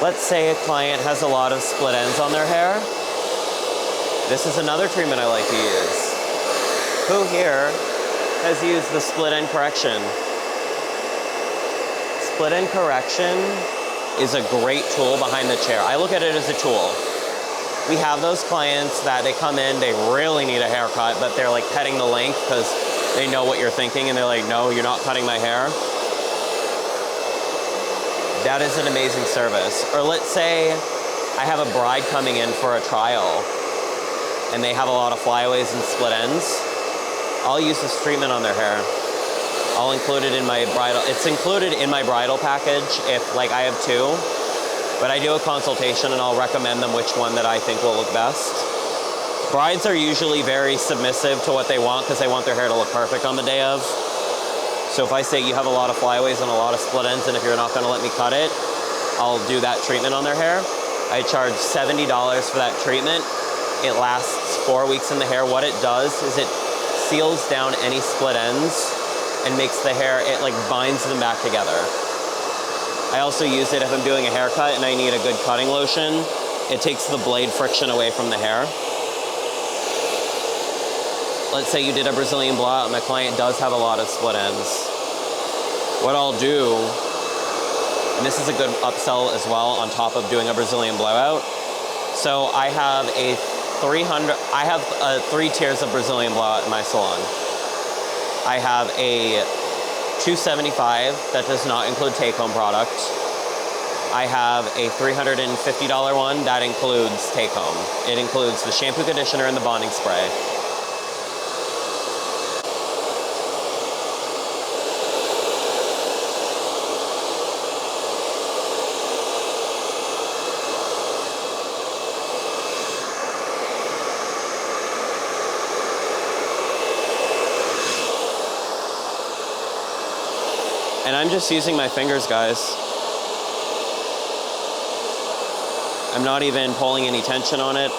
Let's say a client has a lot of split ends on their hair. This is another treatment I like to use. Who here has used the split end correction? Split end correction is a great tool behind the chair. I look at it as a tool. We have those clients that they come in, they really need a haircut, but they're like petting the length because they know what you're thinking and they're like, no, you're not cutting my hair. That is an amazing service. Or let's say I have a bride coming in for a trial and they have a lot of flyaways and split ends. I'll use this treatment on their hair. I'll include it in my bridal. It's included in my bridal package if like I have two, but I do a consultation and I'll recommend them which one that I think will look best. Brides are usually very submissive to what they want because they want their hair to look perfect on the day of. So if I say you have a lot of flyaways and a lot of split ends and if you're not gonna let me cut it, I'll do that treatment on their hair. I charge $70 for that treatment. It lasts 4 weeks in the hair. What it does is it seals down any split ends and makes the hair, it like binds them back together. I also use it if I'm doing a haircut and I need a good cutting lotion. It takes the blade friction away from the hair. Let's say you did a Brazilian blowout and my client does have a lot of split ends. What I'll do, and this is a good upsell as well on top of doing a Brazilian blowout. So I have a 3 tiers of Brazilian blowout in my salon. I have a $275 that does not include take-home product. I have a $350 one that includes take-home. It includes the shampoo, conditioner, and the bonding spray. And I'm just using my fingers, guys. I'm not even pulling any tension on it.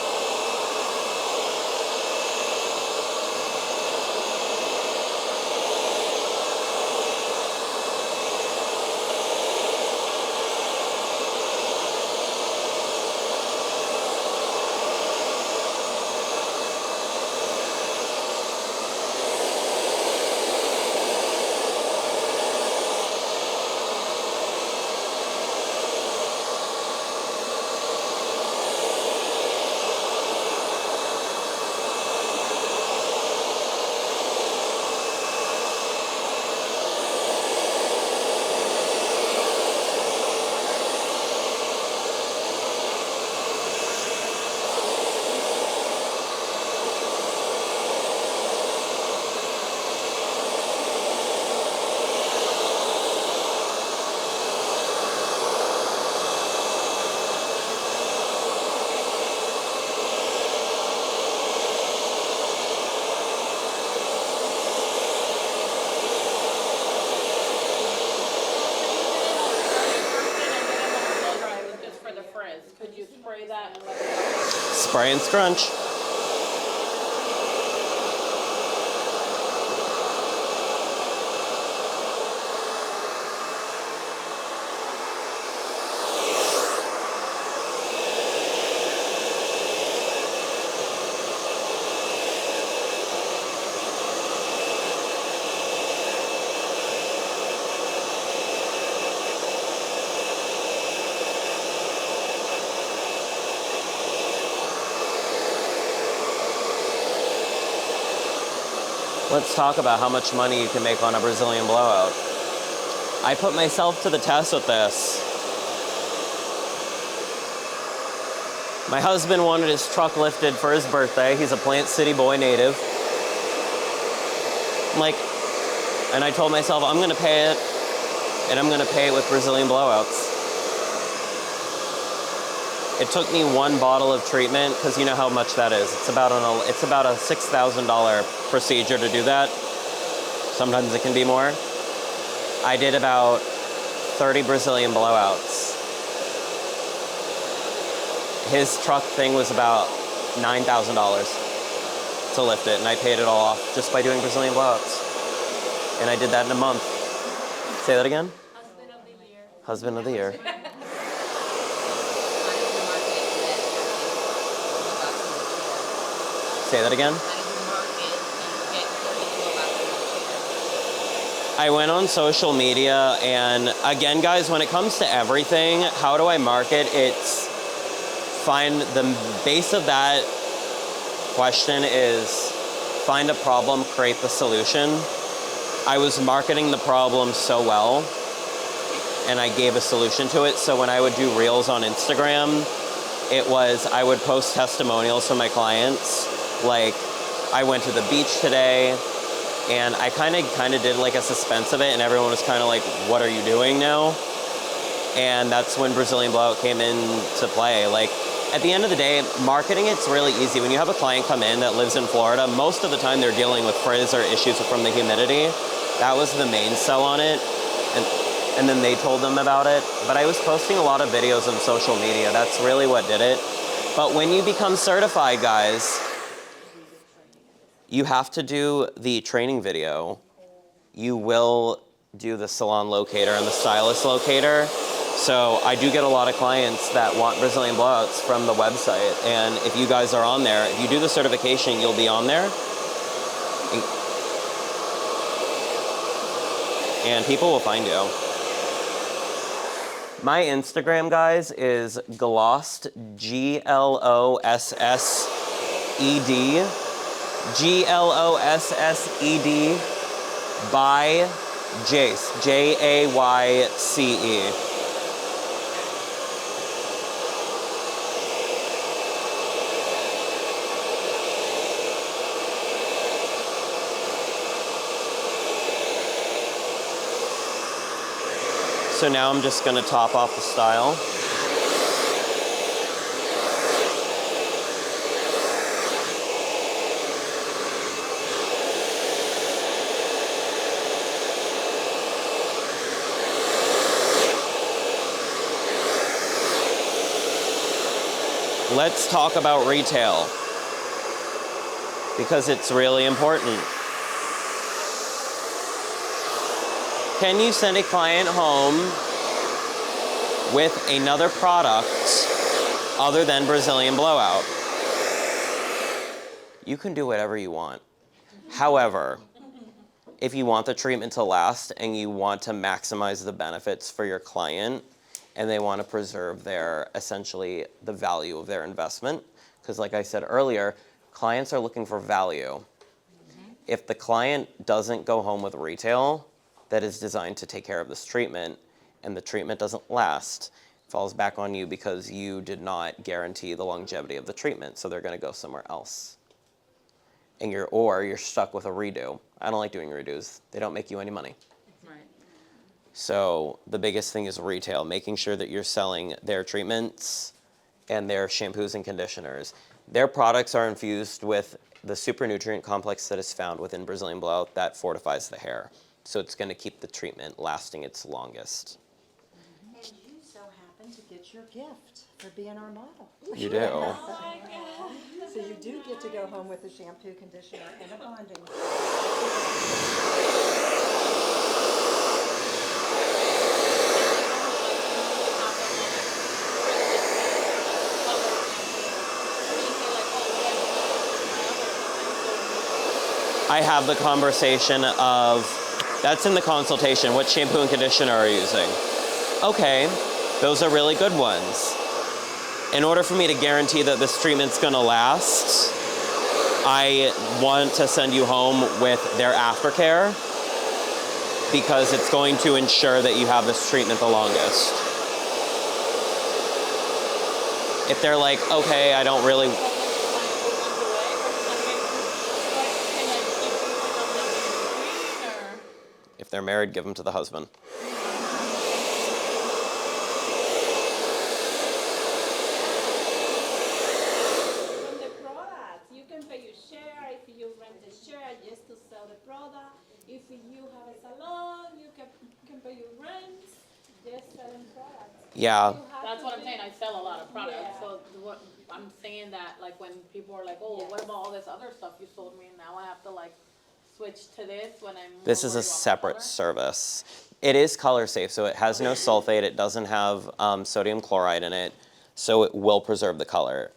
Could you spray that and let it go? Spray and scrunch. Let's talk about how much money you can make on a Brazilian blowout. I put myself to the test with this. My husband wanted his truck lifted for his birthday. He's a Plant City boy native. I'm like, and I told myself, I'm gonna pay it, and I'm gonna pay it with Brazilian blowouts. It took me one bottle of treatment, because you know how much that is. It's about a $6,000 procedure to do that. Sometimes it can be more. I did about 30 Brazilian blowouts. His truck thing was about $9,000 to lift it, and I paid it all off just by doing Brazilian blowouts. And I did that in a month. Say that again? Husband of the year. Husband of the year. Say that again? I went on social media, and again, guys, when it comes to everything, how do I market? It's find the base of that question is find a problem, create the solution. I was marketing the problem so well, and I gave a solution to it. So when I would do reels on Instagram, it was, I would post testimonials from my clients. Like, I went to the beach today, and I kind of did like a suspense of it, and everyone was kind of like, what are you doing now? And that's when Brazilian Blowout came into play. Like, at the end of the day, marketing it's really easy. When you have a client come in that lives in Florida, most of the time they're dealing with frizz or issues from the humidity. That was the main sell on it, and then they told them about it. But I was posting a lot of videos on social media. That's really what did it. But when you become certified, guys, you have to do the training video. You will do the salon locator and the stylist locator. So I do get a lot of clients that want Brazilian blowouts from the website. And if you guys are on there, if you do the certification, you'll be on there. And people will find you. My Instagram, guys, is Glossed, Glossed, Glossed by Jace, Jayce. So now I'm just gonna top off the style. Let's talk about retail, because it's really important. Can you send a client home with another product other than Brazilian Blowout? You can do whatever you want. However, if you want the treatment to last and you want to maximize the benefits for your client, and they want to preserve their, essentially, the value of their investment, because like I said earlier, clients are looking for value. If the client doesn't go home with retail that is designed to take care of this treatment, and the treatment doesn't last, it falls back on you because you did not guarantee the longevity of the treatment, so they're gonna go somewhere else. And you're stuck with a redo. I don't like doing redos. They don't make you any money. So the biggest thing is retail, making sure that you're selling their treatments and their shampoos and conditioners. Their products are infused with the super nutrient complex that is found within Brazilian Blowout that fortifies the hair. So it's gonna keep the treatment lasting its longest. And you so happen to get your gift for being our model. You do. So you do get to go home with a shampoo, conditioner, and a bonding. I have the conversation of, that's in the consultation, what shampoo and conditioner are you using? Okay, those are really good ones. In order for me to guarantee that this treatment's gonna last, I want to send you home with their aftercare, because it's going to ensure that you have this treatment the longest. If they're like, okay, I don't really, they're married, give them to the husband. From the product, you can pay your share if you rent a share just to sell the product. If you have a salon, you can pay your rent just selling products. Yeah. You have That's to what I'm be- saying, I sell a lot of products, Yeah. so what, I'm saying that, like, when people are like, oh, Yes. what about all this other stuff you sold me, and now I have to like switch to this when I'm more This is a worried about my separate color? service. It is color safe, so it has no sulfate, it doesn't have sodium chloride in it, so it will preserve the color.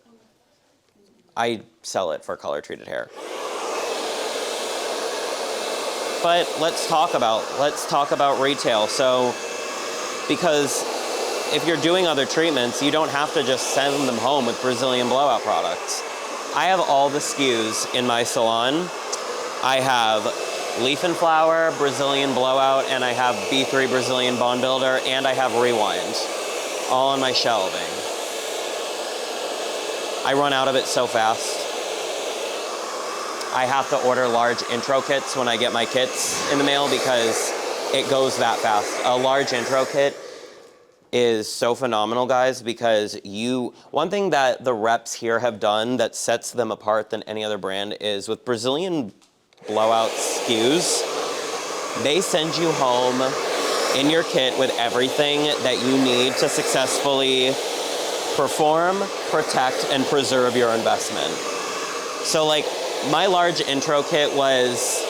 I sell it for color treated hair. But let's talk about retail. So, because if you're doing other treatments, you don't have to just send them home with Brazilian Blowout products. I have all the SKUs in my salon. I have Leaf and Flower, Brazilian Blowout, and I have B3 Brazilian Bond Builder, and I have Rewind, all on my shelving. I run out of it so fast. I have to order large intro kits when I get my kits in the mail because it goes that fast. A large intro kit is so phenomenal, guys, because one thing that the reps here have done that sets them apart than any other brand is with Brazilian Blowout SKUs, they send you home in your kit with everything that you need to successfully perform, protect, and preserve your investment. So like my large intro kit was,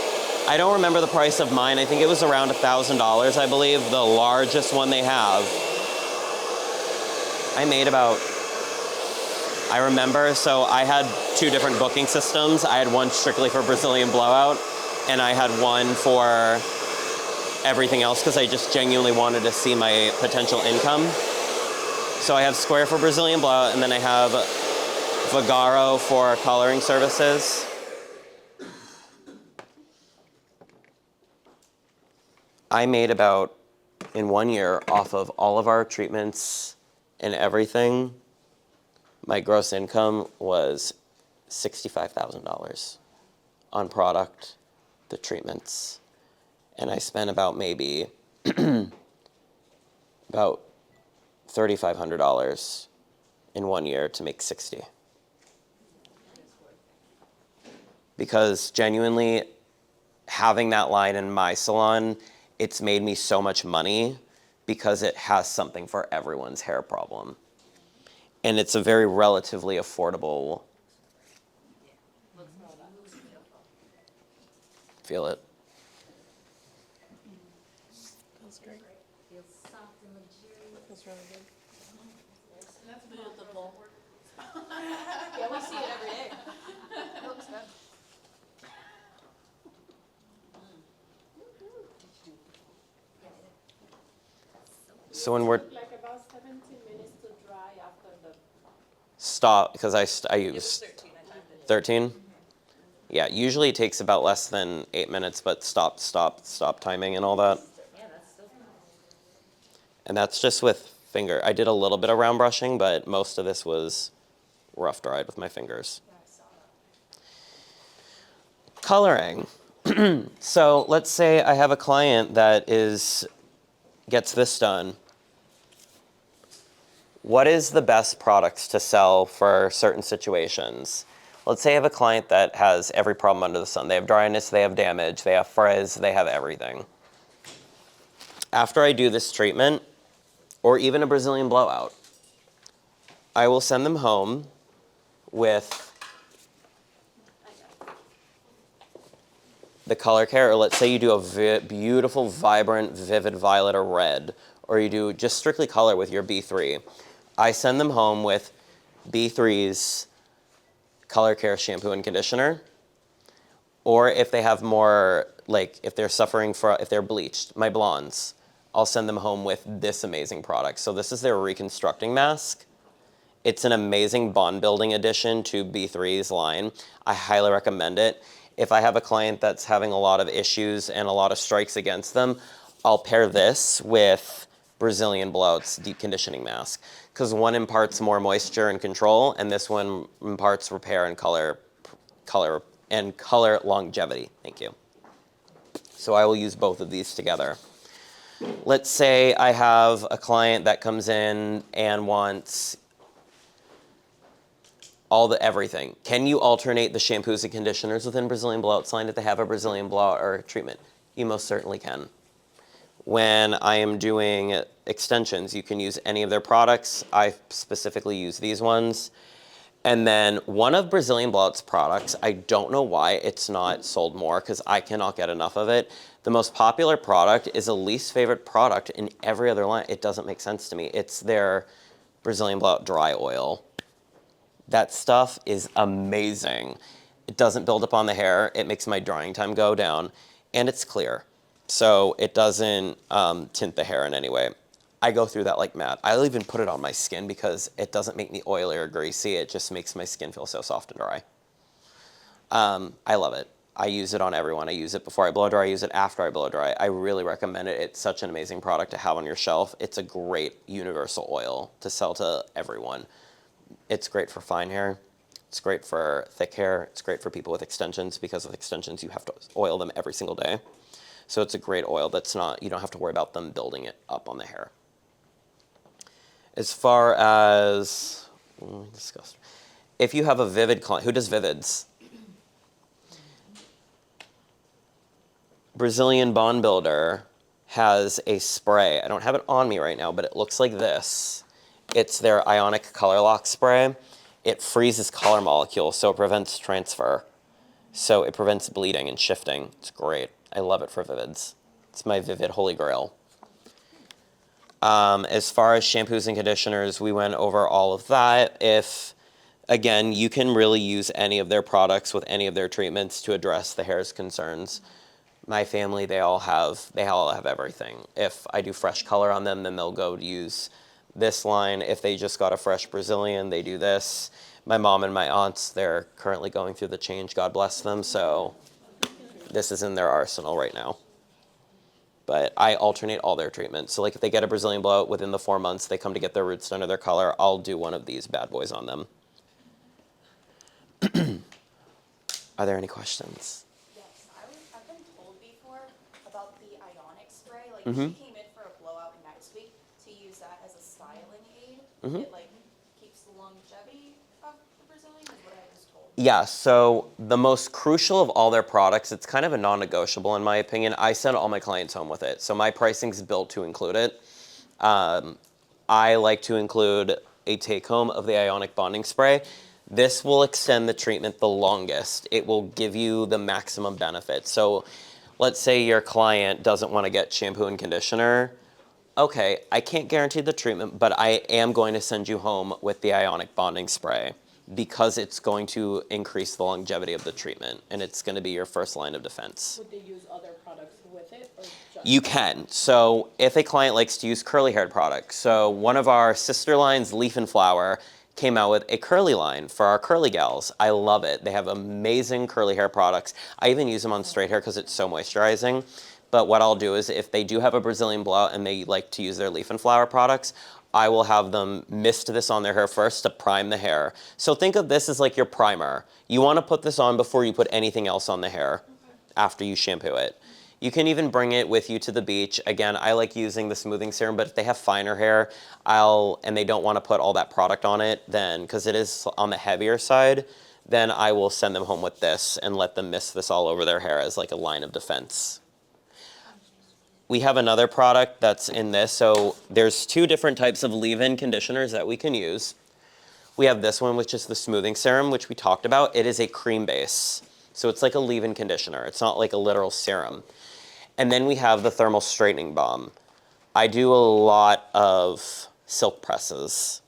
I don't remember the price of mine, I think it was around $1,000, I believe, the largest one they have. I remember, so I had 2 different booking systems. I had one strictly for Brazilian Blowout, and I had one for everything else because I just genuinely wanted to see my potential income. So I have Square for Brazilian Blowout, and then I have Vagaro for coloring services. I made about, in 1 year, off of all of our treatments and everything, my gross income was $65,000 on product, the treatments, and I spent about maybe about $3,500 in 1 year to make 60. Because genuinely, having that line in my salon, it's made me so much money because it has something for everyone's hair problem. And it's a very relatively affordable. Feel it. Feels great. Feels soft and luxurious. Feels really good. That's beautiful. Yeah, we see it every day. It looks good. So when we're Took like about 17 minutes to dry after the. stop, because I It was use 13, I timed it. 13. Yeah, usually it takes about less than 8 minutes, but stop timing and all that. Yeah, that's still fine. And that's just with finger. I did a little bit of round brushing, but most of this was rough dried with my fingers. Yeah, I saw that. Coloring. So let's say I have a client that gets this done. What is the best products to sell for certain situations? Let's say I have a client that has every problem under the sun. They have dryness, they have damage, they have frizz, they have everything. After I do this treatment, or even a Brazilian Blowout, I will send them home with the color care, or let's say you do a beautiful, vibrant, vivid violet or red, or you do just strictly color with your B3. I send them home with B3's color care shampoo and conditioner, or if they have more, like if they're bleached, my blondes, I'll send them home with this amazing product. So this is their reconstructing mask. It's an amazing bond building addition to B3's line. I highly recommend it. If I have a client that's having a lot of issues and a lot of strikes against them, I'll pair this with Brazilian Blowout's deep conditioning mask, because one imparts more moisture and control, and this one imparts repair and color longevity. Thank you. So I will use both of these together. Let's say I have a client that comes in and wants everything. Can you alternate the shampoos and conditioners within Brazilian Blowout line if they have a Brazilian Blowout or treatment? You most certainly can. When I am doing extensions, you can use any of their products. I specifically use these ones. And then one of Brazilian Blowout's products, I don't know why it's not sold more because I cannot get enough of it. The most popular product is a least favorite product in every other line. It doesn't make sense to me. It's their Brazilian Blowout dry oil. That stuff is amazing. It doesn't build up on the hair. It makes my drying time go down. And it's clear. So it doesn't tint the hair in any way. I go through that like mad. I'll even put it on my skin because it doesn't make me oily or greasy. It just makes my skin feel so soft and dry. I love it. I use it on everyone. I use it before I blow dry. I use it after I blow dry. I really recommend it. It's such an amazing product to have on your shelf. It's a great universal oil to sell to everyone. It's great for fine hair. It's great for thick hair. It's great for people with extensions because with extensions you have to oil them every single day. So it's a great oil that's not, you don't have to worry about them building it up on the hair. As far as, we discussed, if you have a Vivid client, who does Vivids? Brazilian Bond Builder has a spray. I don't have it on me right now, but it looks like this. It's their Ionic Color Lock spray. It freezes color molecules, so it prevents transfer. So it prevents bleeding and shifting. It's great. I love it for Vivids. It's my Vivid holy grail. As far as shampoos and conditioners, we went over all of that. Again, you can really use any of their products with any of their treatments to address the hair's concerns. My family, they all have everything. If I do fresh color on them, then they'll go use this line. If they just got a fresh Brazilian, they do this. My mom and my aunts, they're currently going through the change, God bless them, so this is in their arsenal right now. But I alternate all their treatments. So like if they get a Brazilian Blowout within the 4 months, they come to get their roots done or their color, I'll do one of these bad boys on them. Are there any questions? Yes, I've been told before about the Ionic spray. Like Mhm. she came in for a blowout next week to use that as a styling aid. Mhm. It like keeps the longevity of the Brazilian, is what I was told. Yeah, so the most crucial of all their products, it's kind of a non-negotiable in my opinion. I send all my clients home with it. So my pricing's built to include it. I like to include a take-home of the Ionic Bonding Spray. This will extend the treatment the longest. It will give you the maximum benefit. So let's say your client doesn't want to get shampoo and conditioner. Okay, I can't guarantee the treatment, but I am going to send you home with the Ionic Bonding Spray because it's going to increase the longevity of the treatment and it's going to be your first line of defense. Would they use other products with it or just? You can. So if a client likes to use curly haired products, so one of our sister lines, Leaf and Flower, came out with a curly line for our curly gals. I love it. They have amazing curly hair products. I even use them on straight hair because it's so moisturizing. But what I'll do is if they do have a Brazilian Blowout and they like to use their Leaf and Flower products, I will have them mist this on their hair first to prime the hair. So think of this as like your primer. You want to put this on before you put anything else on the hair after you shampoo it. You can even bring it with you to the beach. Again, I like using the smoothing serum, but if they have finer hair, and they don't want to put all that product on it, then, because it is on the heavier side, then I will send them home with this and let them mist this all over their hair as like a line of defense. We have another product that's in this. So there's two different types of leave-in conditioners that we can use. We have this one, which is the smoothing serum, which we talked about. It is a cream base. So it's like a leave-in conditioner. It's not like a literal serum. And then we have the thermal straightening balm. I do a lot of silk presses.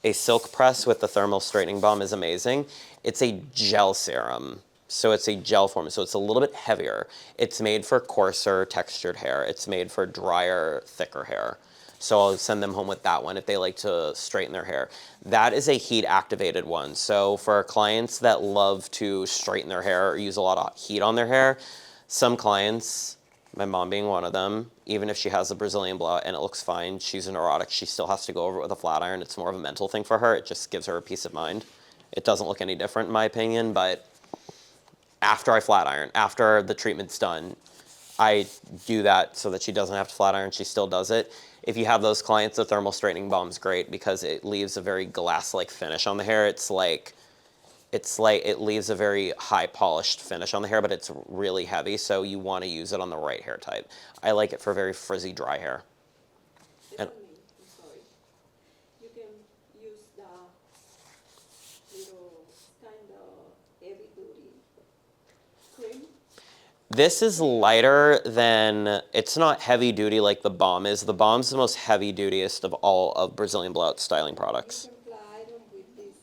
A silk press with the thermal straightening balm is amazing. It's a gel serum. So it's a gel form, so it's a little bit heavier. It's made for coarser textured hair. It's made for drier, thicker hair. So I'll send them home with that one if they like to straighten their hair. That is a heat activated one. So for clients that love to straighten their hair or use a lot of heat on their hair, some clients, my mom being one of them, even if she has a Brazilian Blowout and it looks fine, she's a neurotic, she still has to go over it with a flat iron. It's more of a mental thing for her. It just gives her a peace of mind. It doesn't look any different in my opinion, but after I flat iron, after the treatment's done, I do that so that she doesn't have to flat iron. She still does it. If you have those clients, the thermal straightening balm is great because it leaves a very glass-like finish on the hair. It's like it leaves a very high polished finish on the hair, but it's really heavy, so you want to use it on the right hair type. I like it for very frizzy, dry hair. And Listen me, I'm sorry. You can use the little kind of heavy duty cream. this is lighter than, it's not heavy duty like the balm is. The balm's the most heavy dutiest of all of Brazilian Blowout styling products. You can fly iron with this.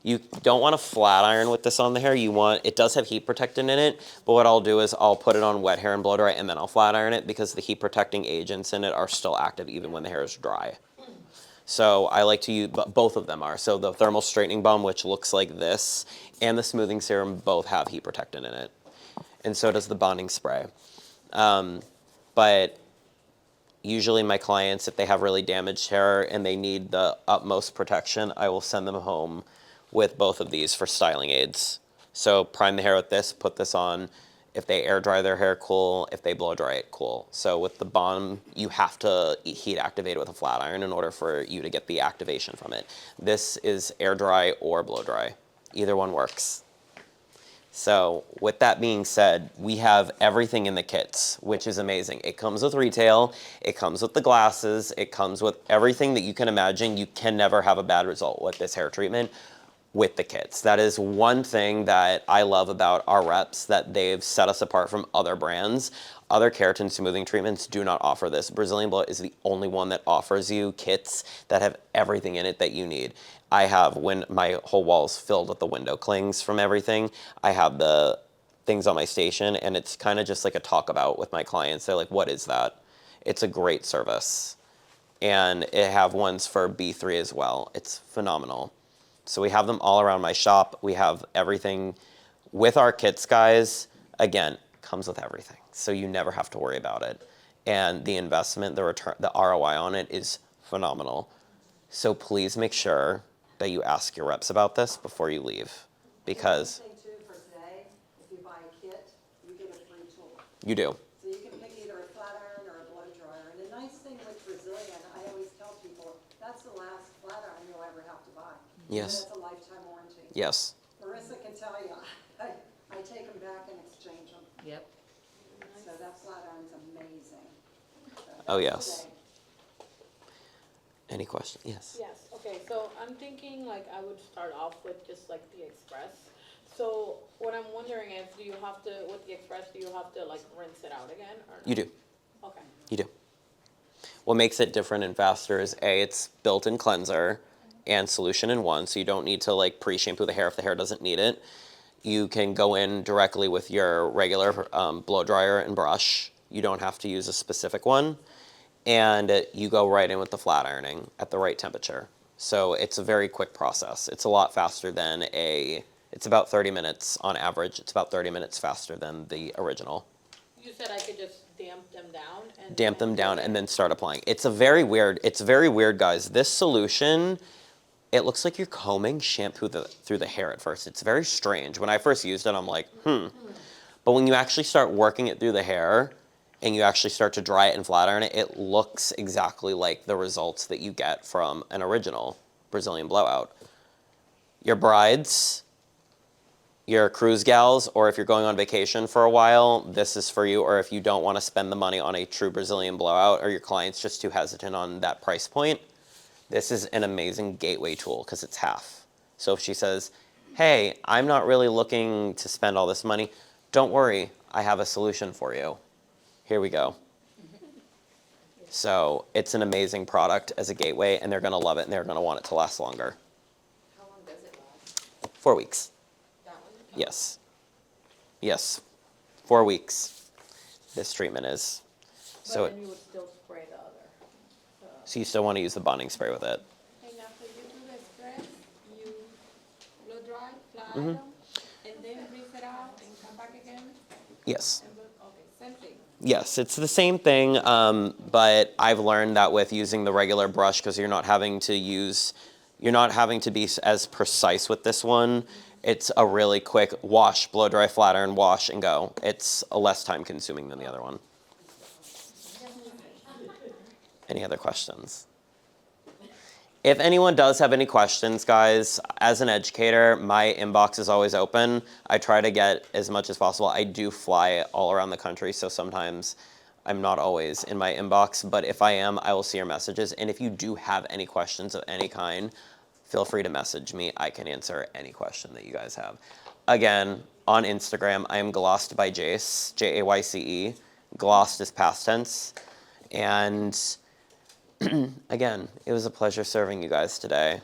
You don't want to flat iron with this on the hair. It does have heat protectant in it, but what I'll do is I'll put it on wet hair and blow dry, and then I'll flat iron it because the heat protecting agents in it are still active even when the hair is dry. So I like to use, both of them are. So the thermal straightening balm, which looks like this, and the smoothing serum both have heat protectant in it. And so does the bonding spray. But usually my clients, if they have really damaged hair and they need the utmost protection, I will send them home with both of these for styling aids. So prime the hair with this, put this on. If they air dry their hair, cool. If they blow dry it, cool. So with the balm, you have to heat activate it with a flat iron in order for you to get the activation from it. This is air dry or blow dry. Either one works. So with that being said, we have everything in the kits, which is amazing. It comes with retail, it comes with the glasses, it comes with everything that you can imagine. You can never have a bad result with this hair treatment with the kits. That is one thing that I love about our reps, that they've set us apart from other brands. Other keratin smoothing treatments do not offer this. Brazilian Blowout is the only one that offers you kits that have everything in it that you need. I have, when my whole wall's filled with the window clings from everything, I have the things on my station, and it's kind of just like a talk about with my clients. They're like, what is that? It's a great service. And I have ones for B3 as well. It's phenomenal. So we have them all around my shop. We have everything with our kits, guys. Again, comes with everything. So you never have to worry about it. And the investment, the return, the ROI on it is phenomenal. So please make sure that you ask your reps about this before you leave, because One thing too for today, if you buy a kit, you get a free tool. you do. So you can pick either a flat iron or a blow dryer. And the nice thing with Brazilian, I always tell people, that's the last flat iron you'll ever have to buy. Yes. And it's a lifetime warranty. Yes. Marissa can tell you, I take them back and exchange them. Yep. So that flat iron's amazing. So Oh, that's yes. today. Any questions? Yes. Yes, okay, so I'm thinking like I would start off with just like the Express. So what I'm wondering is, do you have to, with the Express, do you have to like rinse it out again or no? You do. Okay. You do. What makes it different and faster is A, it's built-in cleanser and solution in one, so you don't need to like pre-shampoo the hair if the hair doesn't need it. You can go in directly with your regular blow dryer and brush. You don't have to use a specific one. And you go right in with the flat ironing at the right temperature. So it's a very quick process. It's a lot faster than it's about 30 minutes on average. It's about 30 minutes faster than the original. You said I could just damp them down and Damp them down and then start applying. It's very weird, guys. This solution, it looks like you're combing shampoo through the hair at first. It's very strange. When I first used it, I'm like, But when you actually start working it through the hair, and you actually start to dry it and flat iron it, it looks exactly like the results that you get from an original Brazilian Blowout. Your brides, your cruise gals, or if you're going on vacation for a while, this is for you. Or if you don't want to spend the money on a true Brazilian Blowout, or your client's just too hesitant on that price point, this is an amazing gateway tool because it's half. So if she says, hey, I'm not really looking to spend all this money, don't worry, I have a solution for you. Here we go. So it's an amazing product as a gateway, and they're going to love it, and they're going to want it to last longer. How long does it last? 4 weeks. That one? Yes. Yes. 4 weeks. This treatment is. So, But then you would still spray the other. so you still want to use the bonding spray with it. And after you do the Express, you blow dry, flat iron, and then rinse it out and come back again. Yes. And okay, same thing. Yes, it's the same thing, but I've learned that with using the regular brush, because you're not having to use You're not having to be as precise with this one. It's a really quick wash, blow dry, flat iron, wash, and go. It's less time consuming than the other one. Any other questions? If anyone does have any questions, guys, as an educator, my inbox is always open. I try to get as much as possible. I do fly all around the country, so sometimes I'm not always in my inbox, but if I am, I will see your messages. And if you do have any questions of any kind, feel free to message me. I can answer any question that you guys have. Again, on Instagram, I am glossed by Jace, Jayce. Glossed is past tense. And again, it was a pleasure serving you guys today.